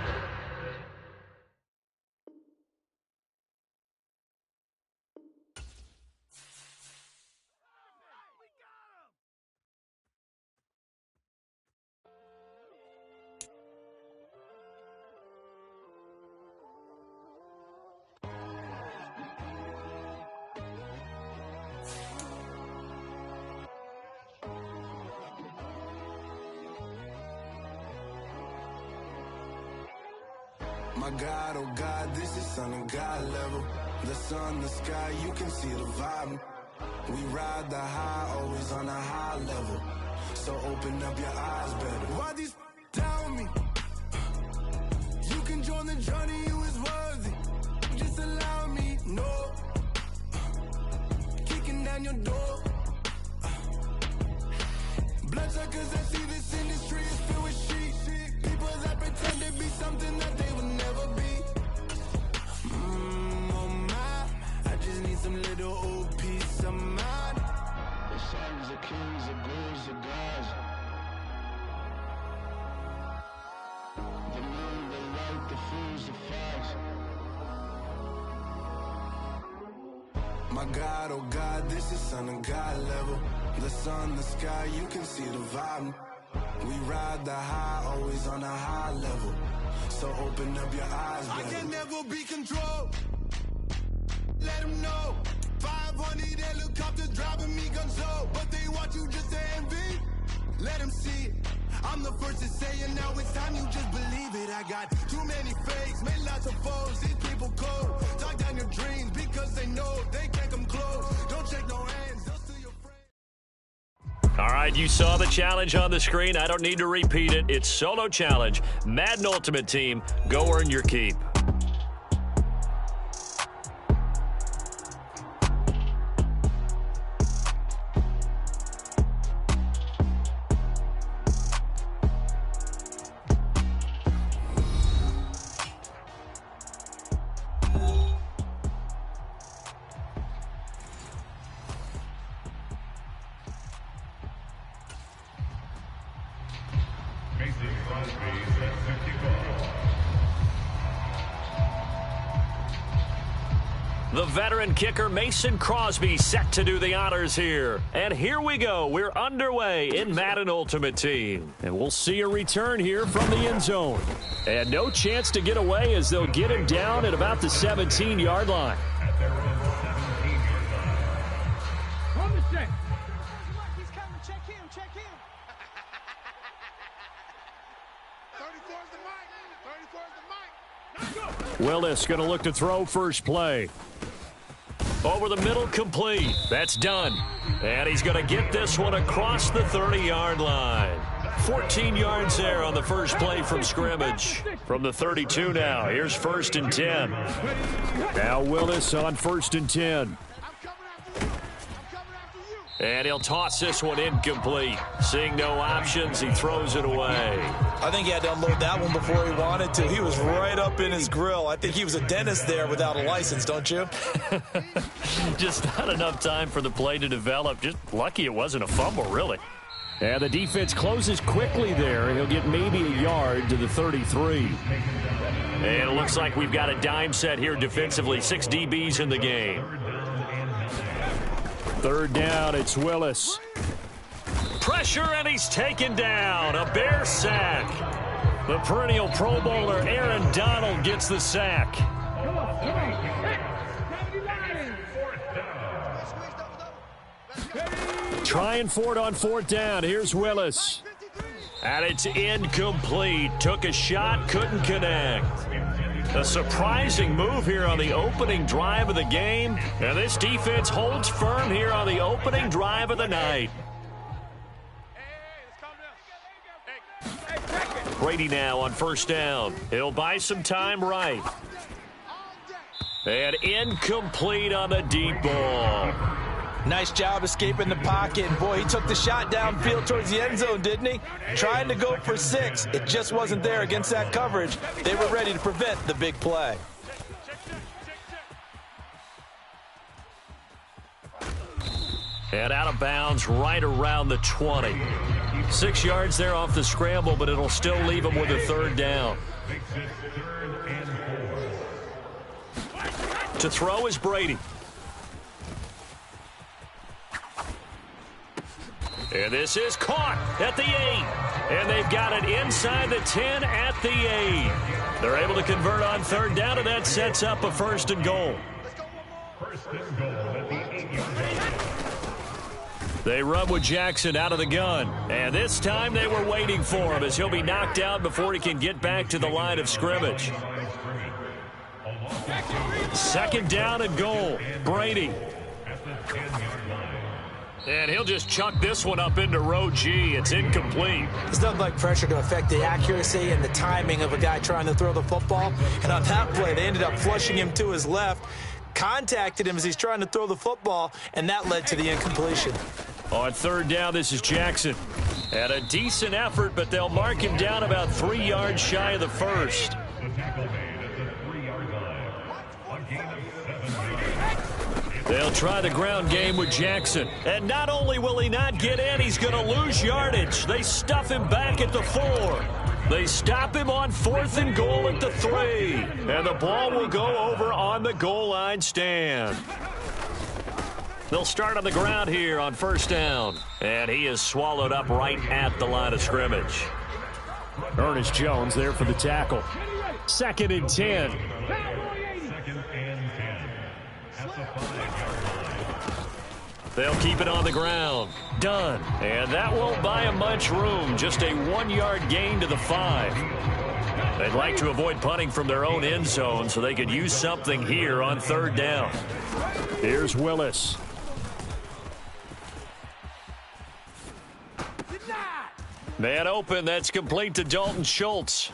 My God, oh God, this is son of God level. The sun, the sky, you can see the vibe. We ride the high, always on a high level. So open up your eyes better. Why these tell me? You can join the journey, you is worthy. Just allow me, no. Kicking down your door. Bloodsuckers, I see this industry is filled with sheep. People that pretend to be something that they would never be. Oh my, I just need some little old peace of mind. The sons of kings, the ghouls, the gods. The moon, the light, the fools, the facts. My God, oh God, this is son of God level. The sun, the sky, you can see the vibe. We ride the high, always on a high level. So open up your eyes, baby. I can never be controlled. Let them know. 500 helicopters driving me gonzo. But they want you just to envy. Let them see it. I'm the first to say it, now it's time you just believe it. I got too many fakes, made lots of foes. These people cold. Talk down your dreams because they know they can't come close. Don't check no hands, they'll steal your friends. All right, you saw the challenge on the screen. I don't need to repeat it. It's solo challenge. Madden Ultimate Team, go earn your keep. The veteran kicker Mason Crosby set to do the honors here. And here we go. We're underway in Madden Ultimate Team. And we'll see a return here from the end zone. And no chance to get away as they'll get him down at about the 17-yard line. On the set. He's coming. Check him. Check him. 34 is the mic. 34 is the mic. Willis going to look to throw first play. Over the middle, complete. That's done. And he's going to get this one across the 30-yard line. 14 yards there on the first play from scrimmage. From the 32 now. Here's 1st and 10. Now Willis on 1st and 10. And he'll toss this one incomplete. Seeing no options, he throws it away. I think he had to unload that one before he wanted to. He was right up in his grill. I think he was a dentist there without a license, don't you? Just not enough time for the play to develop. Just lucky it wasn't a fumble, really. And the defense closes quickly there. He'll get maybe a yard to the 33. And it looks like we've got a dime set here defensively. 6 DBs in the game. 3rd down, it's Willis. Pressure, and he's taken down. A Bear sack. The perennial Pro Bowler Aaron Donald gets the sack. Trying for it on 4th down. Here's Willis. And it's incomplete. Took a shot, couldn't connect. A surprising move here on the opening drive of the game. And this defense holds firm here on the opening drive of the night. Brady now on 1st down. He'll buy some time right. And incomplete on the deep ball. Nice job escaping the pocket. And boy, he took the shot downfield towards the end zone, didn't he? Trying to go for 6. It just wasn't there against that coverage. They were ready to prevent the big play. And out of bounds right around the 20. 6 yards there off the scramble, but it'll still leave him with a 3rd down. To throw is Brady. And this is caught at the 8. And they've got it inside the 10 at the 8. They're able to convert on 3rd down, and that sets up a 1st and goal. 1st and goal at the 8-yard line. They run with Jackson out of the gun. And this time they were waiting for him as he'll be knocked out before he can get back to the line of scrimmage. Second down and goal. Brady. And he'll just chuck this one up into row G. It's incomplete. There's nothing like pressure to affect the accuracy and the timing of a guy trying to throw the football. And on that play, they ended up flushing him to his left, contacted him as he's trying to throw the football, and that led to the incompletion. On third down, this is Jackson. And a decent effort, but they'll mark him down about 3 yards shy of the first. They'll try the ground game with Jackson. And not only will he not get in, he's going to lose yardage. They stuff him back at the 4. They stop him on 4th and goal at the 3. And the ball will go over on the goal line stand. They'll start on the ground here on first down. And he is swallowed up right at the line of scrimmage. Ernest Jones there for the tackle. 2nd and 10. They'll keep it on the ground. Done. And that won't buy him much room. Just a 1-yard gain to the 5. They'd like to avoid punting from their own end zone so they could use something here on third down. Here's Willis. Man open. That's complete to Dalton Schultz.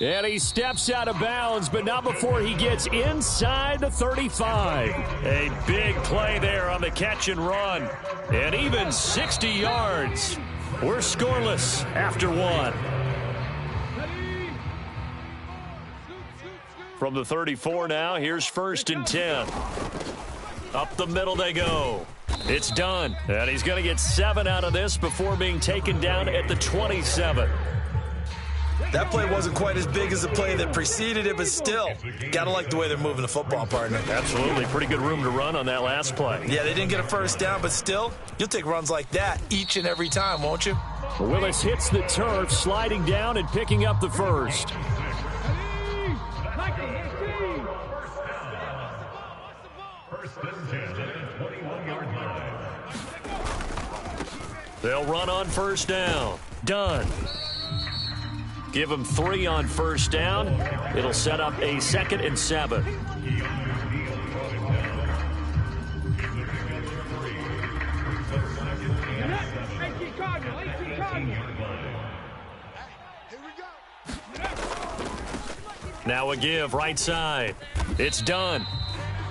And he steps out of bounds, but not before he gets inside the 35. A big play there on the catch and run. And even 60 yards. We're scoreless after 1. From the 34 now, here's 1st and 10. Up the middle they go. It's done. And he's going to get 7 out of this before being taken down at the 27. That play wasn't quite as big as the play that preceded it, but still, got to like the way they're moving the football, partner. Absolutely. Pretty good room to run on that last play. Yeah, they didn't get a first down, but still, you'll take runs like that each and every time, won't you? Willis hits the turf, sliding down and picking up the first. They'll run on first down. Done. Give them 3 on first down. It'll set up a 2nd and 7. Now a give right side. It's done.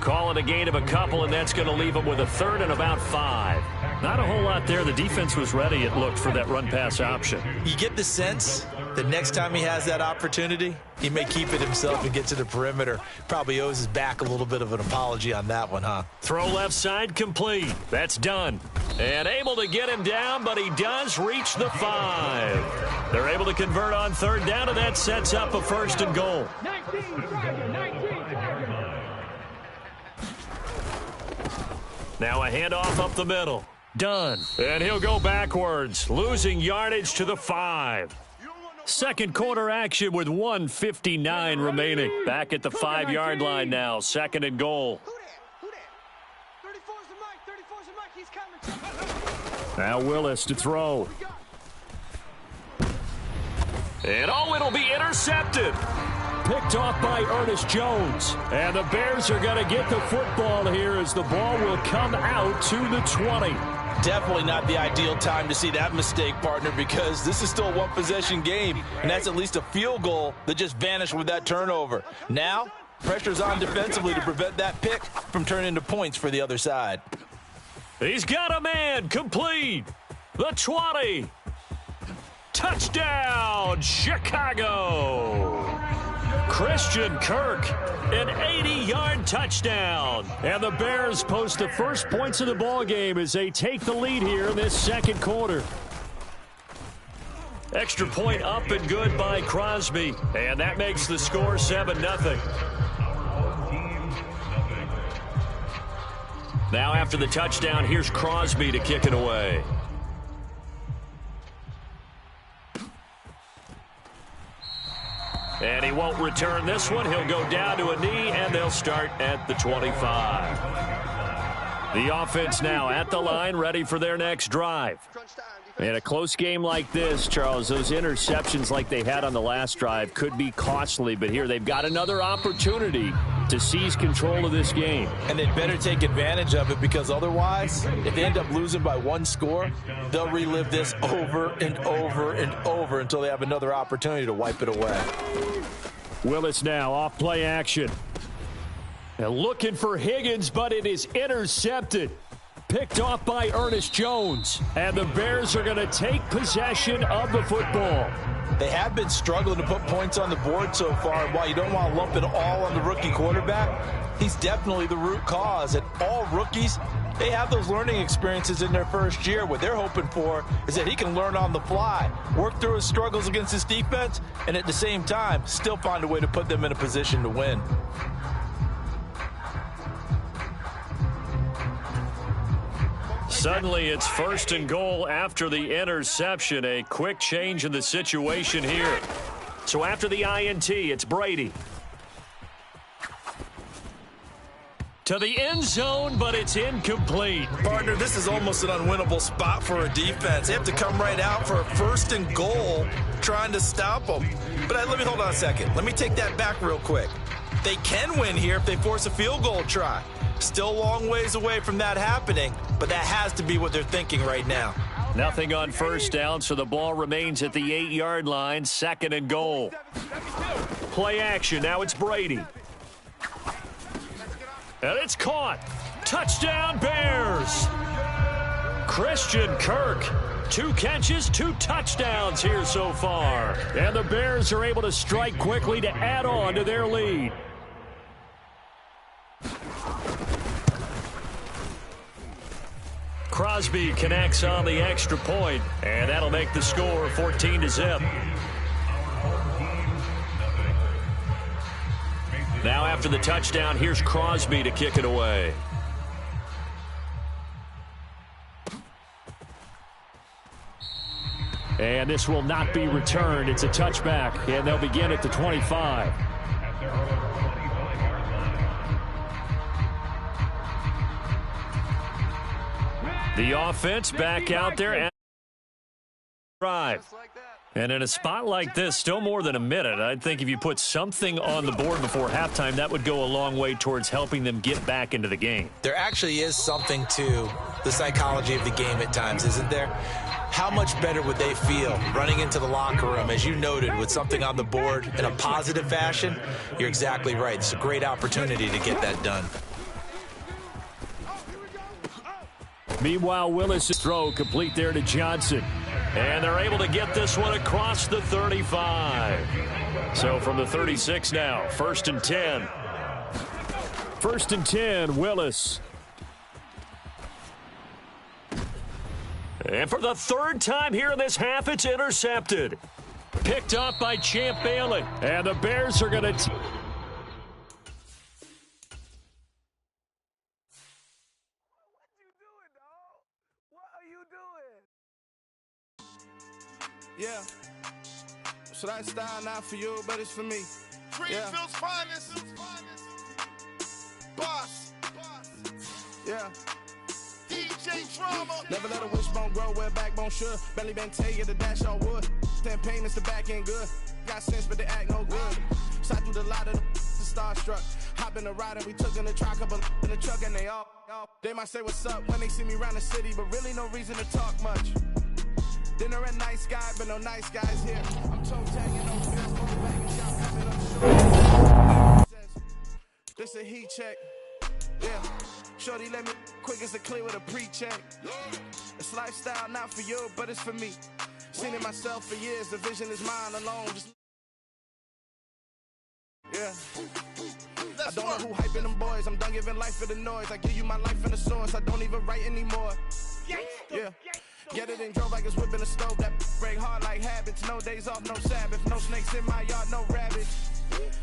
Call it a gain of a couple, and that's going to leave them with a 3rd and about 5. Not a whole lot there. The defense was ready, it looked, for that run-pass option. You get the sense that next time he has that opportunity, he may keep it himself and get to the perimeter. Probably owes his back a little bit of an apology on that one, huh? Throw left side complete. That's done. And able to get him down, but he does reach the 5. They're able to convert on third down, and that sets up a 1st and goal. 19 target, 19 target. Now a handoff up the middle. Done. And he'll go backwards, losing yardage to the 5. Second quarter action with 1:59 remaining. Back at the 5-yard line now. 2nd and goal. Now Willis to throw. And it'll be intercepted. Picked off by Ernest Jones. And the Bears are going to get the football here as the ball will come out to the 20. Definitely not the ideal time to see that mistake, partner, because this is still a one-possession game, and that's at least a field goal that just vanished with that turnover. Now, pressure's on defensively to prevent that pick from turning into points for the other side. He's got a man complete. The 20. Touchdown, Chicago. Christian Kirk, an 80-yard touchdown. And the Bears post the first points of the ball game as they take the lead here in this second quarter. Extra point up and good by Crosby. And that makes the score 7-0. Now after the touchdown, here's Crosby to kick it away. And he won't return this one. He'll go down to a knee, and they'll start at the 25. The offense now at the line, ready for their next drive. Crunch time. In a close game like this, Charles, those interceptions like they had on the last drive could be costly, but here they've got another opportunity to seize control of this game. And they'd better take advantage of it, because otherwise, if they end up losing by one score, they'll relive this over and over and over until they have another opportunity to wipe it away. Willis now off play action. And looking for Higgins, but it is intercepted. Picked off by Ernest Jones. And the Bears are going to take possession of the football. They have been struggling to put points on the board so far. And while you don't want to lump it all on the rookie quarterback, he's definitely the root cause. And all rookies, they have those learning experiences in their first year. What they're hoping for is that he can learn on the fly, work through his struggles against his defense, and at the same time, still find a way to put them in a position to win. Suddenly, it's 1st and goal after the interception. A quick change in the situation here. So after the INT, it's Brady. To the end zone, but it's incomplete. Partner, this is almost an unwinnable spot for a defense. They have to come right out for a 1st and goal trying to stop them. But let me hold on a second. Let me take that back real quick. They can win here if they force a field goal try. Still a long ways away from that happening, but that has to be what they're thinking right now. Nothing on 1st down, so the ball remains at the 8-yard line, 2nd and goal. Play action, now it's Brady. And it's caught. Touchdown, Bears. Christian Kirk. 2 catches, 2 touchdowns here so far. And the Bears are able to strike quickly to add on to their lead. Crosby connects on the extra point, and that'll make the score 14-0. Now after the touchdown, here's Crosby to kick it away. And this will not be returned. It's a touchback, and they'll begin at the 25. The offense back out there and drive. And in a spot like this, still more than a minute, I think if you put something on the board before halftime, that would go a long way towards helping them get back into the game. There actually is something to the psychology of the game at times, isn't there? How much better would they feel running into the locker room, as you noted, with something on the board in a positive fashion? You're exactly right. It's a great opportunity to get that done. Meanwhile, Willis' throw complete there to Johnson. And they're able to get this one across the 35. So from the 36 now, 1st and 10. 1st and 10, Willis. And for the 3rd time here in this half, it's intercepted. Picked up by Champ Bailey. And the Bears are going to... Yeah. So that style not for you, but it's for me. Greenfield's finest. Boss. Yeah. DJ Drama. Never let a wishbone grow where backbone should. Belly been take the dash all wood. Campaign is the back end good. Got sense, but they act no good. Shot through the lot of the starstruck. Hop in the ride and we took in the truck, couple in the truck, and they might say what's up when they see me around the city, but really no reason to talk much. Dinner at nice guy, but no nice guys here. I'm toe tagging no bills, over back and shop, this a heat check. Yeah. Shorty let me quick as a clear with a pre-check. It's lifestyle not for you, but it's for me. Seen it myself for years, the vision is mine alone. Just yeah. I don't know who hyping them boys. I'm done giving life for the noise. I give you my life in the source. I don't even write anymore. Yeah. Get it and drove like it's whipping a stove. That break hard like habits. No days off, no Sabbath. No snakes in my yard, no rabbits.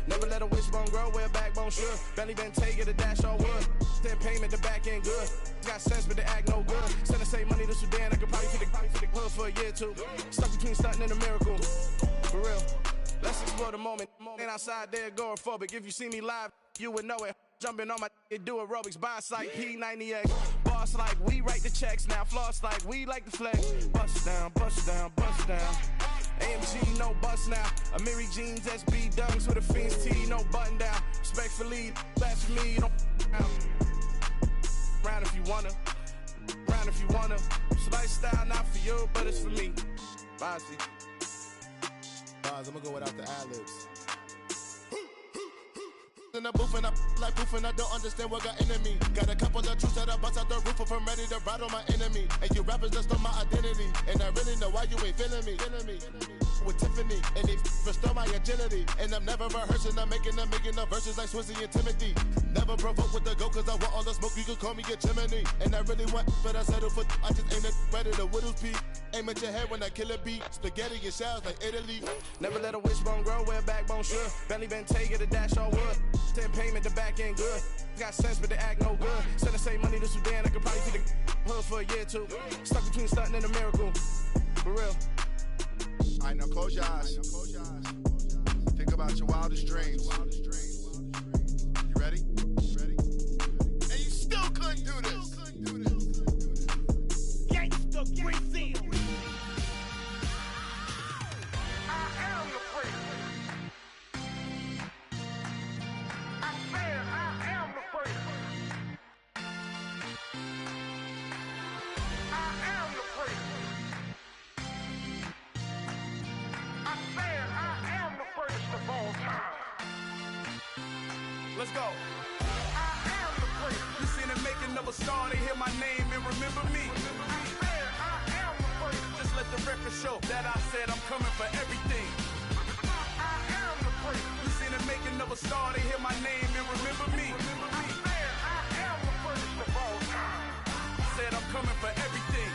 Never let a wishbone grow where a backbone should. Belly been taking the dash on wood. Then payment, the back end good. Got sense, but they act no good. Send the same money to Sudan. I could probably feed the hood for a year or two. Stuck between stunting and a miracle. For real. Let's explore the moment. Ain't outside there agoraphobic. If you see me live, you would know it. Jumping on my do aerobics, bounce like P90X. Boss like we write the checks now. Floss like we like the flex. Bust down, bust down, bust down. AMG, no bust now. Amiri jeans, SB dunks with a Fiends T, no button down. Respectfully, that's for me, don't round if you wanna. Round if you wanna. It's lifestyle, not for you, but it's for me. Bossy. I'm gonna go without the ad-libs. In the booth and I like poof and I don't understand what got into me. Got a couple of truths that I bust out the roof if I'm ready to ride on my enemy. And you rappers just stole my identity, and I really know why you ain't feeling me. With Tiffany, and they restore my agility. And I'm never rehearsing, I'm making a million of verses like Swizzy and Timothy. Never provoke with the go, cause I want all the smoke, you can call me a Gemini. And I really want, but I settle for, I just aim it ready to Whittles Peak. Aim at your head when I kill a beat. Spaghetti and shells like Italy. Never let a wishbone grow where a backbone should. Belly been take it, a dash all wood. 10 payment, the back end good. Got sense, but they act no good. Send the same money to Sudan, I could probably see the hood for a year or two. Stuck between stunting and a miracle. For real. Alright, now close your eyes. Think about your wildest dreams. You ready? And you still couldn't do this. Gangsta Brazil. Let's go. You seen the making of a star, they hear my name and remember me. Just let the record show that I said I'm coming for everything. You seen the making of a star, they hear my name and remember me. Said I'm coming for everything.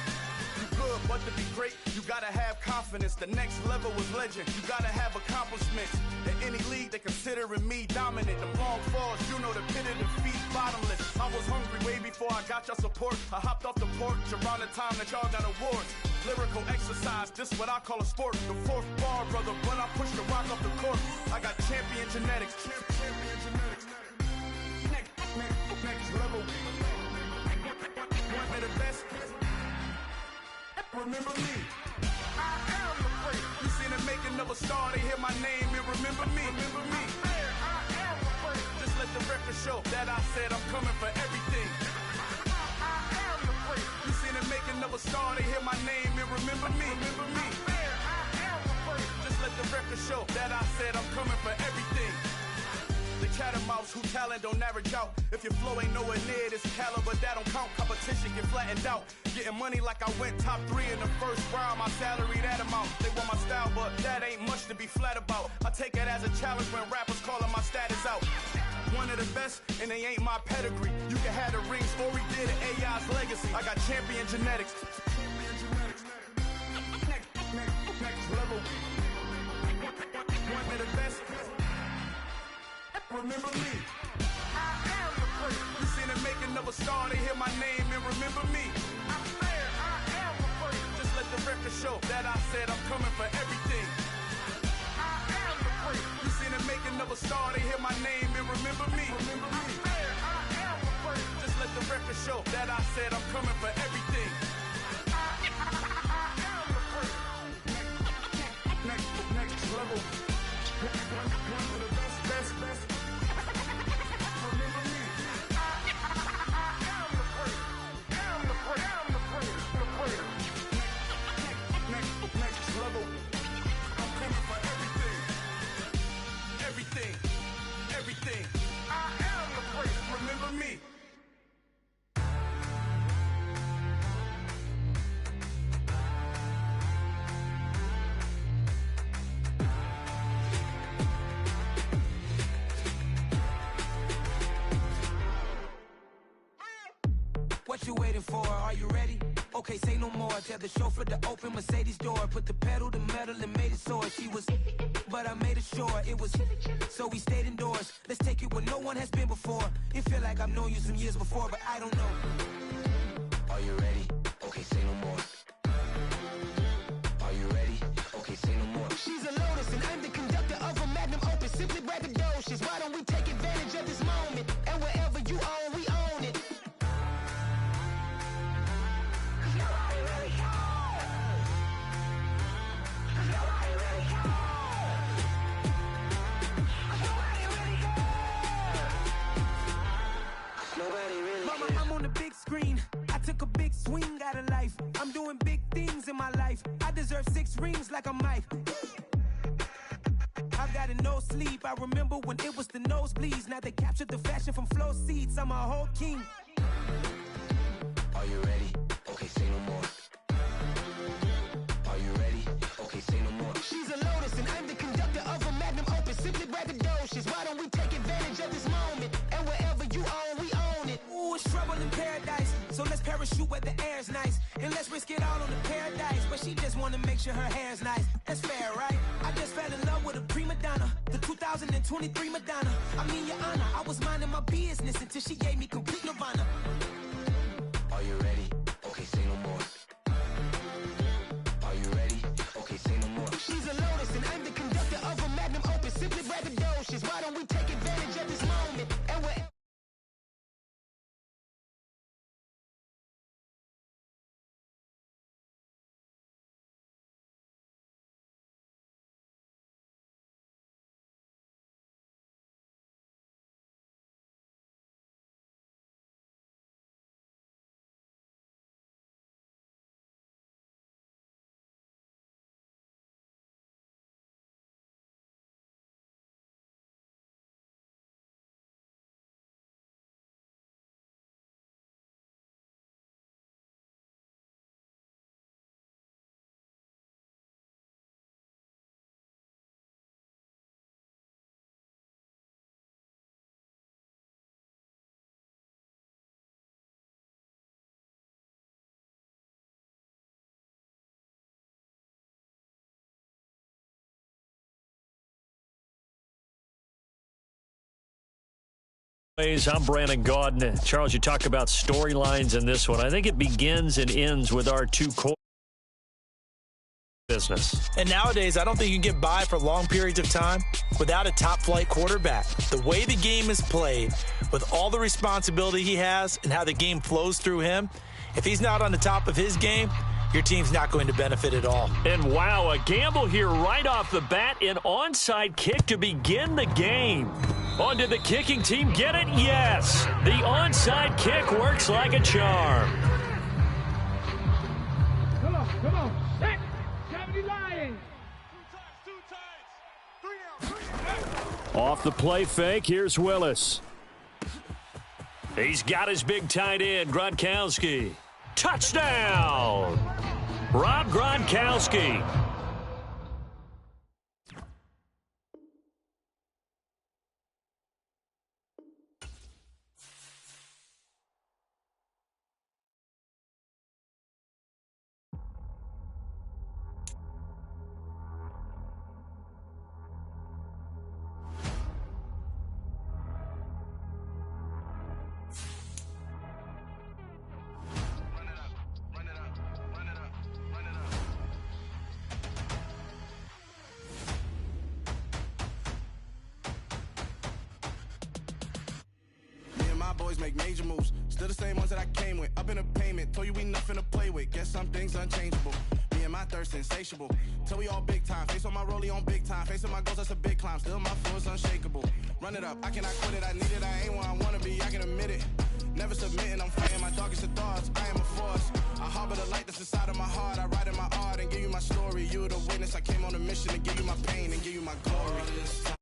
You good, but to be great, you gotta have confidence. The next level was legend. You gotta have accomplishments. In any league, they considering me dominant. The long falls, you know the pit of defeat, bottomless. I was hungry way before I got your support. I hopped off the porch around the time that y'all got awards. Lyrical exercise, this what I call a sport. The fourth bar, brother, when I push the rock off the court. I got champion genetics. Champion genetics. Next level. One of the best. Remember me. I am the first. You seen the making of a star, they hear my name and remember me. Remember me. I am the first. Just let the record show that I said I'm coming for everything. I am the first. You seen the making of a star, they hear my name and remember me. Remember me. I am the first. Just let the record show that I said I'm coming for everything. The catamounts who talent don't average out. If your flow ain't nowhere near this caliber, that don't count. Competition get flattened out. Getting money like I went top 3 in the first round. My salary that amount. They want my style, but that ain't much to be flat about. I take it as a challenge when rappers calling my status out. One of the best, and they ain't my pedigree. You can have the rings, or we did it, AI's legacy. I got champion genetics. Next level. One of the best. Remember me. I am the first. You seen the making of a star, they hear my name and remember me. I am the first. Just let the record show that I said I'm coming for everything. I am the first. You seen the making of a star, they hear my name and remember me. Remember me. I am the first. Just let the record show that I said I'm coming for everything. I am the first. Next level. One of the best. Everything. I am the first. Remember me. What you waiting for? Are you ready? Okay, say no more. Tell the chauffeur to open Mercedes door. Put the pedal to metal and made it soar. She was, but I made it sure it was. So we stayed indoors. Let's take it where no one has been before. It feel like I've known you some years before, but I don't know. Are you ready? Okay, say no more. Are you ready? Okay, say no more. She's a Lotus and I'm the conductor of a Magnum Opus. Simply braggadocious. Why don't we take advantage of this moment? And wherever life. I'm doing big things in my life. I deserve 6 rings like I'm Mike. I've got no sleep. I remember when it was the nosebleeds. Now they captured the fashion from flow seats. I'm a whole king. Are you ready? Okay, say no more. Are you ready? Okay, say no more. She's a lotus and I'm the conductor of a magnum opus. Simply braggadocious. Why don't we take advantage of this moment? And wherever you own, we own it. Ooh, it's trouble in paradise. So let's parachute where the air's nice. And let's risk it all on the paradise. But she just wanna make sure her hair's nice. That's fair, right? I just fell in love with a prima donna. The 2023 Madonna. I mean, your honor, I was minding my business until she gave me complete nirvana. Are you ready? Okay, say no more. Are you ready? Okay, say no more. She's a lotus and I'm the conductor of a magnum opus. Simply braggadocious. Why don't we take advantage of this moment? And we're I'm Brandon Gaudin. Charles, you talk about storylines in this one. I think it begins and ends with our two core business. And nowadays, I don't think you can get by for long periods of time without a top-flight quarterback. The way the game is played, with all the responsibility he has and how the game flows through him, if he's not on the top of his game, your team's not going to benefit at all. And wow, a gamble here right off the bat, an onside kick to begin the game. On did the kicking team get it? Yes. The onside kick works like a charm. Come on. Set. 70 Lions. Off the play fake, here's Willis. He's got his big tight end, Gronkowski. Touchdown! Rob Gronkowski. Boys make major moves, still the same ones that I came with. Up in a payment, told you we nothing to play with. Guess some things unchangeable. Me and my thirst insatiable. Till we all big time. Face on my rollie on big time. Facing my goals, that's a big climb. Still my flow is unshakable. Run it up, I cannot quit it. I need it, I ain't where I wanna be. I can admit it. Never submitting, I'm fighting my darkest of thoughts. I am a force. I harbor the light that's inside of my heart. I write in my art and give you my story. You the witness. I came on a mission to give you my pain and give you my glory.